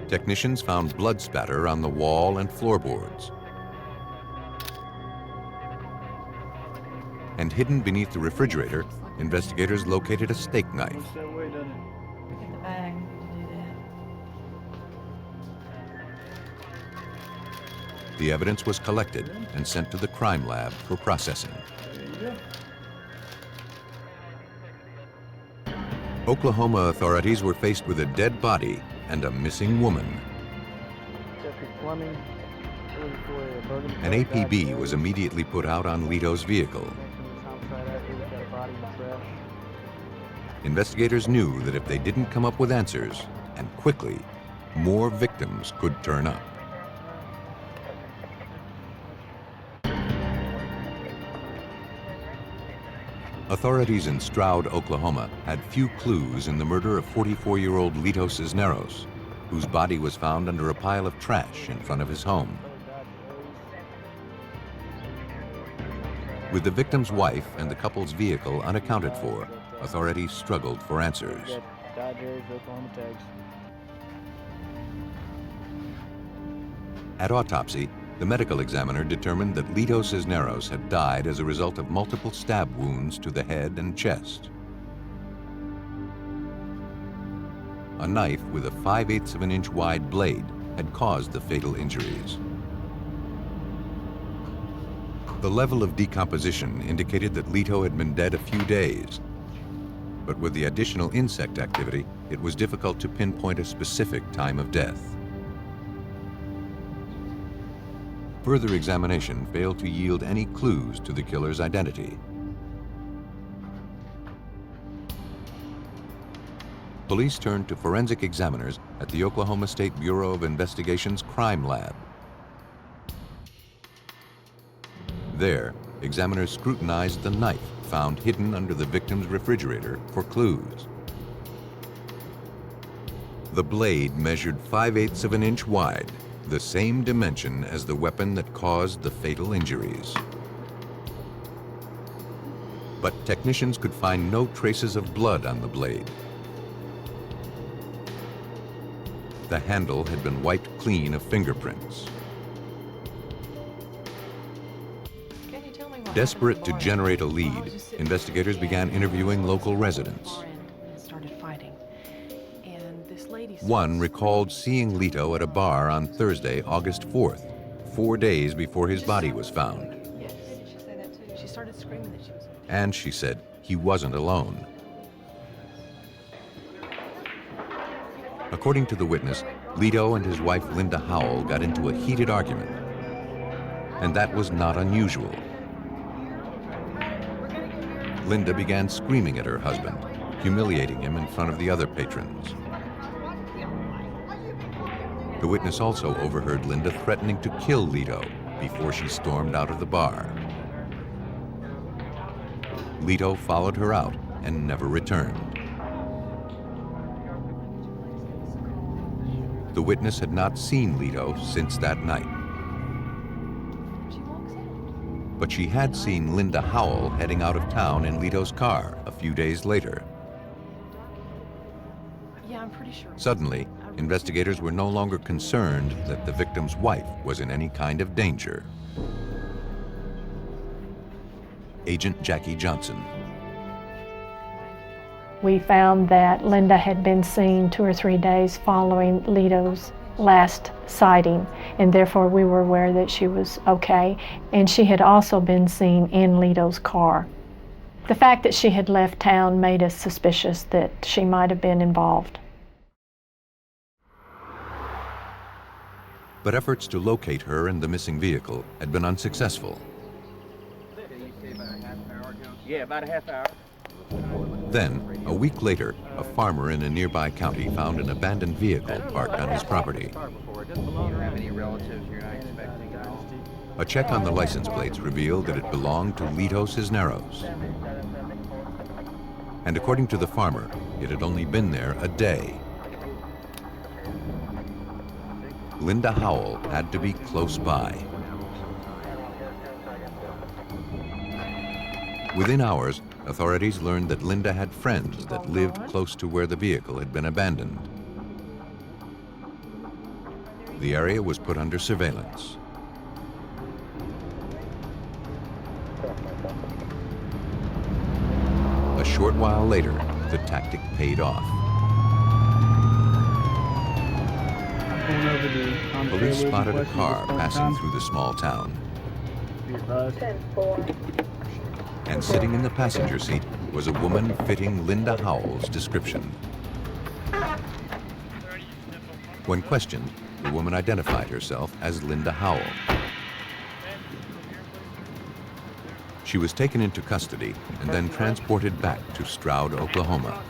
Technicians found blood spatter on the wall and floorboards. And hidden beneath the refrigerator, investigators located a steak knife. The evidence was collected and sent to the crime lab for processing. Oklahoma authorities were faced with a dead body and a missing woman. An APB was immediately put out on Lito's vehicle. Investigators knew that if they didn't come up with answers, and quickly, more victims could turn up. Authorities in Stroud, Oklahoma, had few clues in the murder of 44-year-old Lito Cisneros, whose body was found under a pile of trash in front of his home. With the victim's wife and the couple's vehicle unaccounted for, authorities struggled for answers. At autopsy, the medical examiner determined that Lito Cisneros had died as a result of multiple stab wounds to the head and chest. A knife with a 5/8 of an inch wide blade had caused the fatal injuries. The level of decomposition indicated that Lito had been dead a few days, but with the additional insect activity, it was difficult to pinpoint a specific time of death. Further examination failed to yield any clues to the killer's identity. Police turned to forensic examiners at the Oklahoma State Bureau of Investigation's crime lab. There, examiners scrutinized the knife found hidden under the victim's refrigerator for clues. The blade measured 5/8 of an inch wide, the same dimension as the weapon that caused the fatal injuries. But technicians could find no traces of blood on the blade. The handle had been wiped clean of fingerprints. Desperate to generate a lead, investigators began interviewing local residents. One recalled seeing Lito at a bar on Thursday, August 4th, 4 days before his body was found. And she said he wasn't alone. According to the witness, Lito and his wife Linda Howell got into a heated argument. And that was not unusual. Linda began screaming at her husband, humiliating him in front of the other patrons. The witness also overheard Linda threatening to kill Lito before she stormed out of the bar. Lito followed her out and never returned. The witness had not seen Lito since that night. But she had seen Linda Howell heading out of town in Lito's car a few days later. Suddenly, investigators were no longer concerned that the victim's wife was in any kind of danger. Agent Jackie Johnson. We found that Linda had been seen 2 or 3 days following Lito's last sighting, and therefore we were aware that she was okay. And she had also been seen in Lito's car. The fact that she had left town made us suspicious that she might have been involved. But efforts to locate her and the missing vehicle had been unsuccessful. Yeah, about a half hour. Then, a week later, a farmer in a nearby county found an abandoned vehicle parked on his property. A check on the license plates revealed that it belonged to Lito Cisneros. And according to the farmer, it had only been there a day. Linda Howell had to be close by. Within hours, authorities learned that Linda had friends that lived close to where the vehicle had been abandoned. The area was put under surveillance. A short while later, the tactic paid off. Police spotted a car passing through the small town. And sitting in the passenger seat was a woman fitting Linda Howell's description. When questioned, the woman identified herself as Linda Howell. She was taken into custody and then transported back to Stroud, Oklahoma.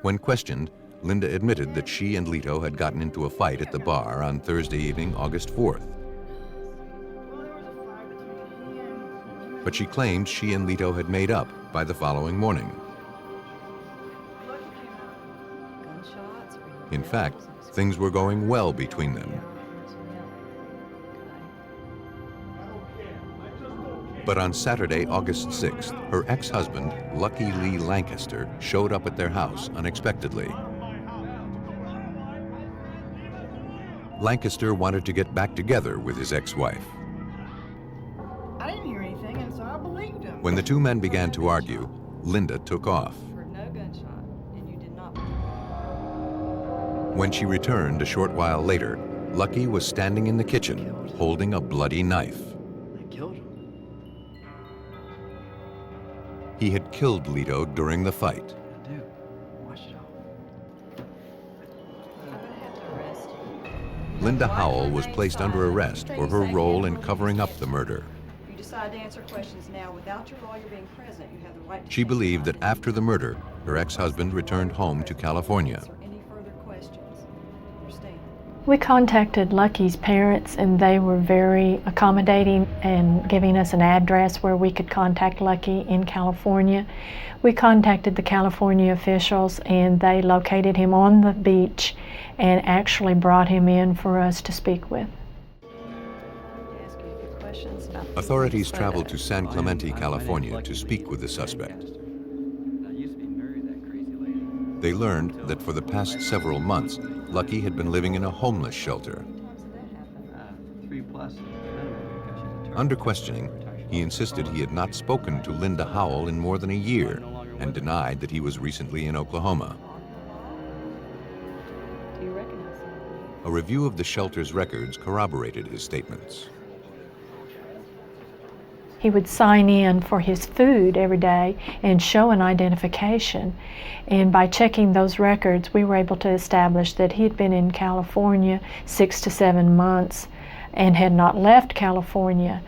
When questioned, Linda admitted that she and Lito had gotten into a fight at the bar on Thursday evening, August 4th. But she claimed she and Lito had made up by the following morning. In fact, things were going well between them. But on Saturday, August 6th, her ex-husband, Lucky Lee Lancaster, showed up at their house unexpectedly. Lancaster wanted to get back together with his ex-wife. I didn't hear anything, and so I believed him. When the two men began to argue, Linda took off. When she returned a short while later, Lucky was standing in the kitchen, holding a bloody knife. He had killed Lito during the fight. Linda Howell was placed under arrest for her role in covering up the murder. You decide to answer questions now without your lawyer being present. You have the right to. She believed that after the murder, her ex-husband returned home to California. Any further questions? Understand? We contacted Lucky's parents, and they were very accommodating and giving us an address where we could contact Lucky in California. We contacted the California officials, and they located him on the beach and actually brought him in for us to speak with. Authorities traveled to San Clemente, California to speak with the suspect. They learned that for the past several months, Lucky had been living in a homeless shelter. Under questioning, he insisted he had not spoken to Linda Howell in more than a year and denied that he was recently in Oklahoma. A review of the shelter's records corroborated his statements. He would sign in for his food every day and show an identification. And by checking those records, we were able to establish that he had been in California 6 to 7 months and had not left California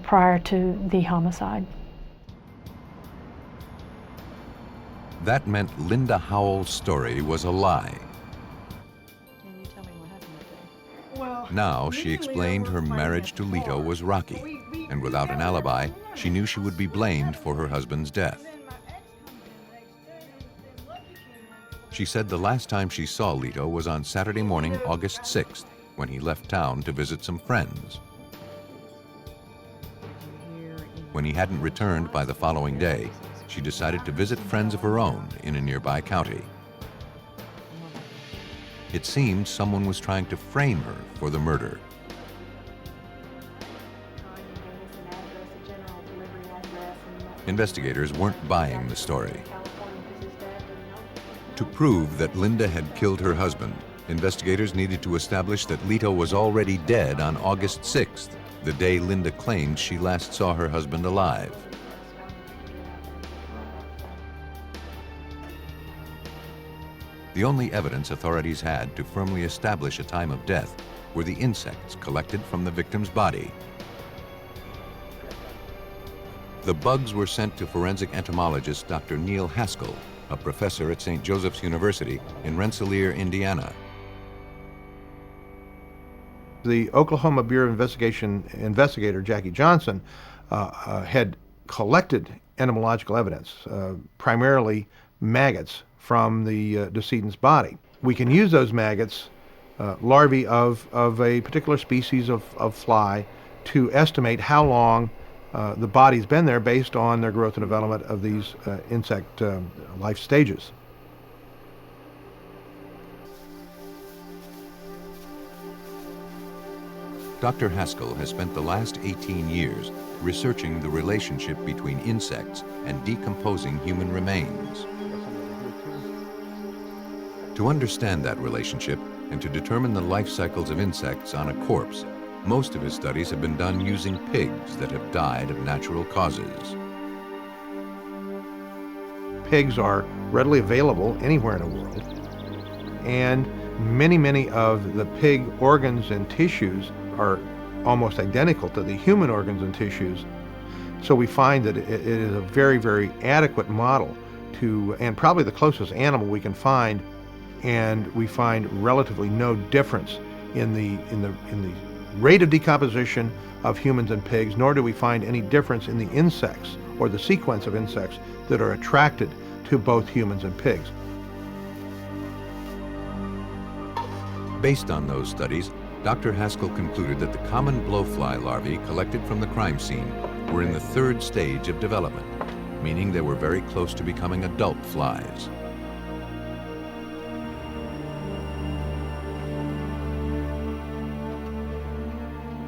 prior to the homicide. That meant Linda Howell's story was a lie. Now she explained her marriage to Lito was rocky, and without an alibi, she knew she would be blamed for her husband's death. She said the last time she saw Lito was on Saturday morning, August 6th, when he left town to visit some friends. When he hadn't returned by the following day, she decided to visit friends of her own in a nearby county. It seemed someone was trying to frame her for the murder. Investigators weren't buying the story. To prove that Linda had killed her husband, investigators needed to establish that Lito was already dead on August 6th, the day Linda claimed she last saw her husband alive. The only evidence authorities had to firmly establish a time of death were the insects collected from the victim's body. The bugs were sent to forensic entomologist Dr. Neil Haskell, a professor at St. Joseph's University in Rensselaer, Indiana. The Oklahoma Bureau of Investigation investigator, Jackie Johnson, had collected entomological evidence, primarily maggots from the decedent's body. We can use those maggots, larvae of a particular species of fly, to estimate how long the body's been there based on their growth and development of these insect life stages. Dr. Haskell has spent the last 18 years researching the relationship between insects and decomposing human remains. To understand that relationship and to determine the life cycles of insects on a corpse, most of his studies have been done using pigs that have died of natural causes. Pigs are readily available anywhere in the world, and many of the pig organs and tissues are almost identical to the human organs and tissues. So we find that it is a very adequate model to, and probably the closest animal we can find, and we find relatively no difference in the rate of decomposition of humans and pigs, nor do we find any difference in the insects or the sequence of insects that are attracted to both humans and pigs. Based on those studies, Dr. Haskell concluded that the common blowfly larvae collected from the crime scene were in the 3rd stage of development, meaning they were very close to becoming adult flies.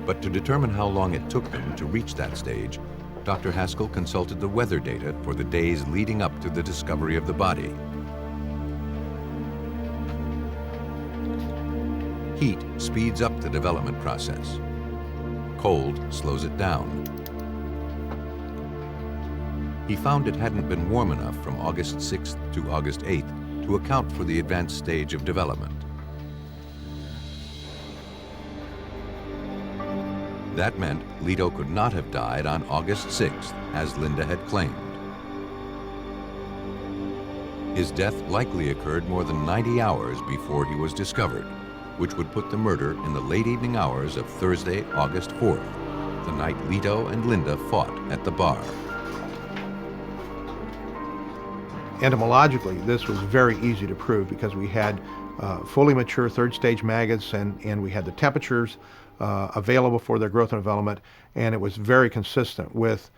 But to determine how long it took them to reach that stage, Dr. Haskell consulted the weather data for the days leading up to the discovery of the body. Heat speeds up the development process. Cold slows it down. He found it hadn't been warm enough from August 6th to August 8th to account for the advanced stage of development. That meant Lito could not have died on August 6th, as Linda had claimed. His death likely occurred more than 90 hours before he was discovered, which would put the murder in the late evening hours of Thursday, August 4th, the night Lito and Linda fought at the bar. Entomologically, this was very easy to prove because we had fully mature 3rd stage maggots, and we had the temperatures available for their growth and development, and it was very consistent with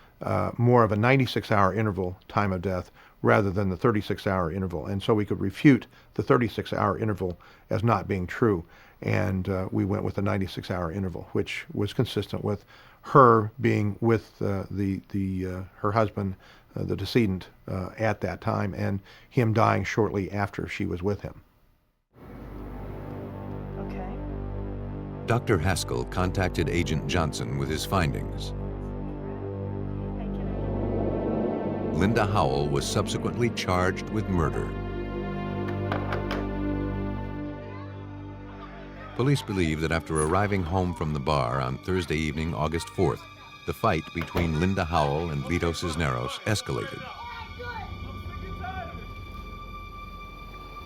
more of a 96-hour interval time of death rather than the 36-hour interval. And so we could refute the 36-hour interval as not being true, and we went with the 96-hour interval, which was consistent with her being with her husband, the decedent, at that time, and him dying shortly after she was with him. Dr. Haskell contacted Agent Johnson with his findings. Linda Howell was subsequently charged with murder. Police believe that after arriving home from the bar on Thursday evening, August 4th, the fight between Linda Howell and Lito Cisneros escalated.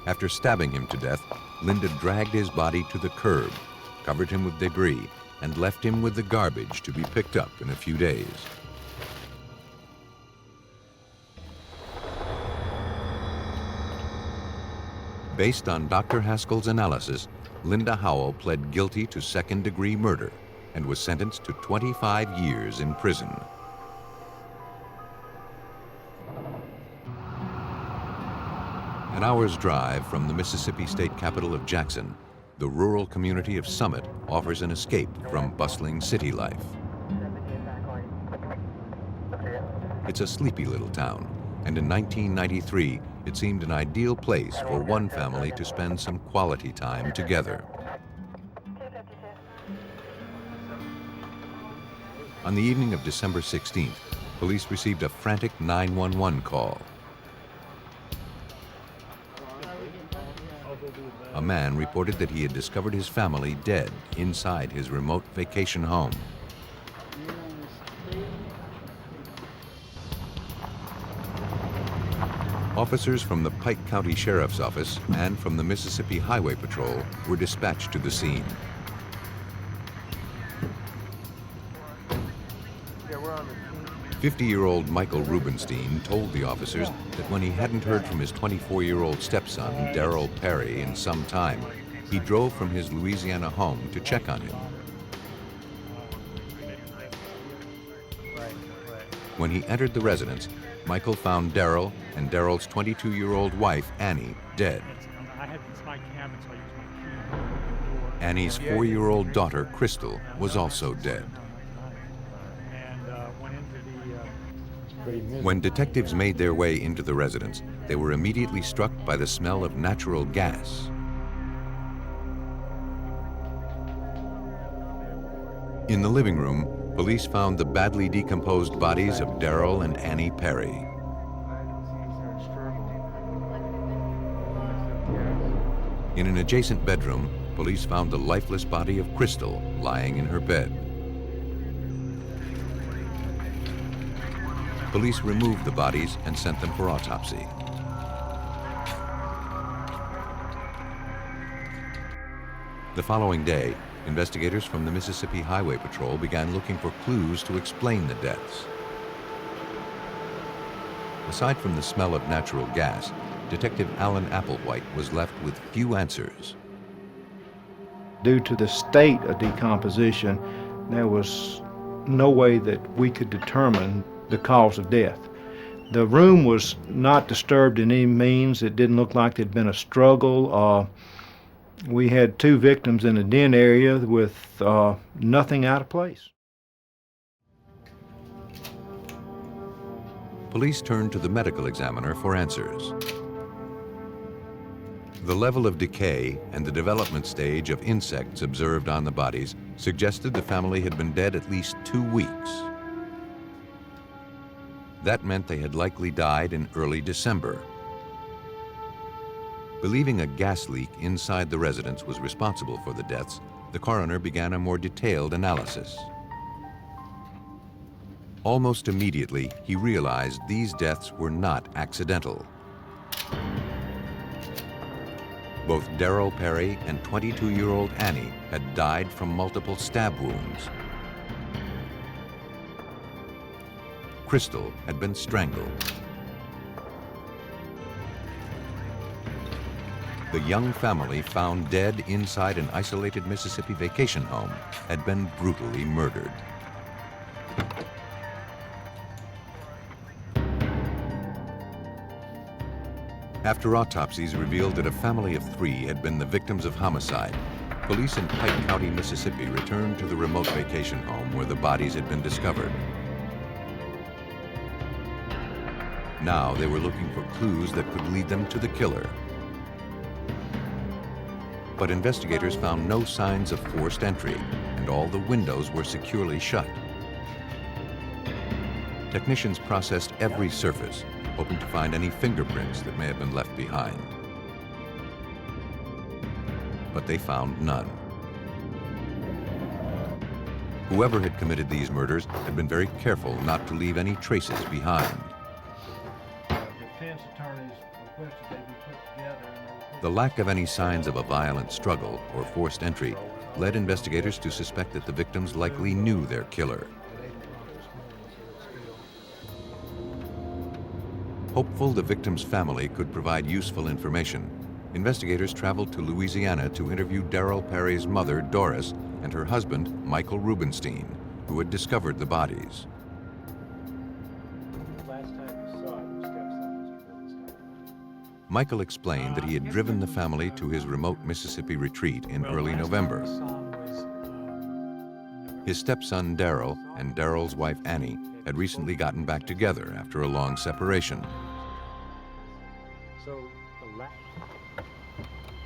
After stabbing him to death, Linda dragged his body to the curb, covered him with debris, and left him with the garbage to be picked up in a few days. Based on Dr. Haskell's analysis, Linda Howell pled guilty to 2nd-degree murder and was sentenced to 25 years in prison. An hour's drive from the Mississippi state capital of Jackson, the rural community of Summit offers an escape from bustling city life. It's a sleepy little town, and in 1993, it seemed an ideal place for one family to spend some quality time together. On the evening of December 16th, police received a frantic 911 call. A man reported that he had discovered his family dead inside his remote vacation home. Officers from the Pike County Sheriff's Office and from the Mississippi Highway Patrol were dispatched to the scene. Yeah, 50-year-old Michael Rubenstein told the officers that when he hadn't heard from his 24-year-old stepson, Darrell Perry, in some time, he drove from his Louisiana home to check on him. When he entered the residence, Michael found Darrell and Darrell's 22-year-old wife, Annie, dead. Annie's 4-year-old daughter, Crystal, was also dead. When detectives made their way into the residence, they were immediately struck by the smell of natural gas. In the living room, police found the badly decomposed bodies of Darrell and Annie Perry. In an adjacent bedroom, police found the lifeless body of Crystal lying in her bed. Police removed the bodies and sent them for autopsy. The following day, investigators from the Mississippi Highway Patrol began looking for clues to explain the deaths. Aside from the smell of natural gas, Detective Alan Applewhite was left with few answers. Due to the state of decomposition, there was no way that we could determine the cause of death. The room was not disturbed in any means. It didn't look like there'd been a struggle. We had 2 victims in a den area with nothing out of place. Police turned to the medical examiner for answers. The level of decay and the development stage of insects observed on the bodies suggested the family had been dead at least 2 weeks. That meant they had likely died in early December. Believing a gas leak inside the residence was responsible for the deaths, the coroner began a more detailed analysis. Almost immediately, he realized these deaths were not accidental. Both Darrell Perry and 22-year-old Annie had died from multiple stab wounds. Crystal had been strangled. The young family found dead inside an isolated Mississippi vacation home had been brutally murdered. After autopsies revealed that a family of 3 had been the victims of homicide, police in Pike County, Mississippi returned to the remote vacation home where the bodies had been discovered. Now they were looking for clues that could lead them to the killer. But investigators found no signs of forced entry, and all the windows were securely shut. Technicians processed every surface, hoping to find any fingerprints that may have been left behind. But they found none. Whoever had committed these murders had been very careful not to leave any traces behind. The lack of any signs of a violent struggle or forced entry led investigators to suspect that the victims likely knew their killer. Hopeful the victim's family could provide useful information, investigators traveled to Louisiana to interview Darrell Perry's mother, Doris, and her husband, Michael Rubenstein, who had discovered the bodies. Michael explained that he had driven the family to his remote Mississippi retreat in early November. His stepson, Darrell, and Darrell's wife, Annie, had recently gotten back together after a long separation.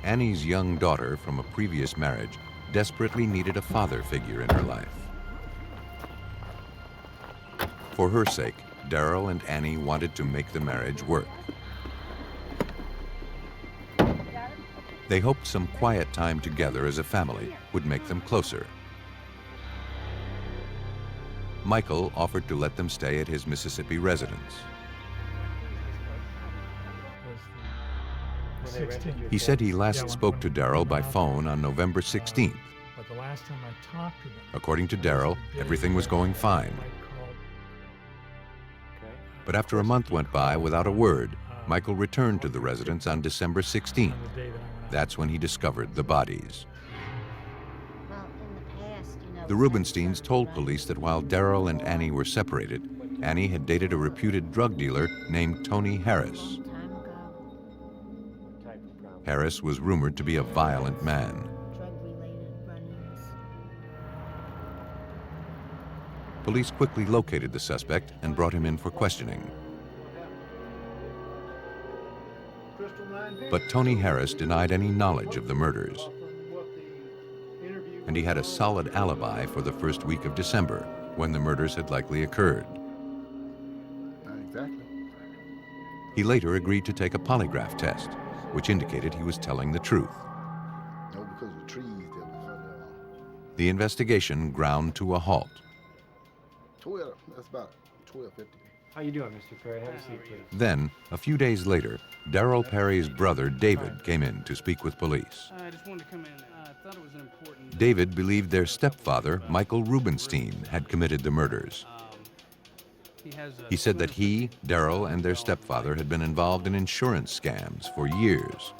Annie's young daughter from a previous marriage desperately needed a father figure in her life. For her sake, Darrell and Annie wanted to make the marriage work. They hoped some quiet time together as a family would make them closer. Michael offered to let them stay at his Mississippi residence. He said he last spoke to Darrell by phone on November 16th. But the last time I talked to them, According to Darrell, everything was going fine. But after a month went by without a word, Michael returned to the residence on December 16th. That's when he discovered the bodies. The Rubensteins told police that while Darrell and Annie were separated, Annie had dated a reputed drug dealer named Tony Harris. Harris was rumored to be a violent man. Police quickly located the suspect and brought him in for questioning. But Tony Harris denied any knowledge of the murders. And he had a solid alibi for the first week of December, when the murders had likely occurred. exactly. He later agreed to take a polygraph test, which indicated he was telling the truth. No, because of the trees that was The investigation ground to a halt. 12, that's about 12:50. How you doing, Mr. Perry? Have a seat, please. Then, a few days later, Darrell Perry's brother, David, came in to speak with police. I just wanted to come in. I thought it was important. David believed their stepfather, Michael Rubenstein, had committed the murders. He said that he, Darrell, and their stepfather had been involved in insurance scams for years.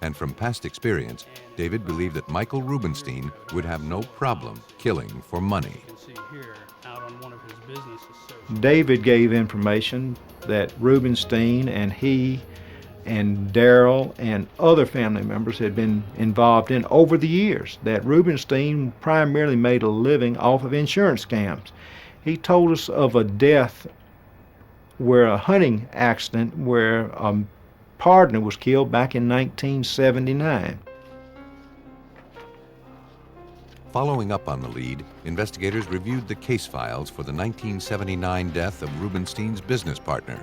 And from past experience, David believed that Michael Rubenstein would have no problem killing for money. David gave information that Rubenstein and he and Darrell and other family members had been involved in over the years, that Rubenstein primarily made a living off of insurance scams. He told us of a death where a hunting accident where a partner was killed back in 1979. Following up on the lead, investigators reviewed the case files for the 1979 death of Rubenstein's business partner.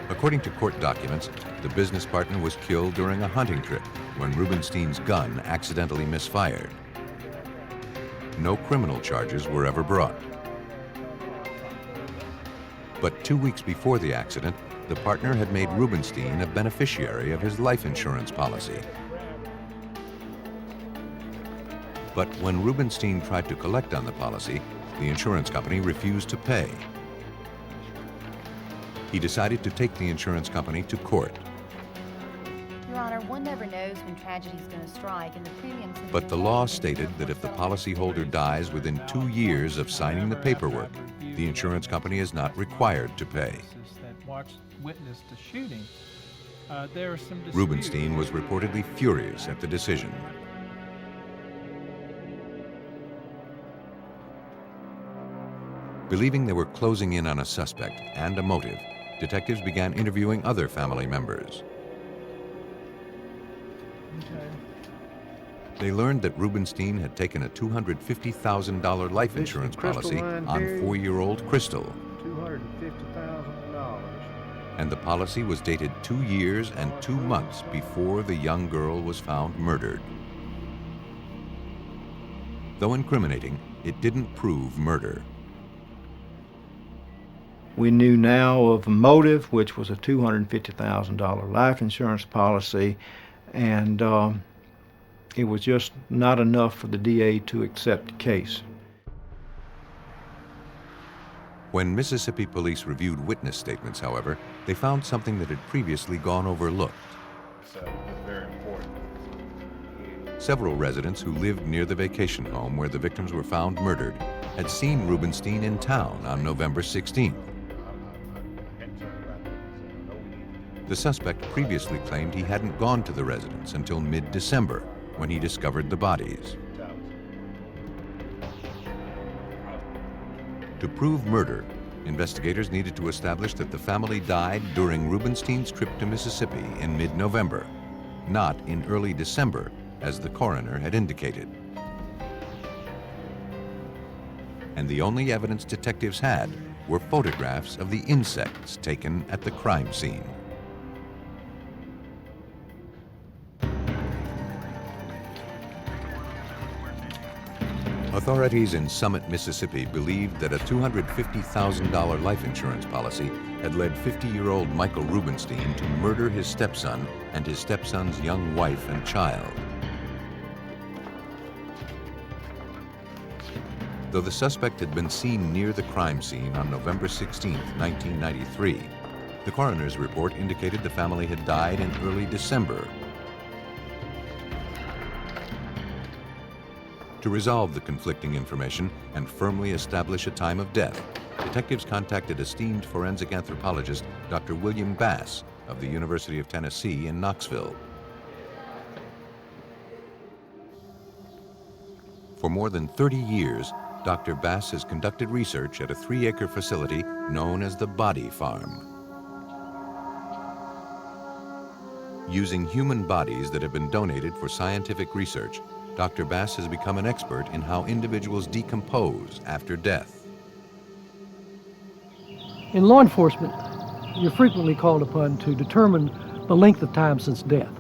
According to court documents, the business partner was killed during a hunting trip when Rubenstein's gun accidentally misfired. No criminal charges were ever brought. But 2 weeks before the accident, the partner had made Rubenstein a beneficiary of his life insurance policy. But when Rubenstein tried to collect on the policy, the insurance company refused to pay. He decided to take the insurance company to court. Your Honor, one never knows when tragedy is going to strike, and the premiums... But the law stated that if the policyholder dies within 2 years of signing the paperwork, the insurance company is not required to pay. Rubenstein was reportedly furious at the decision. Believing they were closing in on a suspect and a motive, detectives began interviewing other family members. They learned that Rubenstein had taken a $250,000 life insurance policy on 4-year-old Crystal. $250,000. And the policy was dated 2 years and 2 months before the young girl was found murdered. Though incriminating, it didn't prove murder. We knew now of a motive, which was a $250,000 life insurance policy, and it was just not enough for the DA to accept the case. When Mississippi police reviewed witness statements, however, they found something that had previously gone overlooked. So it's very important. Several residents who lived near the vacation home where the victims were found murdered had seen Rubenstein in town on November 16th. The suspect previously claimed he hadn't gone to the residence until mid-December, when he discovered the bodies. To prove murder, investigators needed to establish that the family died during Rubenstein's trip to Mississippi in mid-November, not in early December, as the coroner had indicated. And the only evidence detectives had were photographs of the insects taken at the crime scene. Authorities in Summit, Mississippi believed that a $250,000 life insurance policy had led 50-year-old Michael Rubenstein to murder his stepson and his stepson's young wife and child. Though the suspect had been seen near the crime scene on November 16, 1993, the coroner's report indicated the family had died in early December. To resolve the conflicting information and firmly establish a time of death, detectives contacted esteemed forensic anthropologist Dr. William Bass of the University of Tennessee in Knoxville. For more than 30 years, Dr. Bass has conducted research at a 3-acre facility known as the Body Farm. Using human bodies that have been donated for scientific research, Dr. Bass has become an expert in how individuals decompose after death. In law enforcement, you're frequently called upon to determine the length of time since death.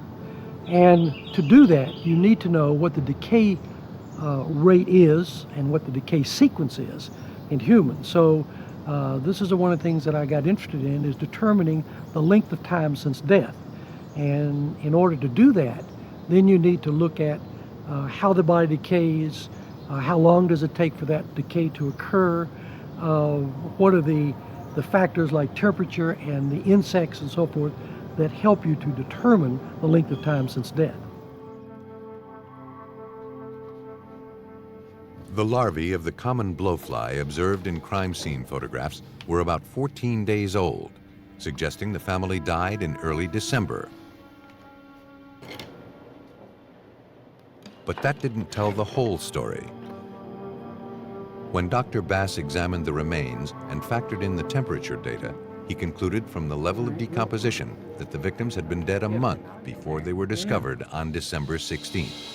And to do that, you need to know what the decay rate is and what the decay sequence is in humans. So this is one of the things that I got interested in, is determining the length of time since death. And in order to do that, then you need to look at how the body decays, how long does it take for that decay to occur, what are the factors like temperature and the insects and so forth that help you to determine the length of time since death. The larvae of the common blowfly observed in crime scene photographs were about 14 days old, suggesting the family died in early December. But that didn't tell the whole story. When Dr. Bass examined the remains and factored in the temperature data, he concluded from the level of decomposition that the victims had been dead a month before they were discovered on December 16th.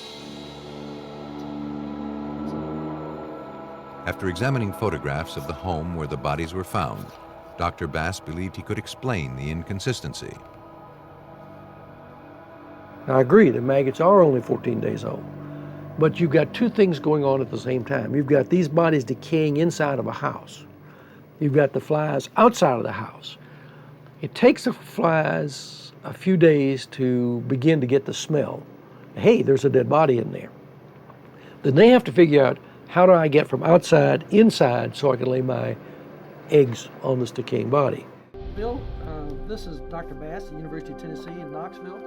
After examining photographs of the home where the bodies were found, Dr. Bass believed he could explain the inconsistency. I agree that maggots are only 14 days old, but you've got two things going on at the same time. You've got these bodies decaying inside of a house. You've got the flies outside of the house. It takes the flies a few days to begin to get the smell. Hey, there's a dead body in there. Then they have to figure out, how do I get from outside inside so I can lay my eggs on this decaying body? Bill, this is Dr. Bass, the University of Tennessee in Knoxville.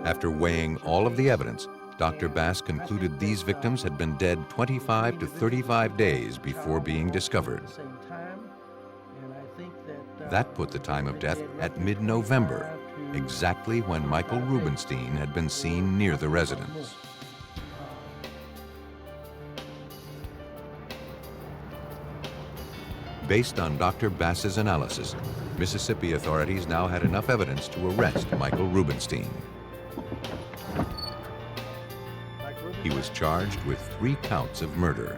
After weighing all of the evidence, Dr. Bass concluded these victims had been dead 25 to 35 days before being discovered. That put the time of death at mid-November, exactly when Michael Rubenstein had been seen near the residence. Based on Dr. Bass's analysis, Mississippi authorities now had enough evidence to arrest Michael Rubenstein. He was charged with 3 counts of murder.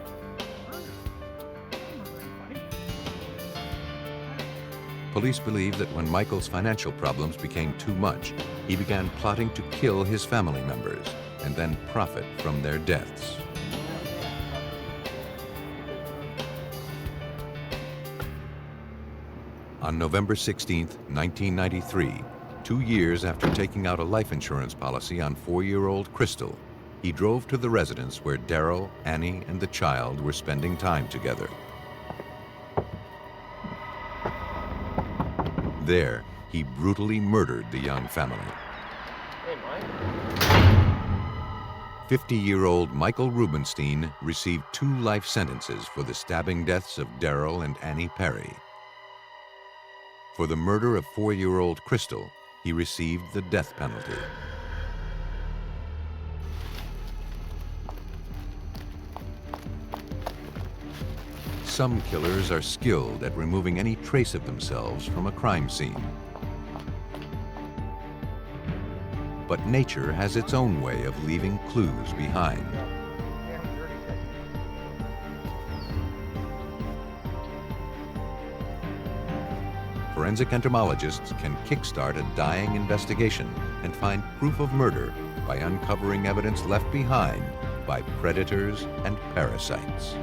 Police believe that when Michael's financial problems became too much, he began plotting to kill his family members and then profit from their deaths. On November 16, 1993, 2 years after taking out a life insurance policy on 4-year-old Crystal, he drove to the residence where Darryl, Annie, and the child were spending time together. There, he brutally murdered the young family. Hey, Mike. 50-year-old Michael Rubenstein received 2 life sentences for the stabbing deaths of Daryl and Annie Perry. For the murder of 4-year-old Crystal, he received the death penalty. Some killers are skilled at removing any trace of themselves from a crime scene. But nature has its own way of leaving clues behind. Forensic entomologists can kickstart a dying investigation and find proof of murder by uncovering evidence left behind by predators and parasites.